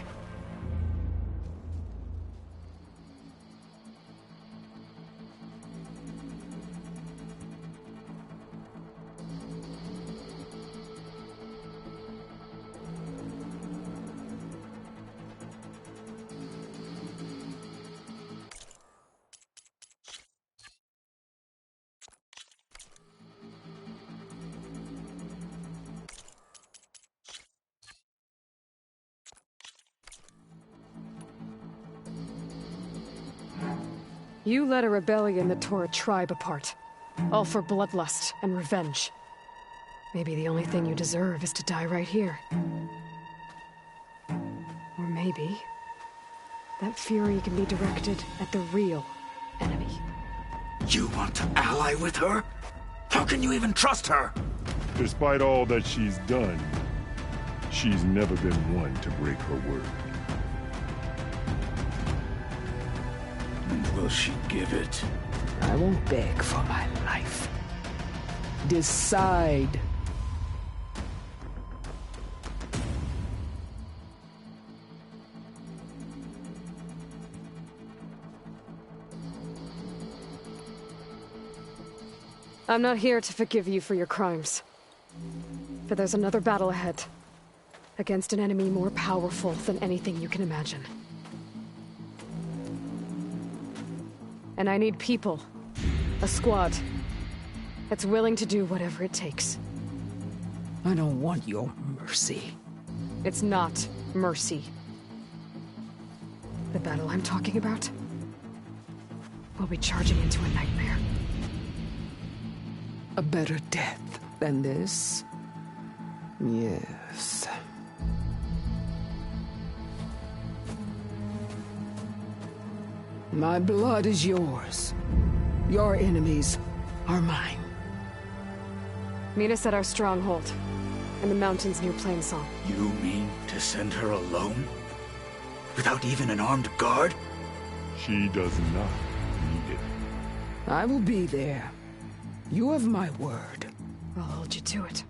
You led a rebellion that tore a tribe apart. All for bloodlust and revenge. Maybe the only thing you deserve is to die right here. Or maybe that fury can be directed at the real enemy. You want to ally with her? How can you even trust her? Despite all that she's done, she's never been one to break her word. Will she give it? I won't beg for my life. Decide. I'm not here to forgive you for your crimes. But there's another battle ahead. Against an enemy more powerful than anything you can imagine. And I need people. A squad. That's willing to do whatever it takes. I don't want your mercy. It's not mercy. The battle I'm talking about will be charging into a nightmare. A better death than this? Yes. My blood is yours. Your enemies are mine. Meet us at our stronghold, in the mountains near Plainsong. You mean to send her alone? Without even an armed guard? She does not need it. I will be there. You have my word. I'll hold you to it.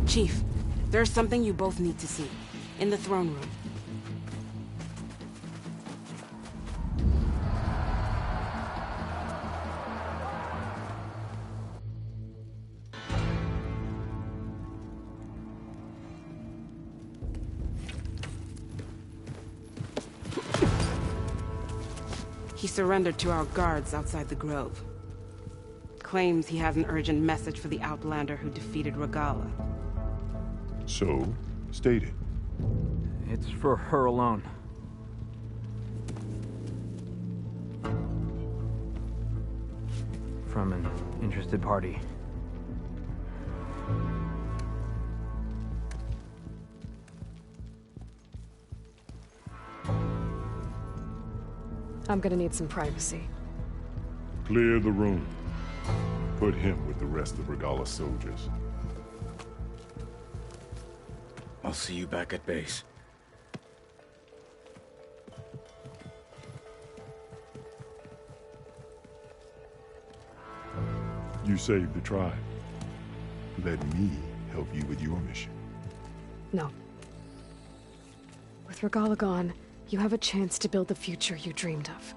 Chief, there's something you both need to see. In the throne room. He surrendered to our guards outside the grove. Claims he has an urgent message for the Outlander who defeated Regala. So, state it. It's for her alone. From an interested party. I'm gonna need some privacy. Clear the room. Put him with the rest of Regala's soldiers. I'll see you back at base. You saved the tribe. Let me help you with your mission. No. With Regala gone, you have a chance to build the future you dreamed of.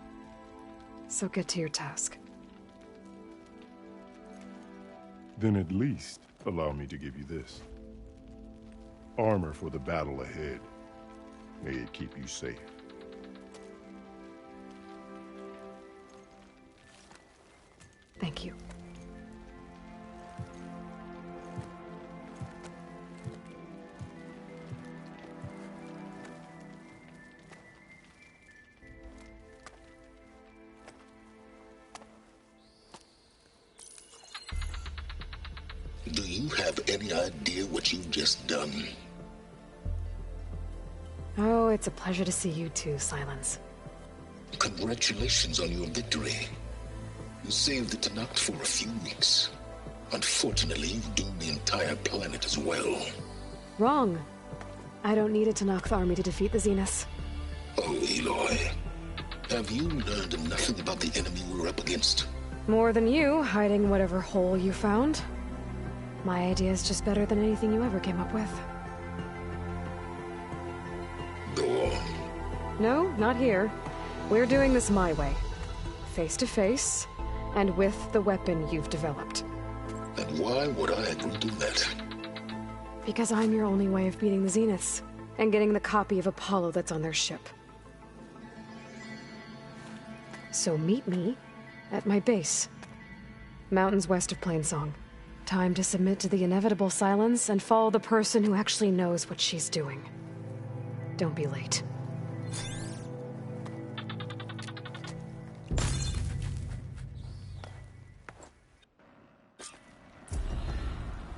So get to your task. Then at least allow me to give you this. Armor for the battle ahead. May it keep you safe. Thank you. Do you have any idea what you've just done? Oh, it's a pleasure to see you too, Silence. Congratulations on your victory. You saved the Tanakh for a few weeks. Unfortunately, you've doomed the entire planet as well. Wrong. I don't need a Tanakh army to defeat the Zeniths. Oh, Aloy. Have you learned nothing about the enemy we're up against? More than you, hiding whatever hole you found. My idea is just better than anything you ever came up with. Go on. No, not here. We're doing this my way. Face to face, and with the weapon you've developed. And why would I agree to that? Because I'm your only way of beating the Zeniths, and getting the copy of Apollo that's on their ship. So meet me at my base. Mountains west of Plainsong. Time to submit to the inevitable silence and follow the person who actually knows what she's doing. Don't be late.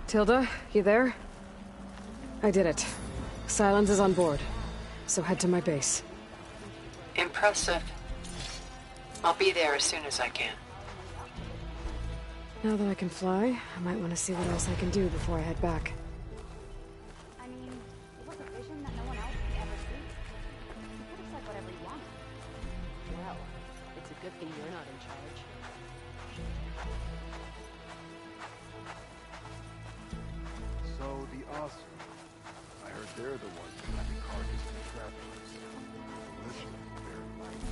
Tilda, you there? I did it. Silence is on board, so head to my base. Impressive. I'll be there as soon as I can. Now that I can fly, I might want to see what else I can do before I head back. I mean, it was a vision that no one else could ever see. You could have said whatever you wanted. Well, it's a good thing you're not in charge. So the Oscar. I heard they're the ones who have the carcass and trappers. Listen, very light.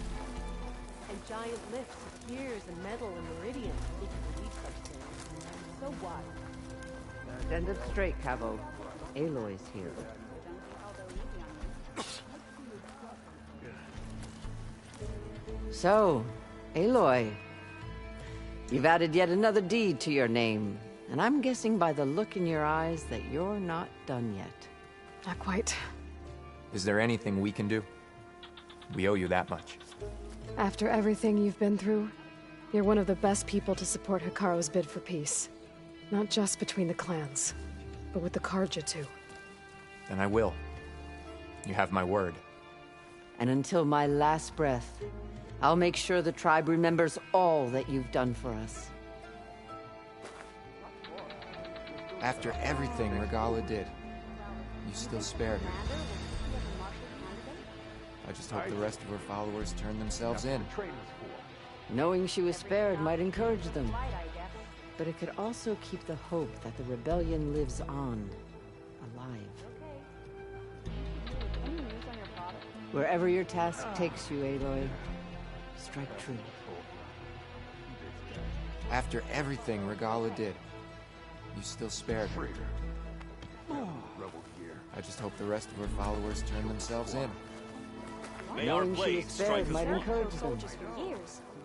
And giant lifts of gears and metal and meridians. We can believe such things. So what? Stand up straight, Cavo. Aloy's here. So, Aloy, you've added yet another deed to your name, and I'm guessing by the look in your eyes that you're not done yet. Not quite. Is there anything we can do? We owe you that much. After everything you've been through, you're one of the best people to support Hikaru's bid for peace. Not just between the clans, but with the Karja too. Then I will. You have my word. And until my last breath, I'll make sure the tribe remembers all that you've done for us. After everything Regala did, you still spared her. I just hope the rest of her followers turn themselves in. Knowing she was spared might encourage them. But it could also keep the hope that the rebellion lives on, alive. Wherever your task takes you, Aloy, strike true. After everything Regala did, you still spared her. I just hope the rest of her followers turn themselves in. Knowing she was spared might encourage them.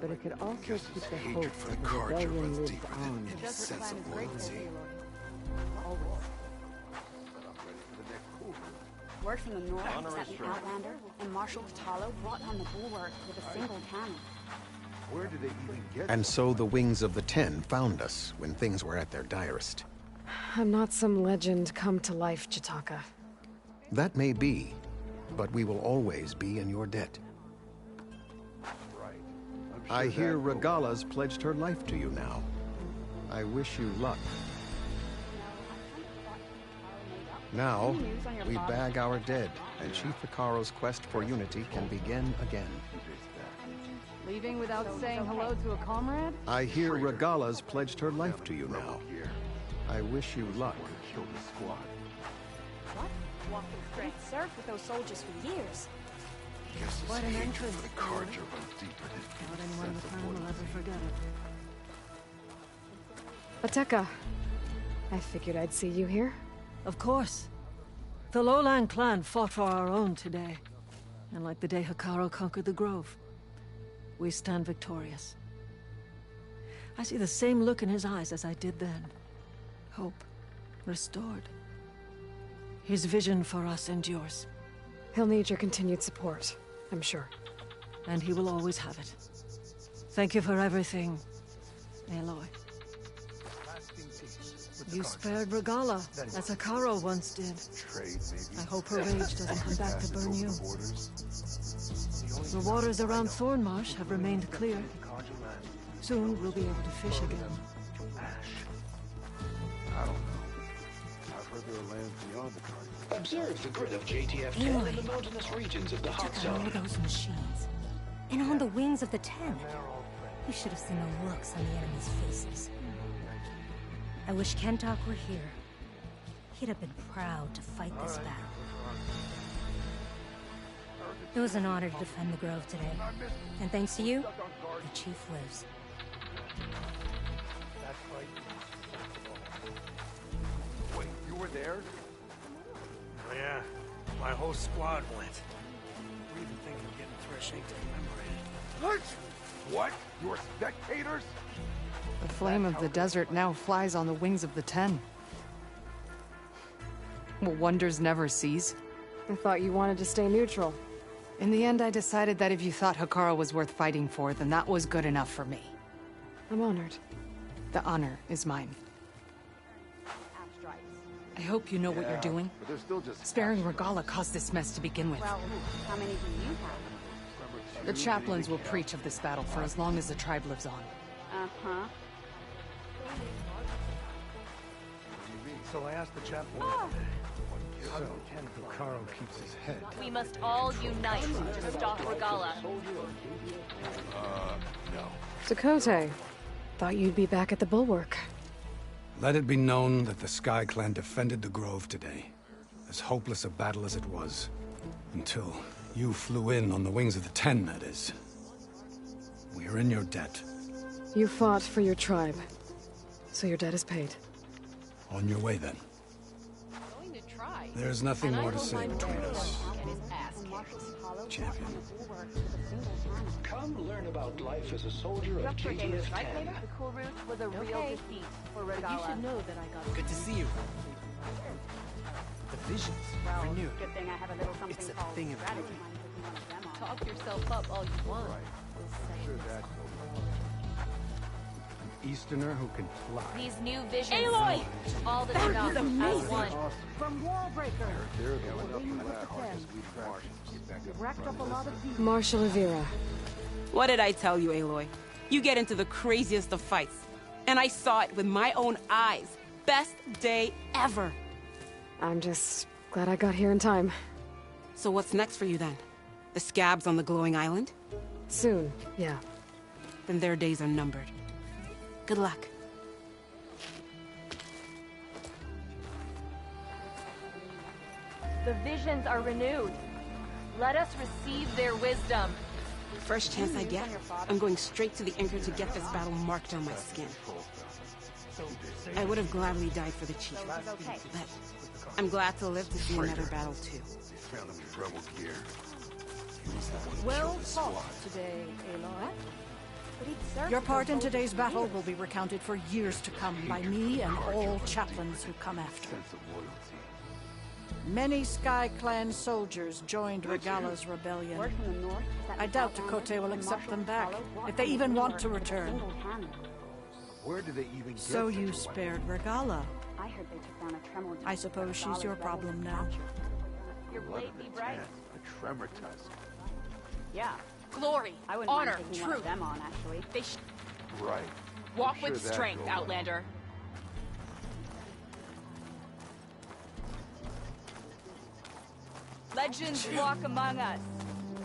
But it could also keep the hope that the rebellion lives on. Sense of loyalty. Word from the north is that the Outlander and Marshal Patalo brought down the bulwark with a single cannon. Where did they even get? And so the Wings of the Ten found us when things were at their direst. I'm not some legend come to life, Jataka. That may be, but we will always be in your debt. I hear Regala's pledged her life to you now. I wish you luck. Now, we bag our dead, and Chief Hekarro's quest for unity can begin again. Leaving without saying hello to a comrade? I hear Regala's pledged her life to you now. I wish you luck. What? Walked in straight. Served with those soldiers for years. Quite an entrance. Carja runs deeper Not anyone in the town will ever forget it. Ateka, I figured I'd see you here. Of course. The Lowland clan fought for our own today. And like the day Hekarro conquered the Grove, we stand victorious. I see the same look in his eyes as I did then. Hope restored. His vision for us endures. He'll need your continued support, I'm sure. And he will always have it. Thank you for everything, Aloy. You spared Regala, as Hekarro once did. I hope her rage doesn't come back to burn you. The waters around Thornmarsh have remained clear. Soon we'll be able to fish again. I don't know. I've heard there are lands beyond the Carja. Observe the grid of JTF-10 in the mountainous regions of the hot zone. Those machines. And on the wings of the Ten. You should have seen the looks on the enemy's faces. I wish Kentok were here. He'd have been proud to fight this battle. It was an honor to defend the Grove today. And thanks to you, the Chief lives. Wait, you were there? Oh, yeah. My whole squad went. We're even thinking of getting Thresh to commemorate it. What? You're spectators? The flame of the desert now flies on the wings of the Ten. Will wonders never cease? I thought you wanted to stay neutral. In the end, I decided that if you thought Hekarro was worth fighting for, then that was good enough for me. I'm honored. The honor is mine. I hope you know what you're doing. But they're still just Sparing Regala caused this mess to begin with. Well, how many do you have? The chaplains will preach of this battle for as long as the tribe lives on. Uh-huh. So I asked the chaplain how do Hekarro keeps his head. We must all unite to stop Regala. No. Dakota, thought you'd be back at the bulwark. Let it be known that the Sky Clan defended the Grove today, as hopeless a battle as it was, until you flew in on the wings of the Ten, that is. We are in your debt. You fought for your tribe, so your debt is paid. On your way, then. There's nothing more to say between us, champion. Come learn about life as a soldier of JTF-10. The cool route was a real defeat for Regala. You should know that I got Good to see you. The visions renewed. Good thing I have a little something It's a called thing of strategy beauty. mind if you want to demo. Talk yourself up all you want. An Easterner who can fly. These new visions Aloy! all the That stuff was as amazing. one. armed wall breakers. They're the ones Wings up of in that the hard Ten. as we Martians get back up. You've racked up a lot of people. Marshal Avira. What did I tell you, Aloy? You get into the craziest of fights. And I saw it with my own eyes. Best day ever. I'm just glad I got here in time. So what's next for you then? The scabs on the glowing island? Soon, yeah. Then their days are numbered. Good luck. The visions are renewed. Let us receive their wisdom. First chance I get, I'm going straight to the anchor to get this battle marked on my skin. I would have gladly died for the chief, but I'm glad to live to see another battle too. Well fought today, Aloy. Your part in today's battle will be recounted for years to come by me and all chaplains who come after. Many Sky Clan soldiers joined Regala's rebellion. I doubt Tekote will accept them back, if they even want to return. Where do they even get So such you a spared Regala. I heard they took down a tremor. I suppose she's your problem now. Your blade be bright. A tremor test. Yeah. Glory, I wouldn't honor, mind taking one of truth. them on, actually. They Right. walk I'm sure with that'd strength, go well. Outlander. Legends walk among us,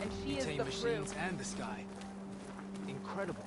and she is Tame the machines fruit. and the sky. Incredible.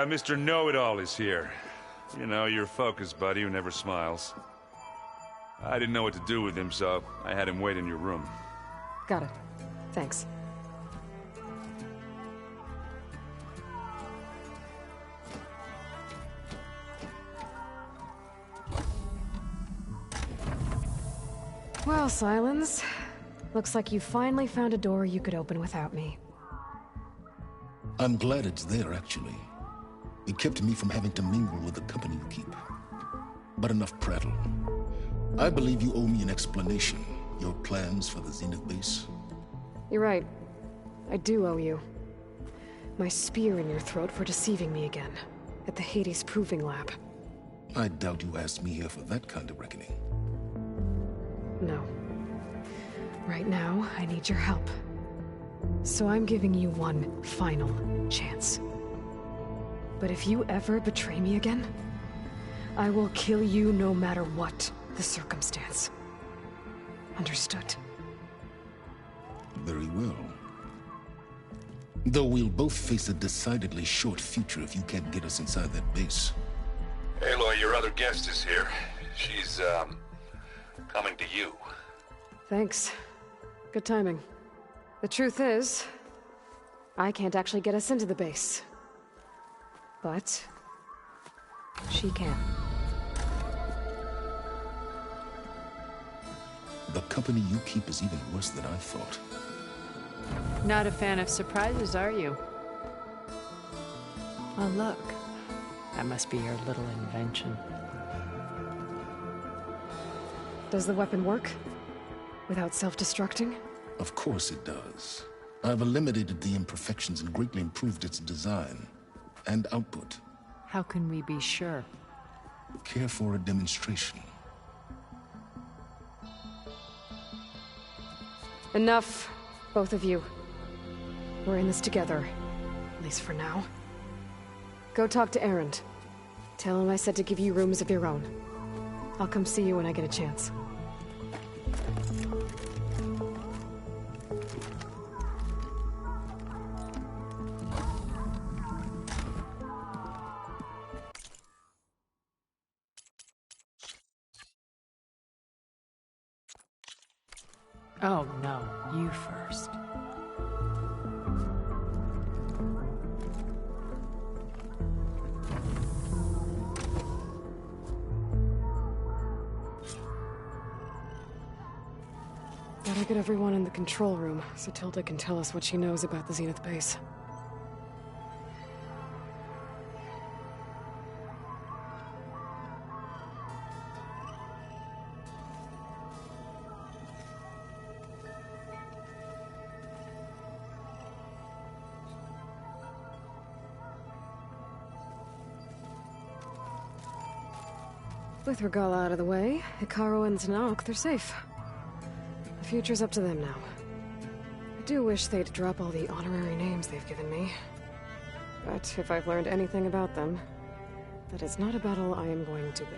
Mr. Know-It-All is here. You know, your focus buddy who never smiles. I didn't know what to do with him, so I had him wait in your room. Got it. Thanks. Well, Silence. Looks like you finally found a door you could open without me. I'm glad it's there, actually. It kept me from having to mingle with the company you keep. But enough prattle. I believe you owe me an explanation. Your plans for the Zenith base? You're right. I do owe you. My spear in your throat for deceiving me again. At the Hades Proving Lab. I doubt you asked me here for that kind of reckoning. No. Right now, I need your help. So I'm giving you one final chance. But if you ever betray me again, I will kill you no matter what the circumstance. Understood? Very well. Though we'll both face a decidedly short future if you can't get us inside that base. Aloy, your other guest is here. She's, coming to you. Thanks. Good timing. The truth is, I can't actually get us into the base. But she can. The company you keep is even worse than I thought. Not a fan of surprises, are you? Oh, look. That must be your little invention. Does the weapon work? Without self-destructing? Of course it does. I've eliminated the imperfections and greatly improved its design and output. How can we be sure? Care for a demonstration? Enough, both of you. We're in this together, at least for now. Go talk to Erend. Tell him I said to give you rooms of your own. I'll come see you when I get a chance. Oh no, you first. Better get everyone in the control room so Tilda can tell us what she knows about the Zenith base. With Regala out of the way, Hikaru and Zanok, they're safe. The future's up to them now. I do wish they'd drop all the honorary names they've given me. But if I've learned anything about them, that is not a battle I am going to win.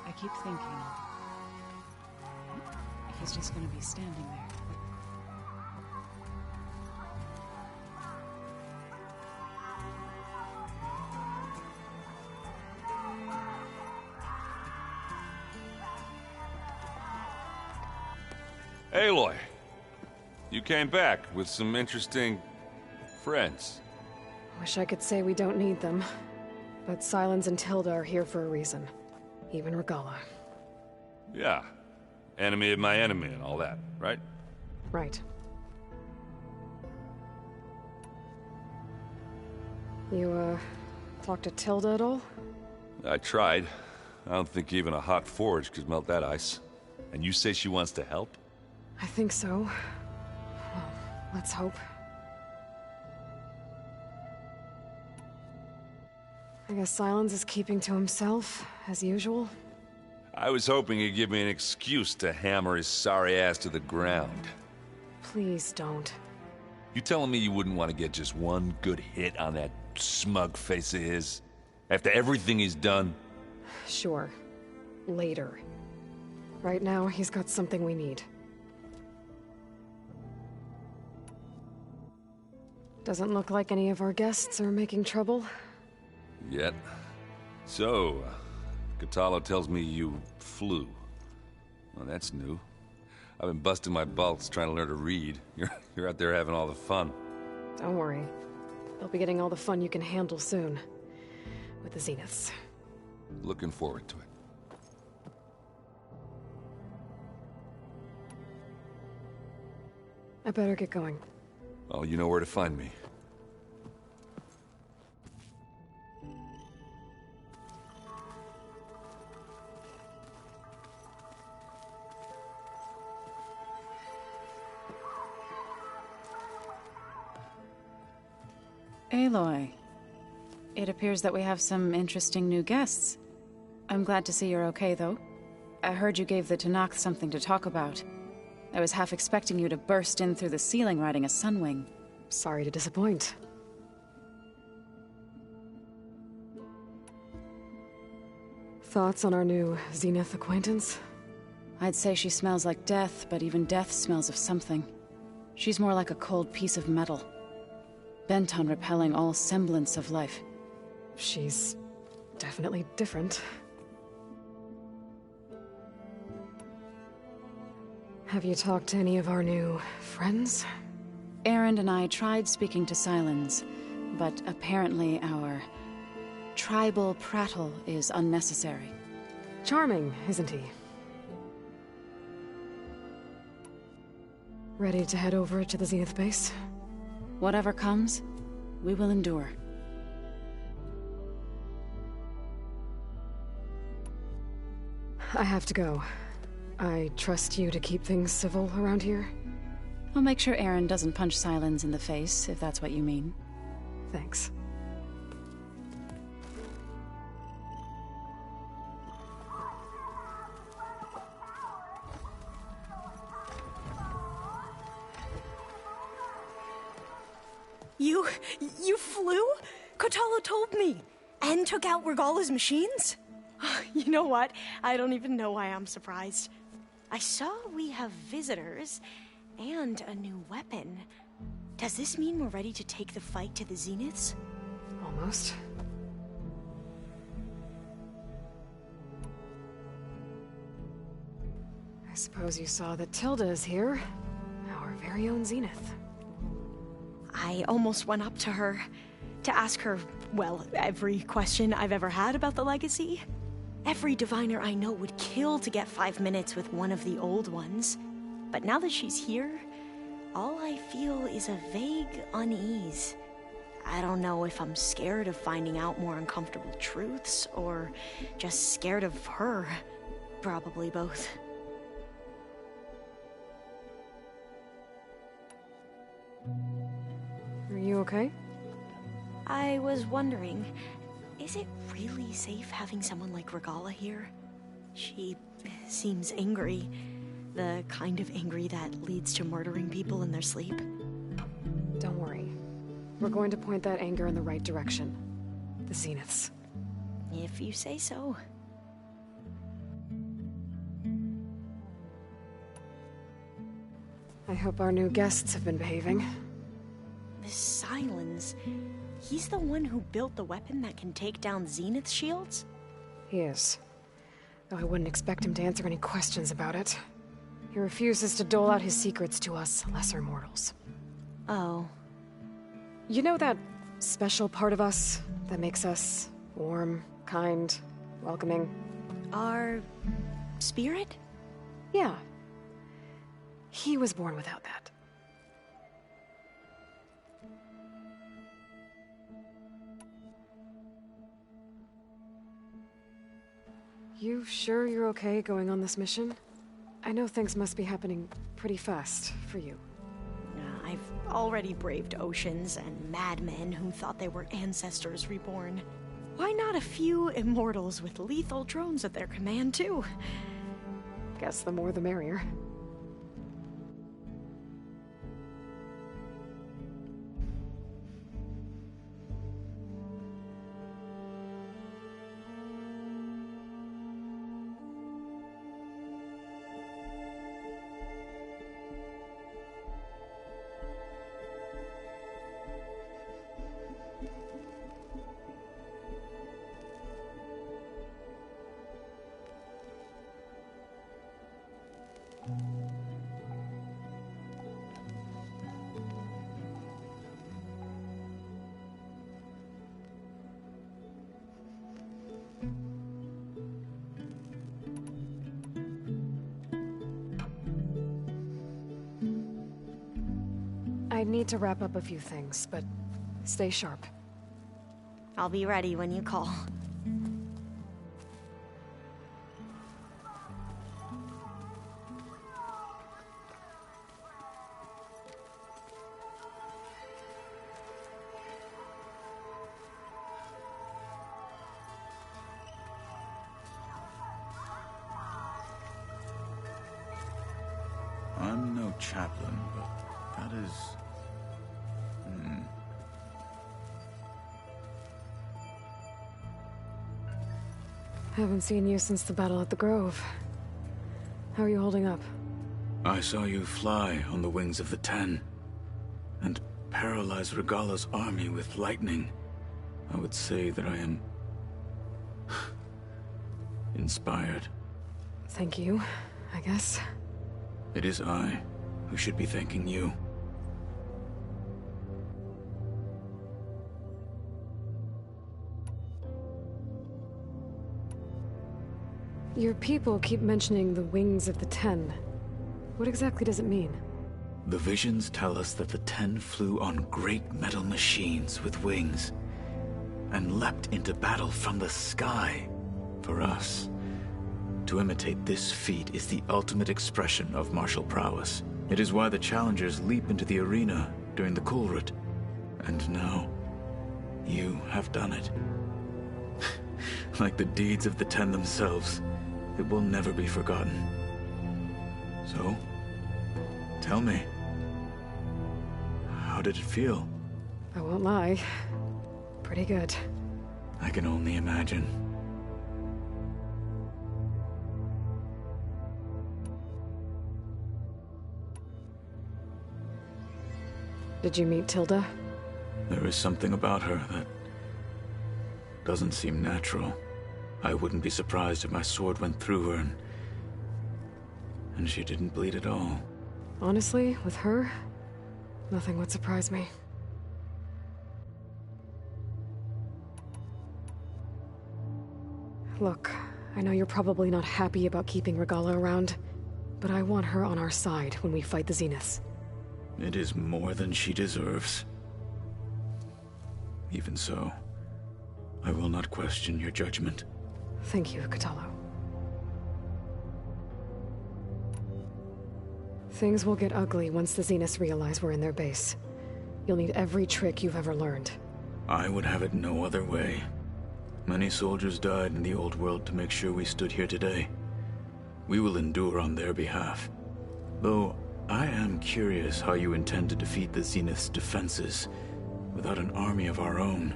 I keep thinking, he's just gonna be standing there. Aloy, you came back with some interesting friends. Wish I could say we don't need them, but Silence and Tilda are here for a reason. Even Regala. Yeah. Enemy of my enemy and all that, right? Right. You, talk to Tilda at all? I tried. I don't think even a hot forge could melt that ice. And you say she wants to help? I think so. Well, let's hope. I guess Silence is keeping to himself, as usual. I was hoping he'd give me an excuse to hammer his sorry ass to the ground. Please don't. You telling me you wouldn't want to get just one good hit on that smug face of his? After everything he's done? Sure. Later. Right now, he's got something we need. Doesn't look like any of our guests are making trouble. Yet. So, Catalo tells me you flew. Well, that's new. I've been busting my balls trying to learn to read. You're out there having all the fun. Don't worry. You'll be getting all the fun you can handle soon. With the Zeniths. Looking forward to it. I better get going. Well, you know where to find me. Aloy, it appears that we have some interesting new guests. I'm glad to see you're okay, though. I heard you gave the Tanakh something to talk about. I was half expecting you to burst in through the ceiling riding a sunwing. Sorry to disappoint. Thoughts on our new Zenith acquaintance? I'd say she smells like death, but even death smells of something. She's more like a cold piece of metal. Bent on repelling all semblance of life. She's definitely different. Have you talked to any of our new friends? Erend and I tried speaking to Silence, but apparently our tribal prattle is unnecessary. Charming, isn't he? Ready to head over to the Zenith base? Whatever comes, we will endure. I have to go. I trust you to keep things civil around here? I'll make sure Erend doesn't punch Silence in the face, if that's what you mean. Thanks. You flew? Kotalo told me. And took out Regala's machines? You know what? I don't even know why I'm surprised. I saw we have visitors and a new weapon. Does this mean we're ready to take the fight to the Zeniths? Almost. I suppose you saw that Tilda is here. Our very own Zenith. I almost went up to her to ask her, well, every question I've ever had about the legacy. Every diviner I know would kill to get 5 minutes with one of the old ones. But now that she's here, all I feel is a vague unease. I don't know if I'm scared of finding out more uncomfortable truths, or just scared of her. Probably both. Are you okay? I was wondering, is it really safe having someone like Regala here? She seems angry. The kind of angry that leads to murdering people in their sleep. Don't worry. We're going to point that anger in the right direction. The Zeniths. If you say so. I hope our new guests have been behaving. This Silence, he's the one who built the weapon that can take down Zenith shields? He is. Though I wouldn't expect him to answer any questions about it. He refuses to dole out his secrets to us lesser mortals. Oh. You know that special part of us that makes us warm, kind, welcoming? Our spirit? Yeah. He was born without that. You sure you're okay going on this mission? I know things must be happening pretty fast for you. I've already braved oceans and madmen who thought they were ancestors reborn. Why not a few immortals with lethal drones at their command, too? Guess the more the merrier. I need to wrap up a few things, but stay sharp. I'll be ready when you call. I'm no chaplain, but that is... Haven't seen you since the battle at the Grove. How are you holding up? I saw you fly on the wings of the Ten, and paralyze Regala's army with lightning. I would say that I am... inspired. Thank you, I guess. It is I who should be thanking you. Your people keep mentioning the wings of the Ten. What exactly does it mean? The visions tell us that the Ten flew on great metal machines with wings, and leapt into battle from the sky. For us, to imitate this feat is the ultimate expression of martial prowess. It is why the challengers leap into the arena during the Kulrut. And now, you have done it. Like the deeds of the Ten themselves, it will never be forgotten. So, tell me, how did it feel? I won't lie. Pretty good. I can only imagine. Did you meet Tilda? There is something about her that doesn't seem natural. I wouldn't be surprised if my sword went through her and she didn't bleed at all. Honestly, with her, nothing would surprise me. Look, I know you're probably not happy about keeping Regala around, but I want her on our side when we fight the Zeniths. It is more than she deserves. Even so, I will not question your judgment. Thank you, Kotallo. Things will get ugly once the Zeniths realize we're in their base. You'll need every trick you've ever learned. I would have it no other way. Many soldiers died in the old world to make sure we stood here today. We will endure on their behalf. Though, I am curious how you intend to defeat the Zenith's defenses without an army of our own.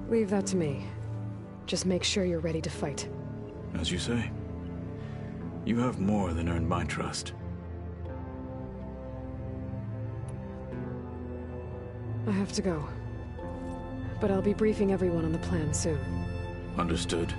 Leave that to me. Just make sure you're ready to fight. As you say. You have more than earned my trust. I have to go. But I'll be briefing everyone on the plan soon. Understood.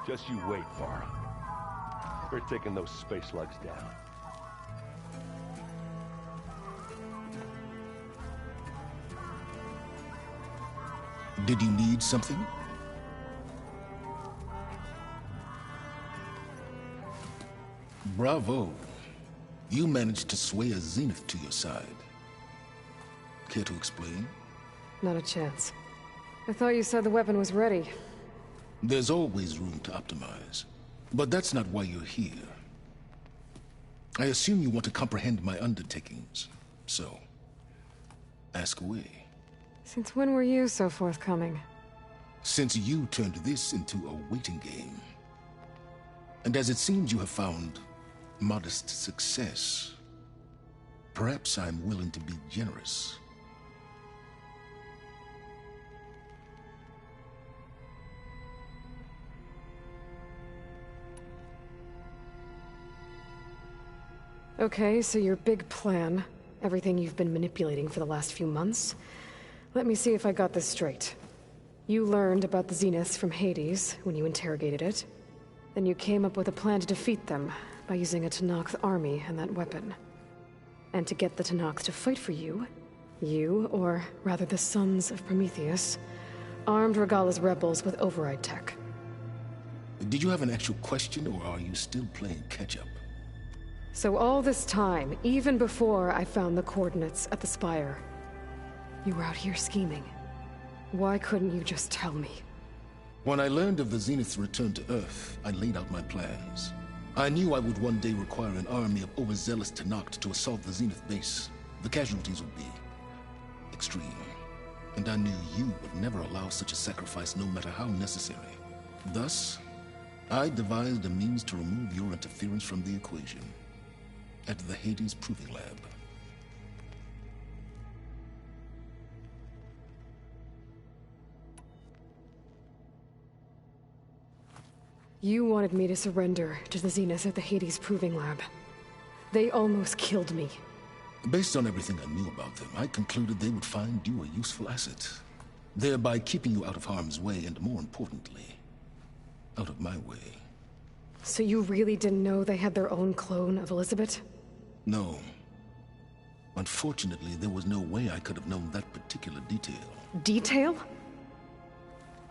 Just you wait, Varl. We're taking those space slugs down. Did you need something? Bravo. You managed to sway a Zenith to your side. Care to explain? Not a chance. I thought you said the weapon was ready. There's always room to optimize. But that's not why you're here. I assume you want to comprehend my undertakings. So, ask away. Since when were you so forthcoming? Since you turned this into a waiting game. And as it seems you have found modest success, perhaps I'm willing to be generous. Okay, so your big plan, everything you've been manipulating for the last few months. Let me see if I got this straight. You learned about the Zeniths from Hades when you interrogated it. Then you came up with a plan to defeat them by using a Tenakth army and that weapon. And to get the Tenakth to fight for you, or rather the Sons of Prometheus, armed Regala's rebels with override tech. Did you have an actual question, or are you still playing catch-up? So all this time, even before I found the coordinates at the Spire, you were out here scheming. Why couldn't you just tell me? When I learned of the Zenith's return to Earth, I laid out my plans. I knew I would one day require an army of overzealous Tenakth to assault the Zenith base. The casualties would be extreme. And I knew you would never allow such a sacrifice, no matter how necessary. Thus, I devised a means to remove your interference from the equation. At the Hades Proving Lab. You wanted me to surrender to the Zeniths at the Hades Proving Lab. They almost killed me. Based on everything I knew about them, I concluded they would find you a useful asset, thereby keeping you out of harm's way and, more importantly, out of my way. So you really didn't know they had their own clone of Elizabeth? No. Unfortunately, there was no way I could have known that particular detail. Detail?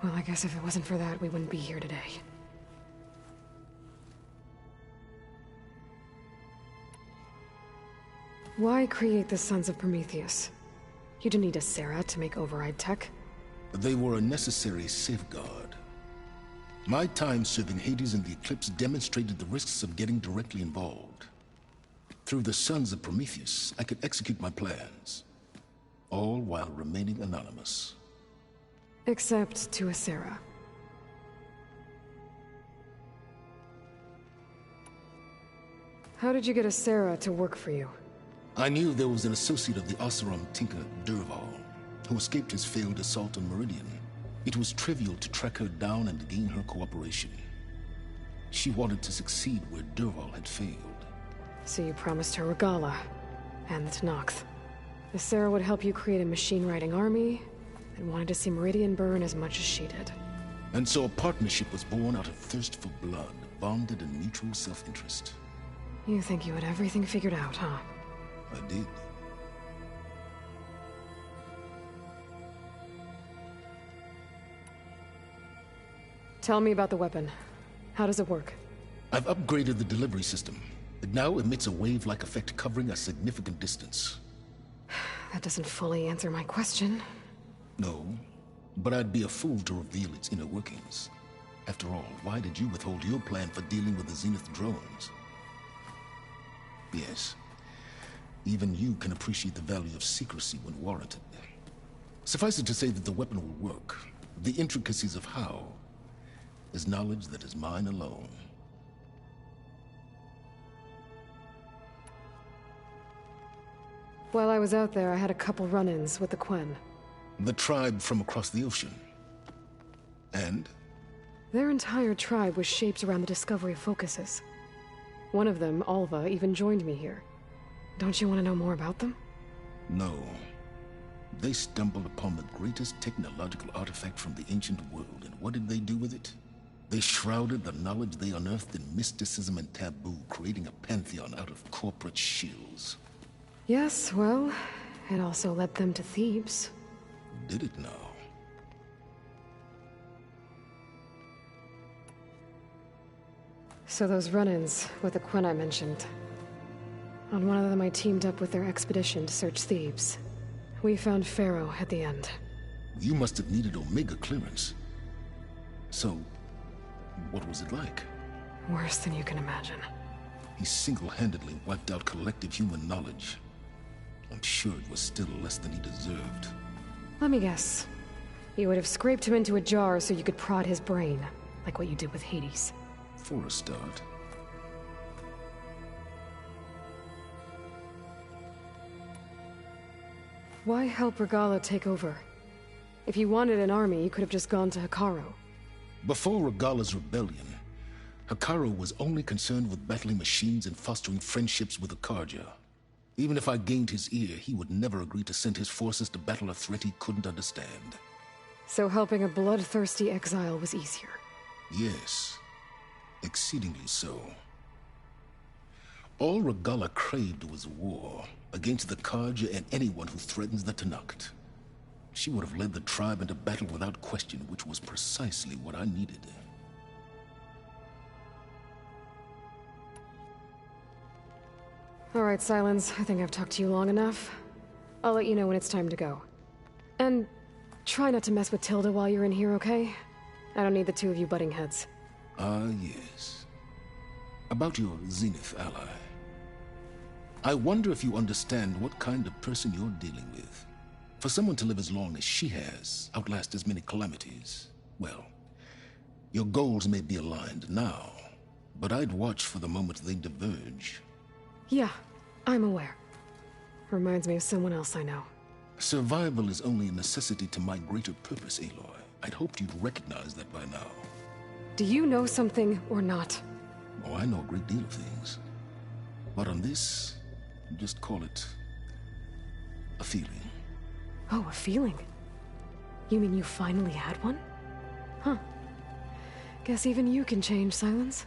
Well, I guess if it wasn't for that, we wouldn't be here today. Why create the Sons of Prometheus? You didn't need a Sarah to make override tech. They were a necessary safeguard. My time serving Hades and the Eclipse demonstrated the risks of getting directly involved. Through the Sons of Prometheus, I could execute my plans, all while remaining anonymous. Except to a Sarah. How did you get a Sarah to work for you? I knew there was an associate of the Oseram tinker, Dervahl, who escaped his failed assault on Meridian. It was trivial to track her down and gain her cooperation. She wanted to succeed where Dervahl had failed. So you promised her Regala, and the Tenakth. The Sarah would help you create a machine-riding army, and wanted to see Meridian burn as much as she did. And so a partnership was born out of thirst for blood, bonded in mutual self-interest. You think you had everything figured out, huh? I did. Tell me about the weapon. How does it work? I've upgraded the delivery system. It now emits a wave-like effect covering a significant distance. That doesn't fully answer my question. No, but I'd be a fool to reveal its inner workings. After all, why did you withhold your plan for dealing with the Zenith drones? Yes, even you can appreciate the value of secrecy when warranted. Suffice it to say that the weapon will work. The intricacies of how is knowledge that is mine alone. While I was out there, I had a couple run-ins with the Quen. The tribe from across the ocean. And? Their entire tribe was shaped around the discovery of focuses. One of them, Alva, even joined me here. Don't you want to know more about them? No. They stumbled upon the greatest technological artifact from the ancient world, and what did they do with it? They shrouded the knowledge they unearthed in mysticism and taboo, creating a pantheon out of corporate shills. Yes, well, it also led them to Thebes. Did it now? So those run-ins with the Quen I mentioned. On one of them I teamed up with their expedition to search Thebes. We found Pharaoh at the end. You must have needed Omega clearance. So, what was it like? Worse than you can imagine. He single-handedly wiped out collective human knowledge. I'm sure it was still less than he deserved. Let me guess. You would have scraped him into a jar so you could prod his brain, like what you did with Hades. For a start. Why help Regalla take over? If you wanted an army, you could have just gone to Hekarro. Before Regalla's rebellion, Hekarro was only concerned with battling machines and fostering friendships with the Karja. Even if I gained his ear, he would never agree to send his forces to battle a threat he couldn't understand. So helping a bloodthirsty exile was easier? Yes. Exceedingly so. All Regalla craved was war, against the Karja and anyone who threatens the Tenakth. She would have led the tribe into battle without question, which was precisely what I needed. All right, Silence. I think I've talked to you long enough. I'll let you know when it's time to go. And try not to mess with Tilda while you're in here, okay? I don't need the two of you butting heads. Ah, yes. About your Zenith ally. I wonder if you understand what kind of person you're dealing with. For someone to live as long as she has, outlast as many calamities, well, your goals may be aligned now, but I'd watch for the moment they diverge. Yeah, I'm aware. Reminds me of someone else I know. Survival is only a necessity to my greater purpose, Aloy. I'd hoped you'd recognize that by now. Do you know something or not? Oh, I know a great deal of things. But on this, just call it a feeling. Oh, a feeling? You mean you finally had one? Huh. Guess even you can change, Silence.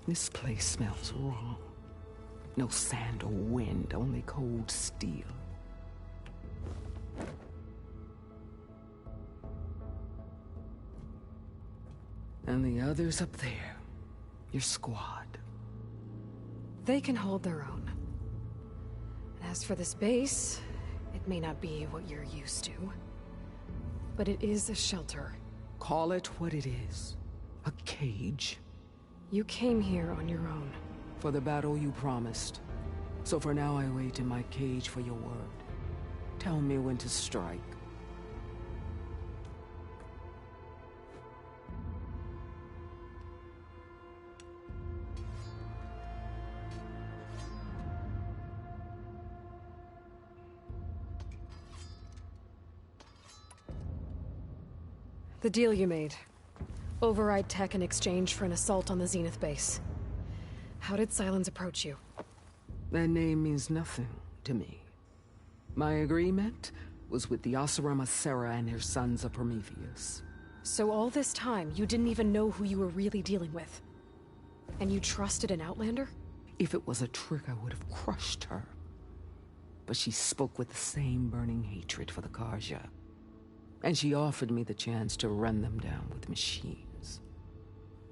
This place smells wrong. No sand or wind, only cold steel. And the others up there, your squad. They can hold their own. And as for this base, it may not be what you're used to, but it is a shelter. Call it what it is. A cage. You came here on your own. For the battle you promised. So for now I wait in my cage for your word. Tell me when to strike. The deal you made. Override tech in exchange for an assault on the Zenith base. How did Silence approach you? That name means nothing to me. My agreement was with the Oseram Sera and her sons of Prometheus. So all this time, you didn't even know who you were really dealing with? And you trusted an Outlander? If it was a trick, I would have crushed her. But she spoke with the same burning hatred for the Karja. And she offered me the chance to run them down with machines.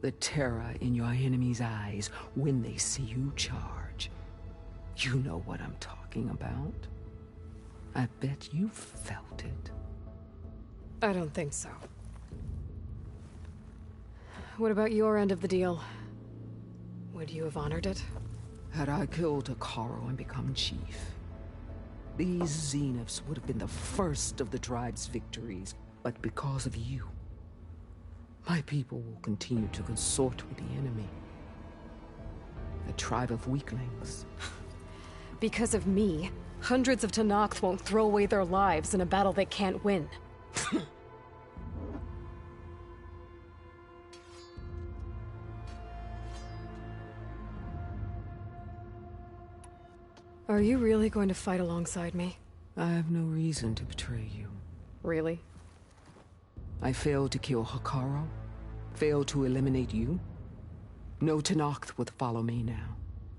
The terror in your enemy's eyes when they see you charge. You know what I'm talking about. I bet you felt it. I don't think so. What about your end of the deal? Would you have honored it? Had I killed Hikaru and become chief, these Zeniths would have been the first of the tribe's victories. But because of you, my people will continue to consort with the enemy. A tribe of weaklings. Because of me, hundreds of Tenakth won't throw away their lives in a battle they can't win. Are you really going to fight alongside me? I have no reason to betray you. Really? I failed to kill Hikaru, failed to eliminate you. No Tenakth would follow me now.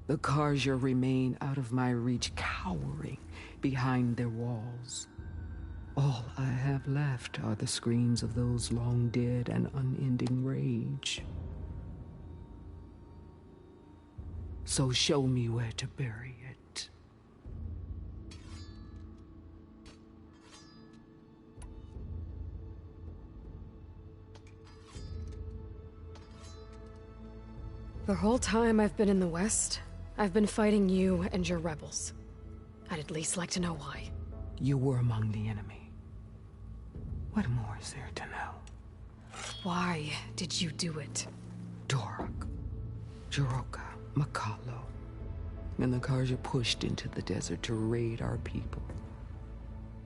The Karja remain out of my reach, cowering behind their walls. All I have left are the screams of those long dead and unending rage. So show me where to bury it. The whole time I've been in the West, I've been fighting you and your rebels. I'd at least like to know why. You were among the enemy. What more is there to know? Why did you do it? Dorak, Jiroka, Makalo, and the Karja pushed into the desert to raid our people.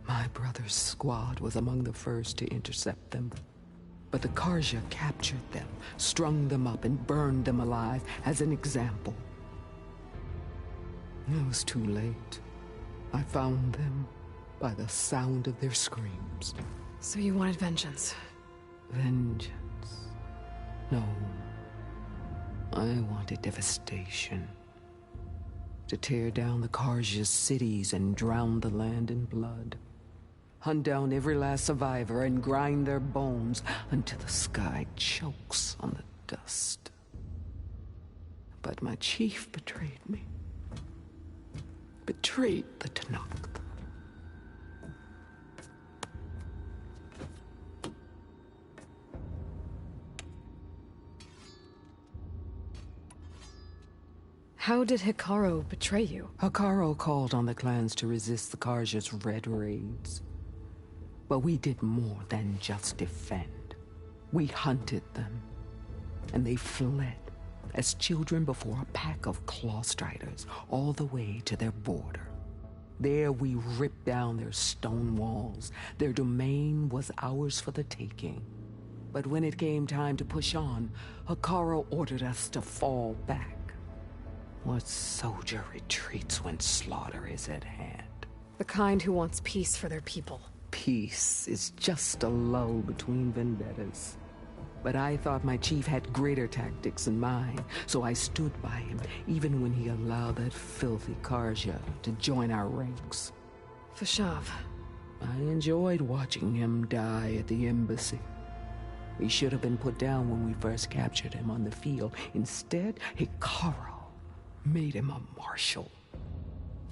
My brother's squad was among the first to intercept them. But the Karja captured them, strung them up, and burned them alive as an example. It was too late. I found them by the sound of their screams. So you wanted vengeance? Vengeance? No. I wanted devastation. To tear down the Karja's cities and drown the land in blood. Hunt down every last survivor and grind their bones until the sky chokes on the dust. But my chief betrayed me. Betrayed the Tenakth. How did Hikaru betray you? Hikaru called on the clans to resist the Karja's red raids. But we did more than just defend. We hunted them, and they fled as children before a pack of claw striders all the way to their border. There we ripped down their stone walls. Their domain was ours for the taking. But when it came time to push on, Hikaru ordered us to fall back. What soldier retreats when slaughter is at hand? The kind who wants peace for their people. Peace is just a lull between vendettas. But I thought my chief had greater tactics in mind, so I stood by him, even when he allowed that filthy Karja to join our ranks. Fashav. I enjoyed watching him die at the embassy. He should have been put down when we first captured him on the field. Instead, Hikaru made him a marshal.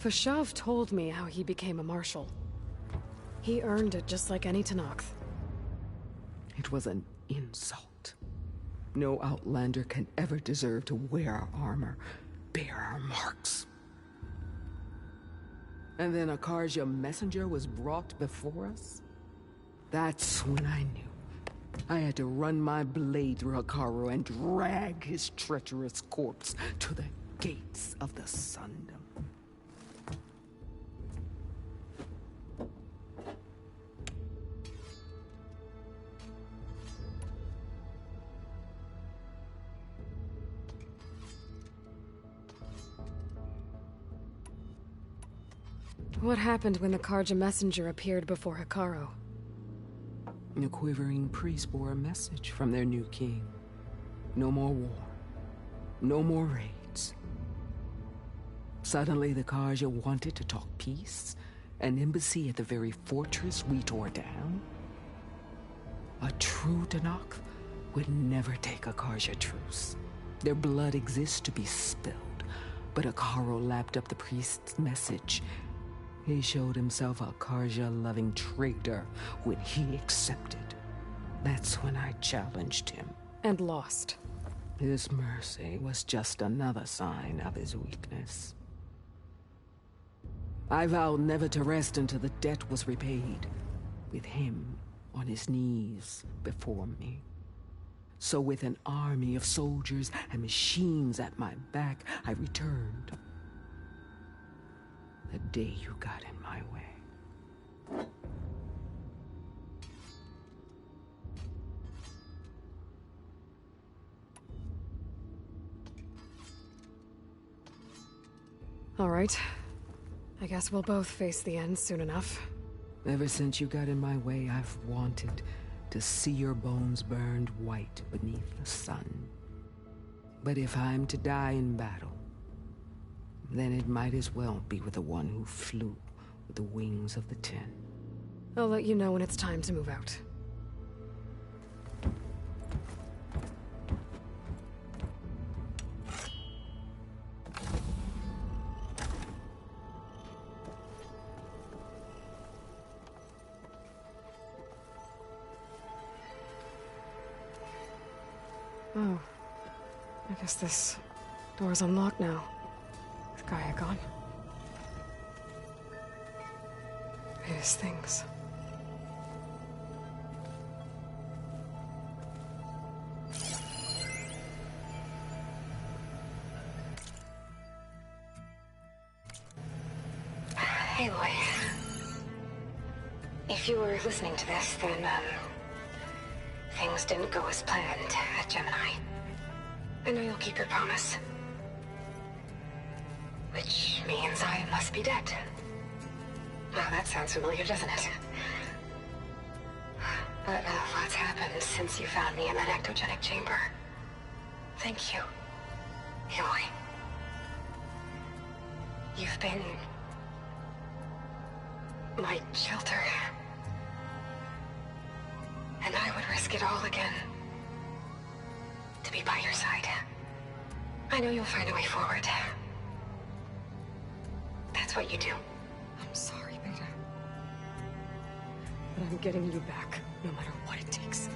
Fashav told me how he became a marshal. He earned it just like any Tenakth. It was an insult. No outlander can ever deserve to wear our armor, bear our marks. And then a Karja messenger was brought before us? That's when I knew. I had to run my blade through Hikaru and drag his treacherous corpse to the gates of the Sundom. What happened when the Karja messenger appeared before Hikaru? The quivering priests bore a message from their new king. No more war. No more raids. Suddenly the Karja wanted to talk peace. An embassy at the very fortress we tore down. A true Tenakth would never take a Karja truce. Their blood exists to be spilled. But Hikaru lapped up the priest's message. He showed himself a Karja-loving traitor when he accepted. That's when I challenged him. And lost. His mercy was just another sign of his weakness. I vowed never to rest until the debt was repaid, with him on his knees before me. So with an army of soldiers and machines at my back, I returned. The day you got in my way. All right. I guess we'll both face the end soon enough. Ever since you got in my way, I've wanted to see your bones burned white beneath the sun. But if I'm to die in battle, then it might as well be with the one who flew with the wings of the 10. I'll let you know when it's time to move out. Oh. I guess this door's unlocked now. Is Gaia gone? His things. Hey, Loy. If you were listening to this, then, things didn't go as planned at Gemini. I know you'll keep your promise. Which means I must be dead. Well, that sounds familiar, doesn't it? But a lot's happened since you found me in that ectogenic chamber. Thank you, Aloy. You've been my shelter. And I would risk it all again to be by your side. I know you'll find a way forward. That's what you do. I'm sorry, Beta. But I'm getting you back, no matter what it takes.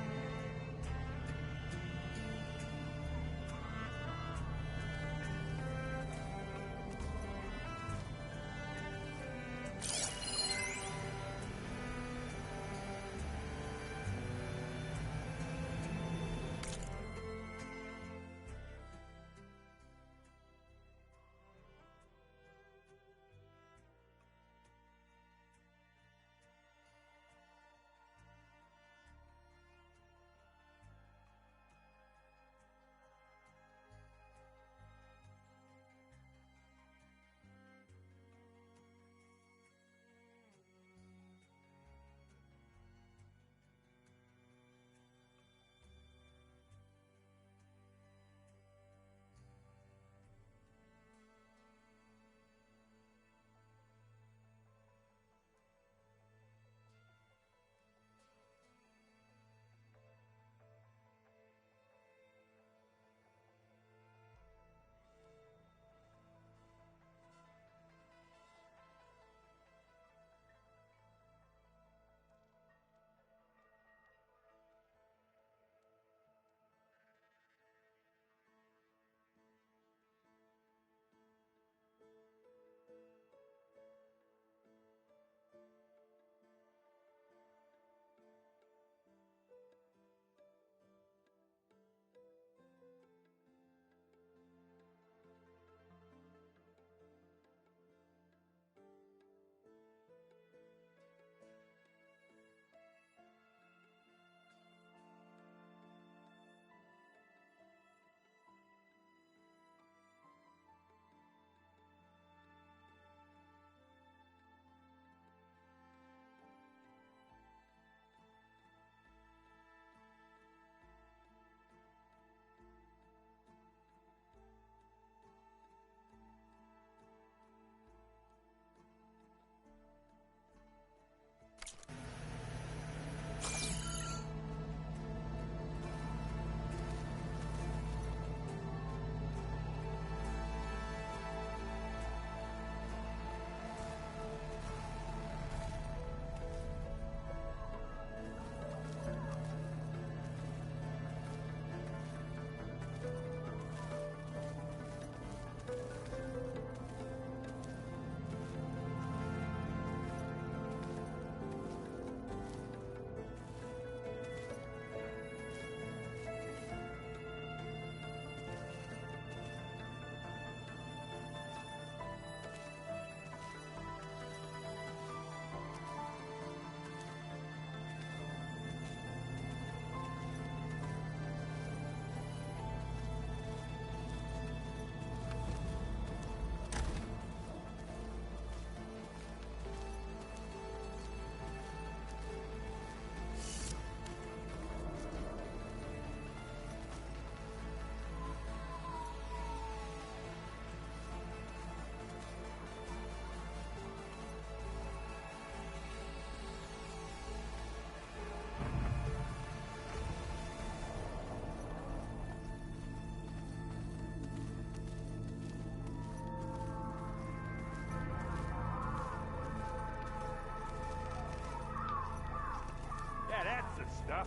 illicit stuff.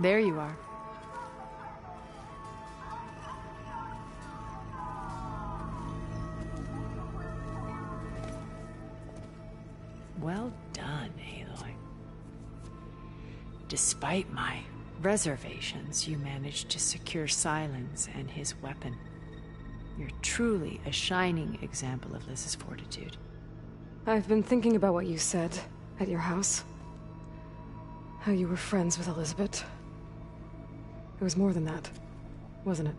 There you are. Well done, Aloy. Despite my reservations, you managed to secure Silence and his weapon. You're truly a shining example of Liz's fortitude. I've been thinking about what you said at your house. How you were friends with Elizabeth. It was more than that, wasn't it?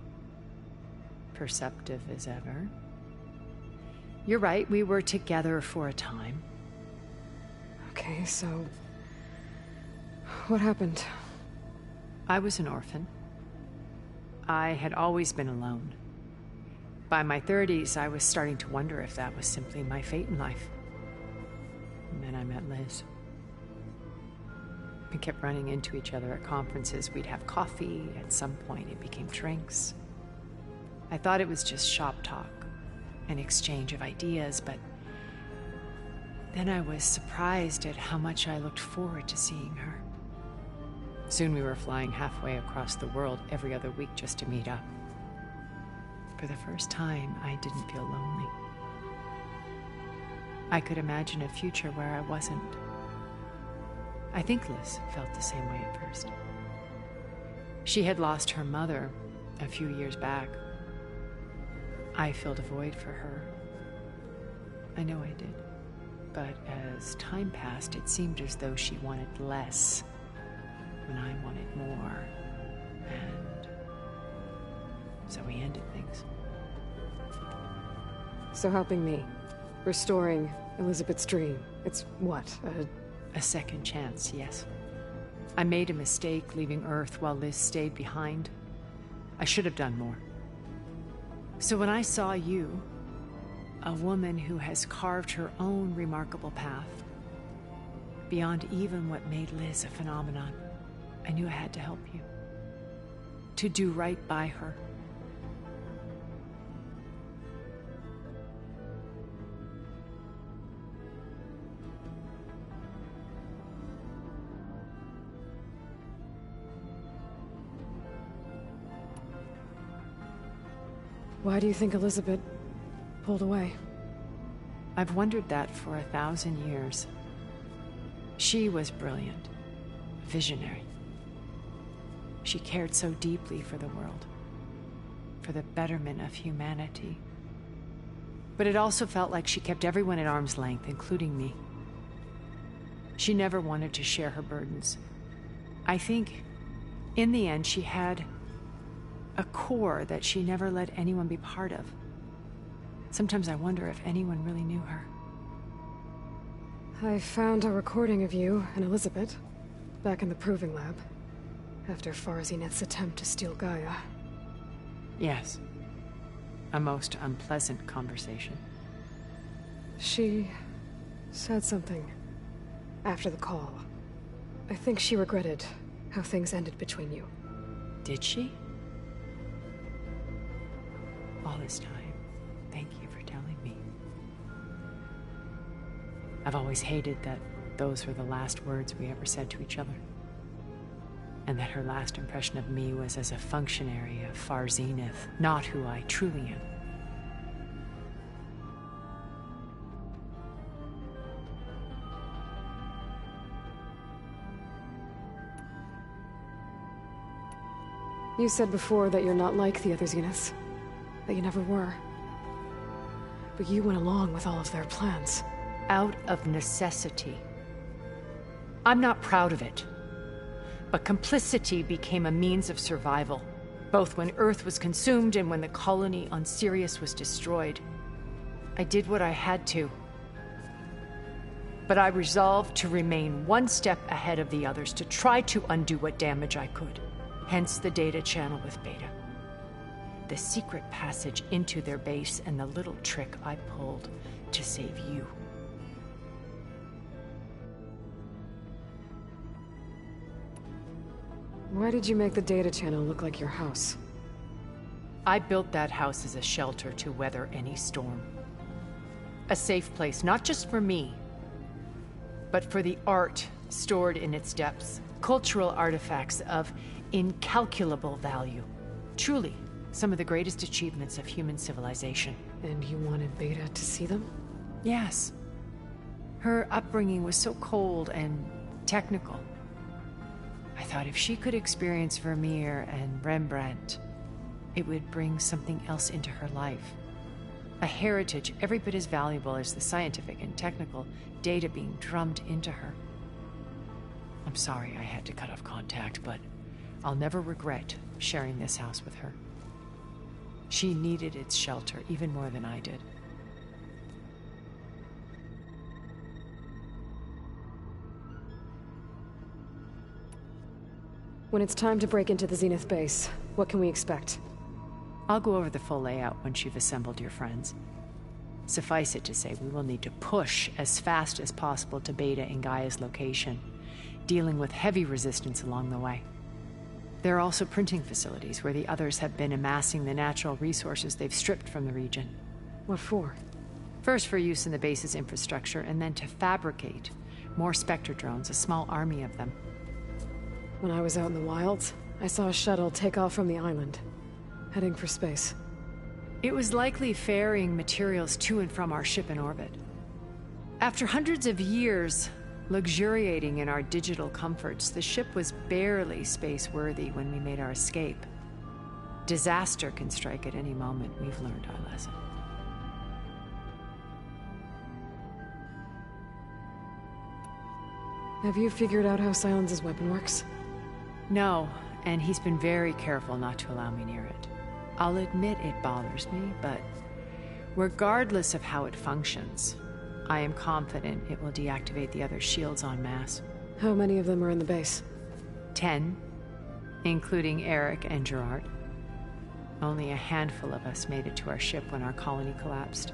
Perceptive as ever. You're right, we were together for a time. Okay, so... what happened? I was an orphan. I had always been alone. By my 30s, I was starting to wonder if that was simply my fate in life. And then I met Liz. We kept running into each other at conferences. We'd have coffee. At some point, it became drinks. I thought it was just shop talk, an exchange of ideas, but then I was surprised at how much I looked forward to seeing her. Soon we were flying halfway across the world every other week just to meet up. For the first time, I didn't feel lonely. I could imagine a future where I wasn't. I think Liz felt the same way at first. She had lost her mother a few years back. I filled a void for her. I know I did. But as time passed, it seemed as though she wanted less when I wanted more. And so we ended things. So helping me, restoring Elizabeth's dream, it's what, A second chance, yes. I made a mistake leaving Earth while Liz stayed behind. I should have done more. So when I saw you, a woman who has carved her own remarkable path, beyond even what made Liz a phenomenon, I knew I had to help you. To do right by her. Why do you think Elizabeth pulled away? I've wondered that for 1,000 years. She was brilliant, visionary. She cared so deeply for the world, for the betterment of humanity. But it also felt like she kept everyone at arm's length, including me. She never wanted to share her burdens. I think, in the end, she had a core that she never let anyone be part of. Sometimes I wonder if anyone really knew her. I found a recording of you and Elizabeth back in the proving lab after Farzineth's attempt to steal Gaia. Yes. A most unpleasant conversation. She said something after the call. I think she regretted how things ended between you. Did she? All this time, thank you for telling me. I've always hated that those were the last words we ever said to each other. And that her last impression of me was as a functionary of Farzineth, not who I truly am. You said before that you're not like the other Zeniths. That you never were. But you went along with all of their plans. Out of necessity. I'm not proud of it. But complicity became a means of survival, both when Earth was consumed and when the colony on Sirius was destroyed. I did what I had to. But I resolved to remain one step ahead of the others, to try to undo what damage I could. Hence the data channel with Beta. The secret passage into their base and the little trick I pulled to save you. Why did you make the data channel look like your house? I built that house as a shelter to weather any storm. A safe place, not just for me, but for the art stored in its depths. Cultural artifacts of incalculable value. Truly, some of the greatest achievements of human civilization. And you wanted Beta to see them? Yes. Her upbringing was so cold and technical. I thought if she could experience Vermeer and Rembrandt, it would bring something else into her life. A heritage every bit as valuable as the scientific and technical data being drummed into her. I'm sorry I had to cut off contact, but I'll never regret sharing this house with her. She needed its shelter even more than I did. When it's time to break into the Zenith base, what can we expect? I'll go over the full layout once you've assembled your friends. Suffice it to say, we will need to push as fast as possible to Beta and Gaia's location, dealing with heavy resistance along the way. There are also printing facilities where the others have been amassing the natural resources they've stripped from the region. What for? First for use in the base's infrastructure, and then to fabricate more Spectre drones, a small army of them. When I was out in the wilds, I saw a shuttle take off from the island, heading for space. It was likely ferrying materials to and from our ship in orbit. After hundreds of years luxuriating in our digital comforts, the ship was barely space-worthy when we made our escape. Disaster can strike at any moment. We've learned our lesson. Have you figured out how Silenz's weapon works? No, and he's been very careful not to allow me near it. I'll admit it bothers me, but regardless of how it functions, I am confident it will deactivate the other shields en masse. How many of them are in the base? 10, including Eric and Gerard. Only a handful of us made it to our ship when our colony collapsed.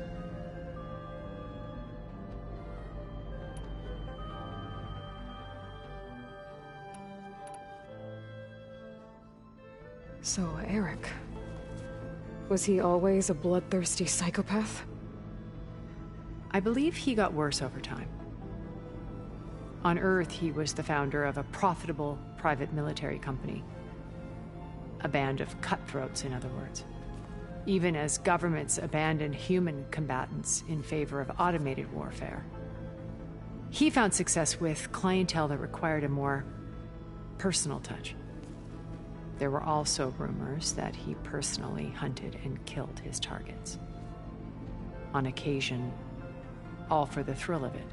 So, Eric... was he always a bloodthirsty psychopath? I believe he got worse over time. On Earth, he was the founder of a profitable private military company. A band of cutthroats, in other words. Even as governments abandoned human combatants in favor of automated warfare. He found success with clientele that required a more personal touch. There were also rumors that he personally hunted and killed his targets. On occasion, all for the thrill of it.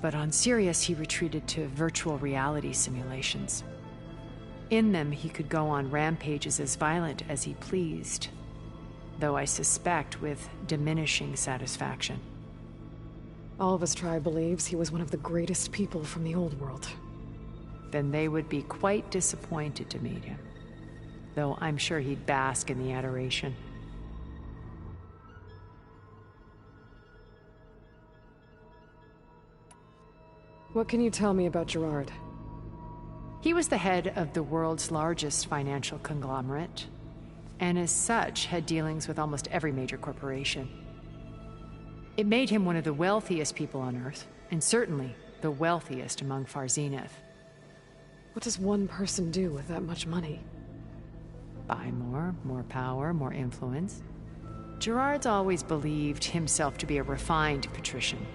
But on Sirius, he retreated to virtual reality simulations. In them, he could go on rampages as violent as he pleased, though I suspect with diminishing satisfaction. All of his tribe believes he was one of the greatest people from the old world. Then they would be quite disappointed to meet him, though I'm sure he'd bask in the adoration. What can you tell me about Gerard? He was the head of the world's largest financial conglomerate, and as such had dealings with almost every major corporation. It made him one of the wealthiest people on Earth, and certainly the wealthiest among Far Zenith. What does one person do with that much money? Buy more power, more influence. Gerard's always believed himself to be a refined patrician,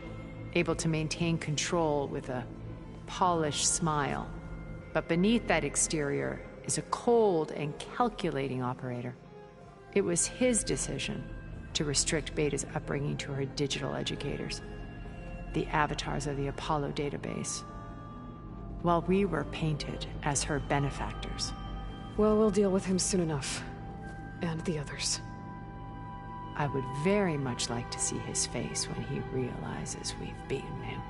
able to maintain control with a polished smile. But beneath that exterior is a cold and calculating operator. It was his decision to restrict Beta's upbringing to her digital educators, the avatars of the Apollo database, while we were painted as her benefactors. Well, we'll deal with him soon enough. And the others. I would very much like to see his face when he realizes we've beaten him.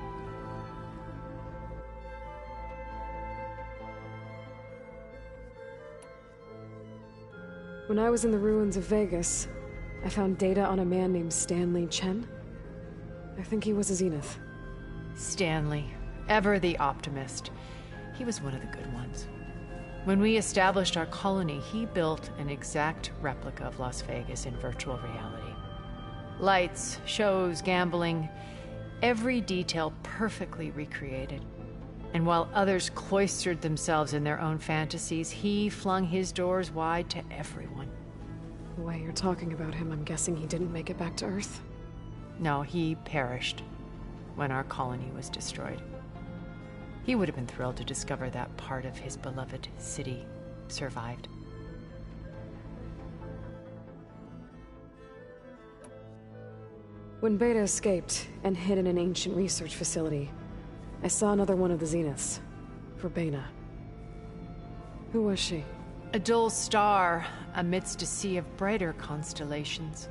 When I was in the ruins of Vegas, I found data on a man named Stanley Chen. I think he was a Zenith. Stanley, ever the optimist. He was one of the good ones. When we established our colony, he built an exact replica of Las Vegas in virtual reality. Lights, shows, gambling, every detail perfectly recreated. And while others cloistered themselves in their own fantasies, he flung his doors wide to everyone. The way you're talking about him, I'm guessing he didn't make it back to Earth? No, he perished when our colony was destroyed. He would have been thrilled to discover that part of his beloved city survived. When Beta escaped and hid in an ancient research facility, I saw another one of the Zeniths. Verbena. Who was she? A dull star amidst a sea of brighter constellations.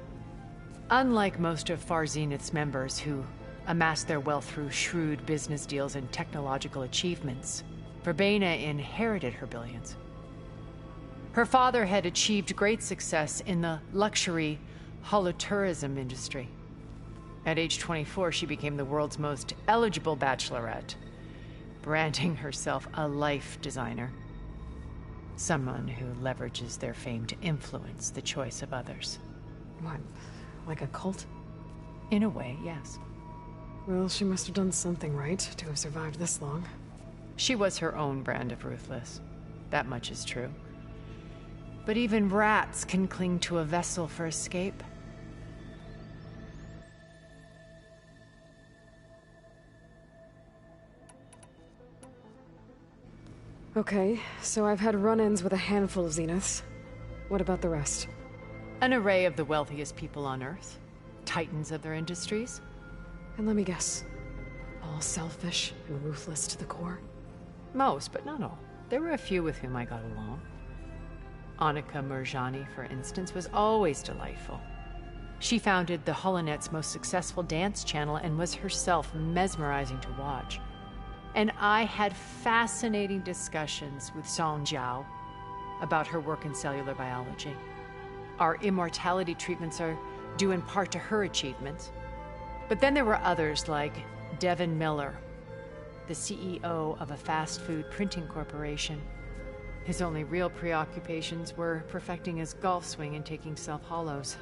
Unlike most of Far Zenith's members who amassed their wealth through shrewd business deals and technological achievements, Verbena inherited her billions. Her father had achieved great success in the luxury holotourism industry. At age 24, she became the world's most eligible bachelorette, branding herself a life designer. Someone who leverages their fame to influence the choice of others. What, like a cult? In a way, yes. Well, she must have done something right to have survived this long. She was her own brand of ruthless. That much is true. But even rats can cling to a vessel for escape. Okay, so I've had run-ins with a handful of Zeniths. What about the rest? An array of the wealthiest people on Earth. Titans of their industries. And let me guess. All selfish and ruthless to the core? Most, but not all. There were a few with whom I got along. Annika Murjani, for instance, was always delightful. She founded the Holonet's most successful dance channel and was herself mesmerizing to watch. And I had fascinating discussions with Song Jiao about her work in cellular biology. Our immortality treatments are due in part to her achievements. But then there were others like Devin Miller, the CEO of a fast food printing corporation. His only real preoccupations were perfecting his golf swing and taking self-hollows.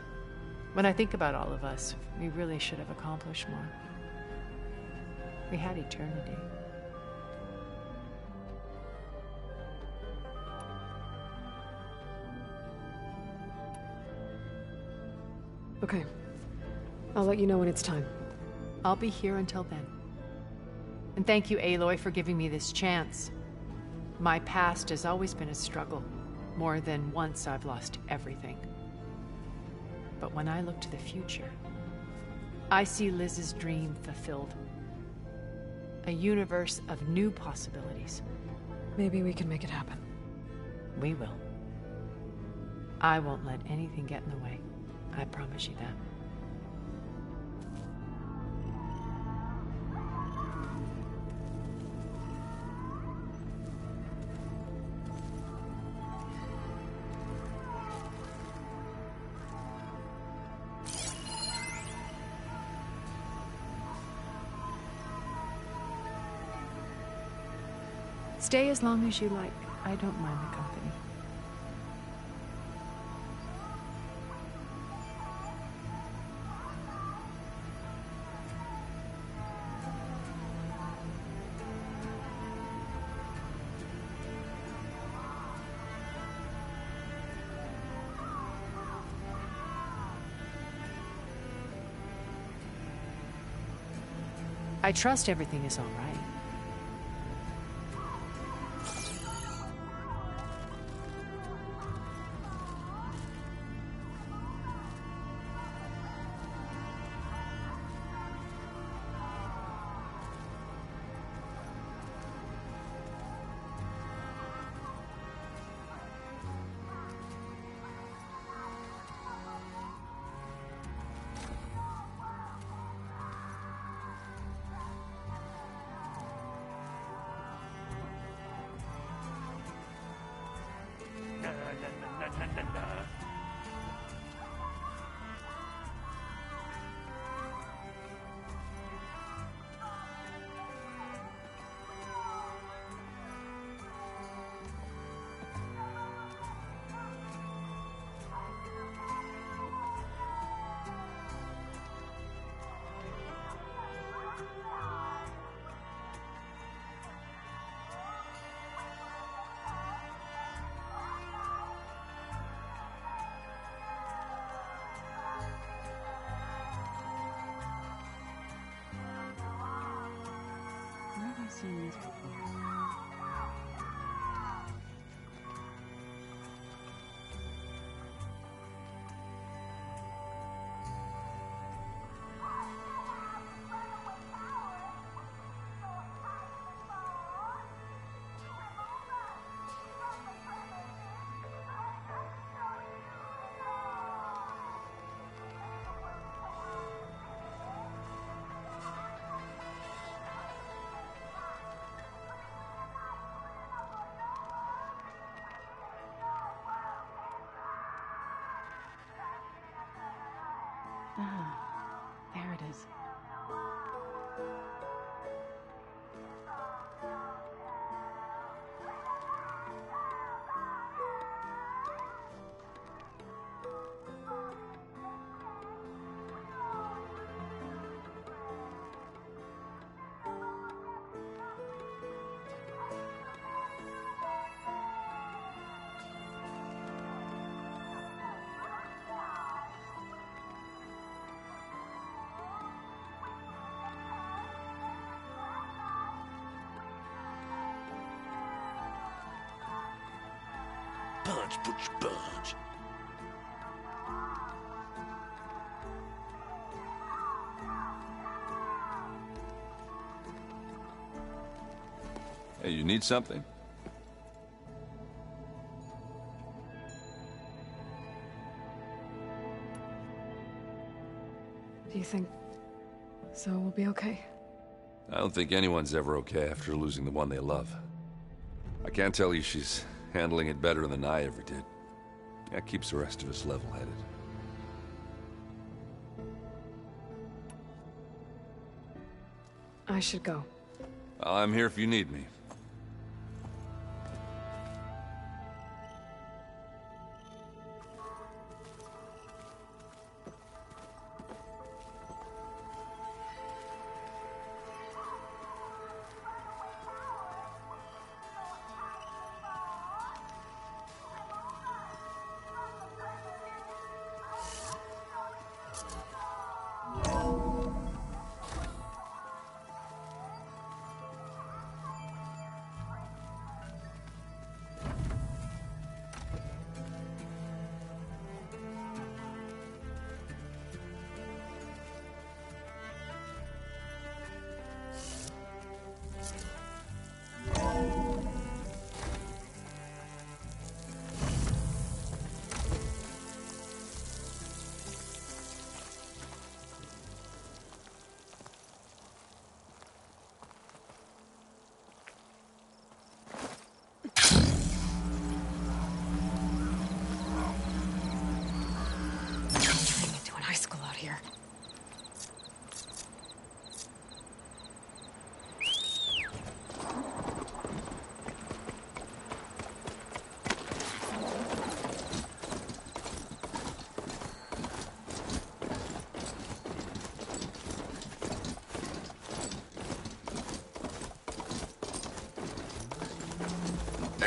When I think about all of us, we really should have accomplished more. We had eternity. Okay. I'll let you know when it's time. I'll be here until then. And thank you, Aloy, for giving me this chance. My past has always been a struggle. More than once I've lost everything. But when I look to the future, I see Liz's dream fulfilled. A universe of new possibilities. Maybe we can make it happen. We will. I won't let anything get in the way. I promise you that. Stay as long as you like. I don't mind the company. I trust everything is all right. seen these before. Ah, there it is. Punch, punch, punch. Hey, you need something? Do you think Zoe will be okay? I don't think anyone's ever okay after losing the one they love. I can't tell you she's handling it better than I ever did. That keeps the rest of us level-headed. I should go. I'm here if you need me.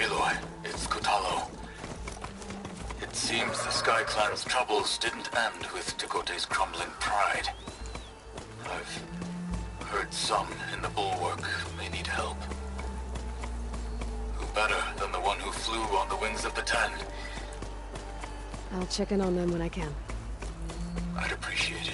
Aloy, it's Kotalo. It seems the Sky Clan's troubles didn't end with Tekote's crumbling pride. I've heard some in the bulwark may need help. Who better than the one who flew on the wings of the Ten? I'll check in on them when I can. I'd appreciate it.